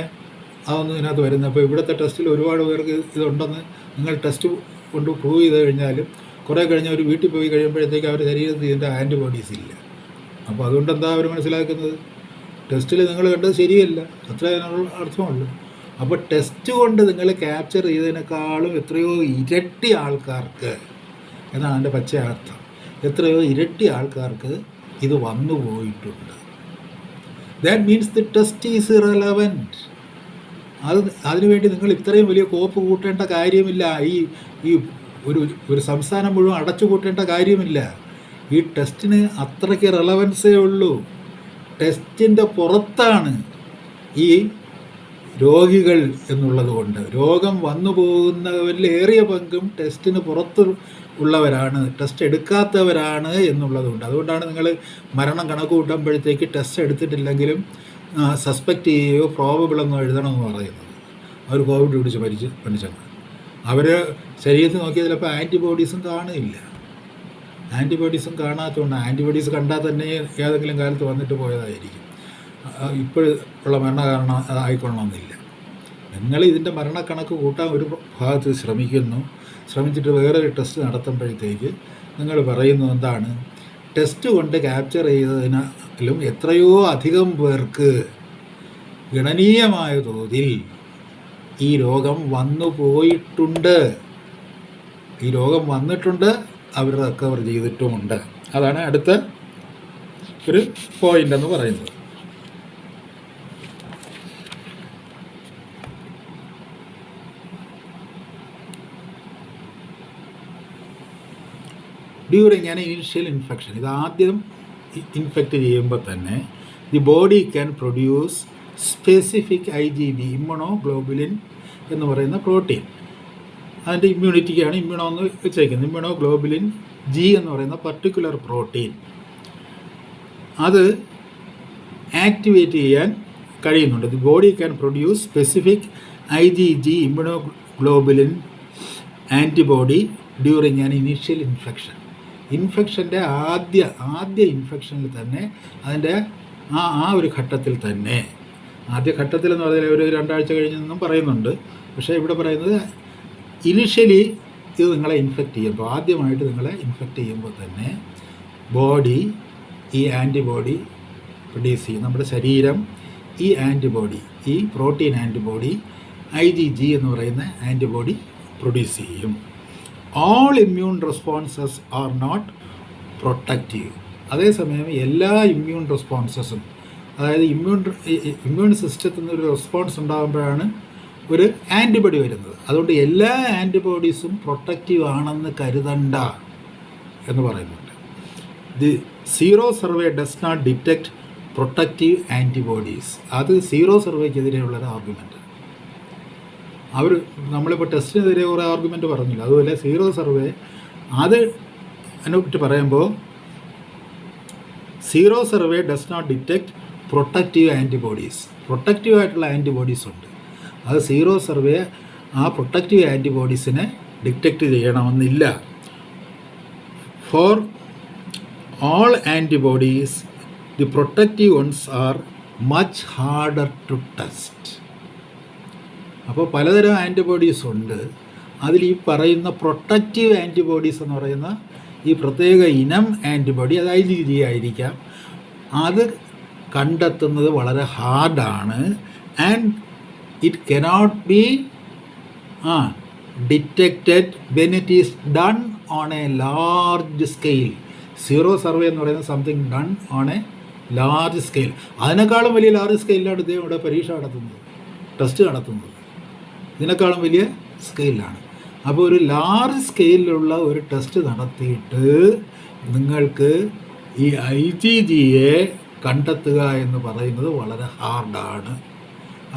അതൊന്നും ഇതിനകത്ത് വരുന്നത്. അപ്പോൾ ഇവിടുത്തെ ടെസ്റ്റിൽ ഒരുപാട് പേർക്ക് ഇതുണ്ടെന്ന് നിങ്ങൾ ടെസ്റ്റ് കൊണ്ട് പ്രൂവ് ചെയ്ത് കഴിഞ്ഞാലും കുറേ കഴിഞ്ഞ് അവർ വീട്ടിൽ പോയി കഴിയുമ്പോഴത്തേക്ക് അവരുടെ ശരീരത്തിൽ ഇതിൻ്റെ ആൻറ്റിബോഡീസ് ഇല്ല. അപ്പോൾ അതുകൊണ്ട് എന്താ അവർ മനസ്സിലാക്കുന്നത്? ടെസ്റ്റിൽ നിങ്ങൾ കണ്ടത് ശരിയല്ല, അത്ര അതിനുള്ള അർത്ഥമുള്ളൂ. അപ്പോൾ ടെസ്റ്റ് കൊണ്ട് നിങ്ങൾ ക്യാപ്ചർ ചെയ്തതിനേക്കാളും എത്രയോ ഇരട്ടി ആൾക്കാർക്ക്, എന്നാണ് എൻ്റെ പച്ചയാർത്ഥം, എത്രയോ ഇരട്ടി ആൾക്കാർക്ക് ഇത് വന്നു പോയിട്ടുണ്ട്. That means the test is irrelevant. അതിനുവേണ്ടി നിങ്ങൾ ഇത്രയും വലിയ കോപ്പ് കൂട്ടേണ്ട കാര്യമില്ല. ഈ ഒരു സംസ്ഥാനം മുഴുവൻ അടച്ചു കൂട്ടേണ്ട കാര്യമില്ല. ഈ ടെസ്റ്റിന് അത്രയ്ക്ക് റെലവൻസേ ഉള്ളൂ. ടെസ്റ്റിൻ്റെ പുറത്താണ് ഈ രോഗികൾ എന്നുള്ളത് കൊണ്ട്. രോഗം വന്നു പോകുന്നവരിൽ ഏറിയ പങ്കും ടെസ്റ്റിന് പുറത്ത് ഉള്ളവരാണ്, ടെസ്റ്റ് എടുക്കാത്തവരാണ് എന്നുള്ളതുകൊണ്ട്. അതുകൊണ്ടാണ് നിങ്ങൾ മരണം കണക്ക് കൂട്ടുമ്പോഴത്തേക്ക് ടെസ്റ്റ് എടുത്തിട്ടില്ലെങ്കിലും സസ്പെക്റ്റ് ചെയ്യുകയോ പ്രോബബിളെന്നോ എഴുതണമെന്ന് പറയുന്നത്. അവർ കോവിഡ് പിടിച്ച് മരിച്ചെന്ന് അവർ ശരീരത്തിൽ നോക്കിയാൽ ചിലപ്പോൾ ആൻറ്റിബോഡീസും കാണില്ല. ആൻറ്റിബോഡീസും കാണാത്തതുകൊണ്ട്, ആൻറ്റിബോഡീസ് കണ്ടാൽ തന്നെ ഏതെങ്കിലും കാലത്ത് വന്നിട്ട് പോയതായിരിക്കും. ഇപ്പോഴുള്ള മരണകാരണം ആയിക്കൊള്ളണമെന്നില്ല. നിങ്ങൾ ഇതിൻ്റെ മരണക്കണക്ക് കൂട്ടാൻ ഒരു ഭാഗത്ത് ശ്രമിച്ചിട്ട് വേറൊരു ടെസ്റ്റ് നടത്തുമ്പോഴത്തേക്ക് നിങ്ങൾ പറയുന്നത് എന്താണ്? ടെസ്റ്റ് കൊണ്ട് ക്യാപ്ചർ ചെയ്തതിനാലും എത്രയോ അധികം പേർക്ക് ഗണനീയമായ തോതിൽ ഈ രോഗം വന്നു പോയിട്ടുണ്ട്. ഈ രോഗം വന്നിട്ടുണ്ട്, അവർ റിക്കവർ ചെയ്തിട്ടുമുണ്ട്. അതാണ് അടുത്ത ഒരു പോയിൻ്റ് എന്ന് പറയുന്നത്. ഡ്യൂറിങ് ആൻ ഇനീഷ്യൽ ഇൻഫെക്ഷൻ, ഇത് ആദ്യം ഇൻഫെക്റ്റ് ചെയ്യുമ്പോൾ തന്നെ the body can produce specific IgG, immunoglobulin എന്ന് പറയുന്ന പ്രോട്ടീൻ. അതിൻ്റെ ഇമ്മ്യൂണിറ്റിക്കാണ് ഇമ്മ്യൂണോ എന്ന് വെച്ചേക്കുന്നത്. ഇമ്മ്യൂണോഗ്ലോബുലിൻ G എന്ന് പറയുന്ന പർട്ടിക്കുലർ പ്രോട്ടീൻ, അത് ആക്ടിവേറ്റ് ചെയ്യാൻ കഴിയുന്നുണ്ട്. The body can produce specific IgG immunoglobulin antibody during an initial infection. ഇൻഫെക്ഷൻ്റെ ആദ്യ ഇൻഫെക്ഷനിൽ തന്നെ, അതിൻ്റെ ആ ഒരു ഘട്ടത്തിൽ തന്നെ, ആദ്യ ഘട്ടത്തിൽ എന്ന് പറഞ്ഞാൽ ഒരു 2 ആഴ്ച കഴിഞ്ഞെന്നും പറയുന്നുണ്ട്. പക്ഷേ ഇവിടെ പറയുന്നത് ഇനിഷ്യലി ഇത് നിങ്ങളെ ഇൻഫെക്റ്റ് ചെയ്യുമ്പോൾ, ആദ്യമായിട്ട് നിങ്ങളെ ഇൻഫെക്റ്റ് ചെയ്യുമ്പോൾ തന്നെ ബോഡി ഈ ആൻറ്റിബോഡി പ്രൊഡ്യൂസ് ചെയ്യും. നമ്മുടെ ശരീരം ഈ ആൻറ്റിബോഡി, ഈ പ്രോട്ടീൻ ആൻറ്റിബോഡി IgG എന്ന് പറയുന്ന ആൻറ്റിബോഡി പ്രൊഡ്യൂസ് ചെയ്യും. All immune responses are not protective. അതേസമയം എല്ലാ ഇമ്മ്യൂൺ റെസ്പോൺസസും, അതായത് ഇമ്മ്യൂൺ സിസ്റ്റത്തിൽ നിന്ന് ഒരു റെസ്പോൺസ് ഉണ്ടാകുമ്പോഴാണ് ഒരു ആൻറ്റിബോഡി വരുന്നത്. അതുകൊണ്ട് എല്ലാ ആൻറ്റിബോഡീസും പ്രൊട്ടക്റ്റീവ് ആണെന്ന് കരുതണ്ട എന്ന് പറയുന്നുണ്ട്. The sero survey does not detect protective antibodies. അത് സീറോ സർവേക്കെതിരെയുള്ളൊരു ആർഗ്യുമെൻറ്റ്. നമ്മളിപ്പോൾ ടെസ്റ്റിനെതിരെ കുറേ ആർഗ്യുമെൻറ്റ് പറഞ്ഞില്ല. അതുപോലെ സീറോ സർവേ അതിനെപ്പറ്റി പറയുമ്പോൾ sero survey does not detect protective antibodies. Protective ആയിട്ടുള്ള ആൻറ്റിബോഡീസ് ഉണ്ട്. അത് സീറോ സർവേ ആ പ്രൊട്ടക്റ്റീവ് ആൻറ്റിബോഡീസിനെ ഡിറ്റക്റ്റ് ചെയ്യണമെന്നില്ല. For all antibodies the protective ones are much harder to test. അപ്പോൾ പലതരം ആൻറ്റിബോഡീസ് ഉണ്ട്. അതിൽ ഈ പറയുന്ന പ്രൊട്ടക്റ്റീവ് ആൻറ്റിബോഡീസ് എന്ന് പറയുന്ന ഈ പ്രത്യേക ഇനം ആൻറ്റിബോഡി, അത് IgG ആയിരിക്കാം, അത് കണ്ടെത്തുന്നത് വളരെ ഹാർഡാണ്. And it cannot be detected when it is done on a large scale. Sero survey എന്ന് പറയുന്നത് something done on a large scale. അതിനേക്കാളും വലിയ ലാർജ് സ്കെയിലാണ് ഇദ്ദേഹം ഇവിടെ പരീക്ഷ നടത്തുന്നത്, ടെസ്റ്റ് നടത്തുന്നത്. ഇതിനേക്കാളും വലിയ സ്കെയിലാണ്. അപ്പോൾ ഒരു ലാർജ് സ്കെയിലുള്ള ഒരു ടെസ്റ്റ് നടത്തിയിട്ട് നിങ്ങൾക്ക് ഈ IgGയെ കണ്ടെത്തുക എന്ന് പറയുന്നത് വളരെ ഹാർഡാണ്.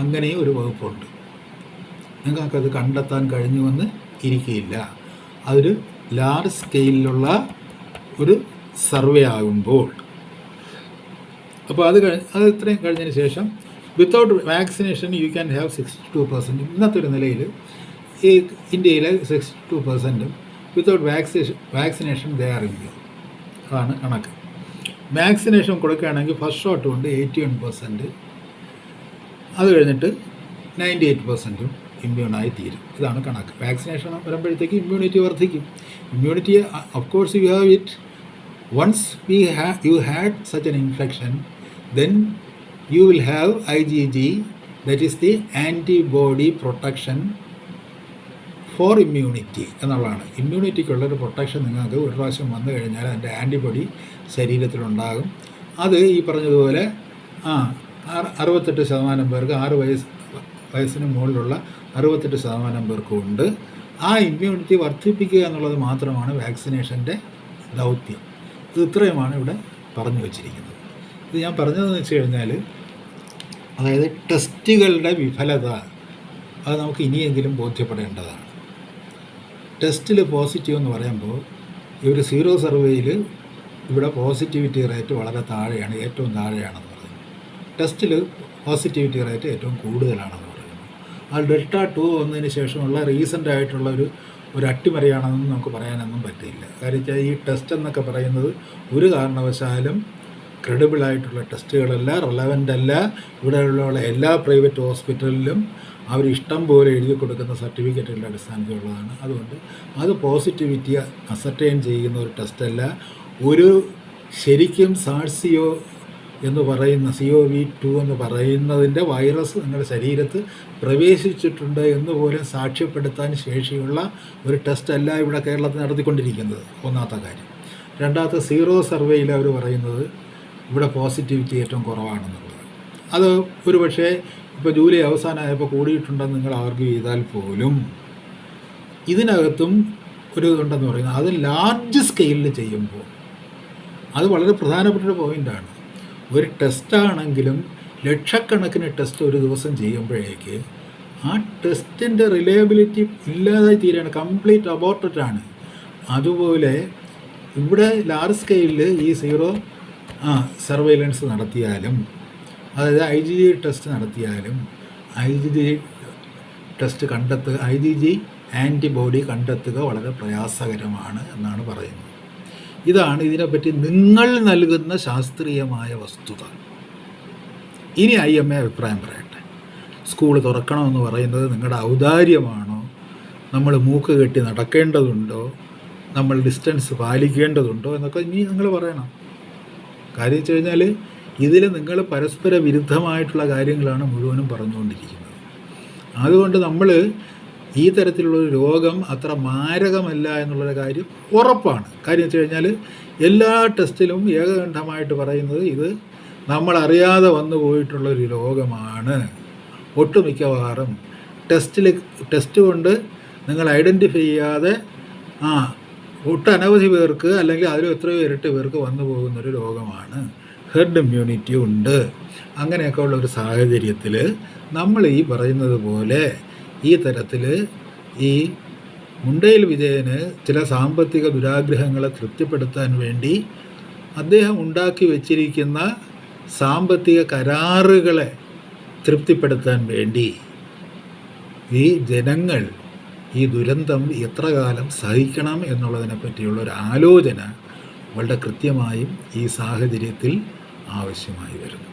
അങ്ങനെയും ഒരു വകുപ്പുണ്ട്. നിങ്ങൾക്കത് കണ്ടെത്താൻ കഴിഞ്ഞുവെന്ന് ഇരിക്കുകയില്ല. അതൊരു ലാർജ് സ്കെയിലുള്ള ഒരു സർവേ ആകുമ്പോൾ. അപ്പോൾ അത് ഇത്രയും കഴിഞ്ഞതിന് ശേഷം without vaccination you can have 62%. ഇന്നത്തെ ഒരു നിലയിൽ ഈ ഇന്ത്യയിലെ 62%, without vaccination they are India. അതാണ് കണക്ക്. വാക്സിനേഷൻ കൊടുക്കുകയാണെങ്കിൽ ഫസ്റ്റ് ഷോട്ട് കൊണ്ട് 81%, അത് കഴിഞ്ഞിട്ട് 98% ഇമ്മ്യൂണായി തീരും. ഇതാണ് കണക്ക്. വാക്സിനേഷൻ വരുമ്പോഴത്തേക്ക് ഇമ്മ്യൂണിറ്റി വർദ്ധിക്കും. Immunity of course you have it once you had such an infection, then you will have IgG, that is the antibody protection for immunity എന്നുള്ളതാണ്. ഇമ്മ്യൂണിറ്റിക്കുള്ളൊരു പ്രൊട്ടക്ഷൻ നിങ്ങൾക്ക് ഒരു പ്രാവശ്യം വന്നു കഴിഞ്ഞാൽ അതിൻ്റെ ആൻറ്റിബോഡി ശരീരത്തിലുണ്ടാകും. അത് ഈ പറഞ്ഞതുപോലെ 68% പേർക്ക്, 6 വയസ്സിന് മുകളിലുള്ള 68% പേർക്കും ഉണ്ട്. ആ ഇമ്മ്യൂണിറ്റി വർദ്ധിപ്പിക്കുക എന്നുള്ളത് മാത്രമാണ് വാക്സിനേഷൻ്റെ ദൗത്യം. ഇത് ഇത്രയുമാണ് ഇവിടെ പറഞ്ഞു വച്ചിരിക്കുന്നത്. ഇത് ഞാൻ പറഞ്ഞതെന്ന് വെച്ച് കഴിഞ്ഞാൽ, അതായത് ടെസ്റ്റുകളുടെ വിഫലത അത് നമുക്ക് ഇനിയെങ്കിലും ബോധ്യപ്പെടേണ്ടതാണ്. ടെസ്റ്റിൽ പോസിറ്റീവ് എന്ന് പറയുമ്പോൾ ഒരു സീറോ സർവേയിൽ ഇവിടെ പോസിറ്റിവിറ്റി റേറ്റ് വളരെ താഴെയാണ്, ഏറ്റവും താഴെയാണെന്ന് പറയുന്നത്. ടെസ്റ്റിൽ പോസിറ്റിവിറ്റി റേറ്റ് ഏറ്റവും കൂടുതലാണെന്ന് പറയുന്നു. ആ ഡെൽറ്റ 2 വന്നതിന് ശേഷമുള്ള റീസെൻ്റ് ആയിട്ടുള്ള ഒരു അട്ടിമറിയാണെന്നും നമുക്ക് പറയാനൊന്നും പറ്റില്ല. കാര്യം വെച്ചാൽ ഈ ടെസ്റ്റ് എന്നൊക്കെ പറയുന്നത് ഒരു കാരണവശാലും ക്രെഡിബിളായിട്ടുള്ള ടെസ്റ്റുകളല്ല, റെലവൻ്റ് അല്ല. ഇവിടെയുള്ള എല്ലാ പ്രൈവറ്റ് ഹോസ്പിറ്റലിലും അവർ ഇഷ്ടം പോലെ എഴുതി കൊടുക്കുന്ന സർട്ടിഫിക്കറ്റിൻ്റെ അടിസ്ഥാനത്തിലുള്ളതാണ്. അതുകൊണ്ട് അത് പോസിറ്റിവിറ്റി അസർട്ടൈൻ ചെയ്യുന്ന ഒരു ടെസ്റ്റല്ല. ഒരു ശരിക്കും സാഴ്സിയോ എന്ന് പറയുന്ന COV2 എന്ന് പറയുന്നതിൻ്റെ വൈറസ് നിങ്ങളുടെ ശരീരത്ത് പ്രവേശിച്ചിട്ടുണ്ട് എന്ന് പോലും സാക്ഷ്യപ്പെടുത്താൻ ശേഷിയുള്ള ഒരു ടെസ്റ്റല്ല ഇവിടെ കേരളത്തിൽ നടത്തിക്കൊണ്ടിരിക്കുന്നത്. ഒന്നാമത്തെ കാര്യം. രണ്ടാമത്തെ, സീറോ സർവേയിൽ അവർ പറയുന്നത് ഇവിടെ പോസിറ്റിവിറ്റി ഏറ്റവും കുറവാണെന്നുള്ളത്. അത് ഒരു പക്ഷേ ഇപ്പോൾ ജൂലൈ അവസാനമായപ്പോൾ കൂടിയിട്ടുണ്ടെന്ന് നിങ്ങൾ ആർഗ്യൂ ചെയ്താൽ പോലും ഇതിനകത്തും ഒരു ഇതുണ്ടെന്ന് പറയുന്നത്. അത് ലാർജ് സ്കെയിലിൽ ചെയ്യുമ്പോൾ അത് വളരെ പ്രധാനപ്പെട്ടൊരു പോയിൻ്റാണ്. ഒരു ടെസ്റ്റാണെങ്കിലും ലക്ഷക്കണക്കിന് ടെസ്റ്റ് ഒരു ദിവസം ചെയ്യുമ്പോഴേക്ക് ആ ടെസ്റ്റിൻ്റെ റിലയബിലിറ്റി ഇല്ലാതായി തീരുകയാണ്, കംപ്ലീറ്റ് അബോർട്ടഡാണ്. അതുപോലെ ഇവിടെ ലാർജ് സ്കെയിലിൽ ഈ സീറോ സർവൈലൻസ് നടത്തിയാലും, അതായത് IgG ടെസ്റ്റ് നടത്തിയാലും IgG ആൻറ്റിബോഡി കണ്ടെത്തുക വളരെ പ്രയാസകരമാണ് എന്നാണ് പറയുന്നത്. ഇതാണ് ഇതിനെപ്പറ്റി നിങ്ങൾ നൽകുന്ന ശാസ്ത്രീയമായ വസ്തുത. ഇനി IMA അഭിപ്രായം പറയട്ടെ. സ്കൂൾ തുറക്കണമെന്ന് പറയുന്നത് നിങ്ങളുടെ ഔദാര്യമാണോ? നമ്മൾ മൂക്ക് കെട്ടി നടക്കേണ്ടതുണ്ടോ? നമ്മൾ ഡിസ്റ്റൻസ് പാലിക്കേണ്ടതുണ്ടോ എന്നൊക്കെ ഇനി നിങ്ങൾ പറയണം. കാര്യം വെച്ച് കഴിഞ്ഞാൽ ഇതിൽ നിങ്ങൾ പരസ്പര വിരുദ്ധമായിട്ടുള്ള കാര്യങ്ങളാണ് മുഴുവനും പറഞ്ഞുകൊണ്ടിരിക്കുന്നത്. അതുകൊണ്ട് നമ്മൾ ഈ തരത്തിലുള്ളൊരു രോഗം അത്ര മാരകമല്ല എന്നുള്ളൊരു കാര്യം ഉറപ്പാണ്. കാര്യം വെച്ച് കഴിഞ്ഞാൽ എല്ലാ ടെസ്റ്റിലും ഏകകണ്ഠമായിട്ട് പറയുന്നത് ഇത് നമ്മളറിയാതെ വന്നു പോയിട്ടുള്ളൊരു രോഗമാണ്. ഒട്ടുമിക്കവാറും ടെസ്റ്റ് കൊണ്ട് നിങ്ങൾ ഐഡൻറ്റിഫൈ ചെയ്യാതെ ഒട്ടനവധി പേർക്ക് അല്ലെങ്കിൽ അതിലും എത്രയോ ഇരട്ടി പേർക്ക് വന്നു പോകുന്നൊരു രോഗമാണ്. ഹെർഡ് ഇമ്മ്യൂണിറ്റി ഉണ്ട്. അങ്ങനെയൊക്കെ ഉള്ളൊരു സാഹചര്യത്തിൽ നമ്മൾ ഈ പറയുന്നത് പോലെ ഈ തരത്തിൽ ഈ മുണ്ടയിൽ വിജയന് ചില സാമ്പത്തിക ദുരാഗ്രഹങ്ങളെ തൃപ്തിപ്പെടുത്താൻ വേണ്ടി അദ്ദേഹം ഉണ്ടാക്കി വച്ചിരിക്കുന്ന സാമ്പത്തിക കരാറുകളെ തൃപ്തിപ്പെടുത്താൻ വേണ്ടി ഈ ജനങ്ങൾ ഈ ദുരന്തം എത്ര കാലം സഹിക്കണം എന്നുള്ളതിനെ പറ്റിയുള്ളൊരു ആലോചന വളരെ കൃത്യമായും ഈ സാഹചര്യത്തിൽ ആവശ്യമായി വരുന്നു.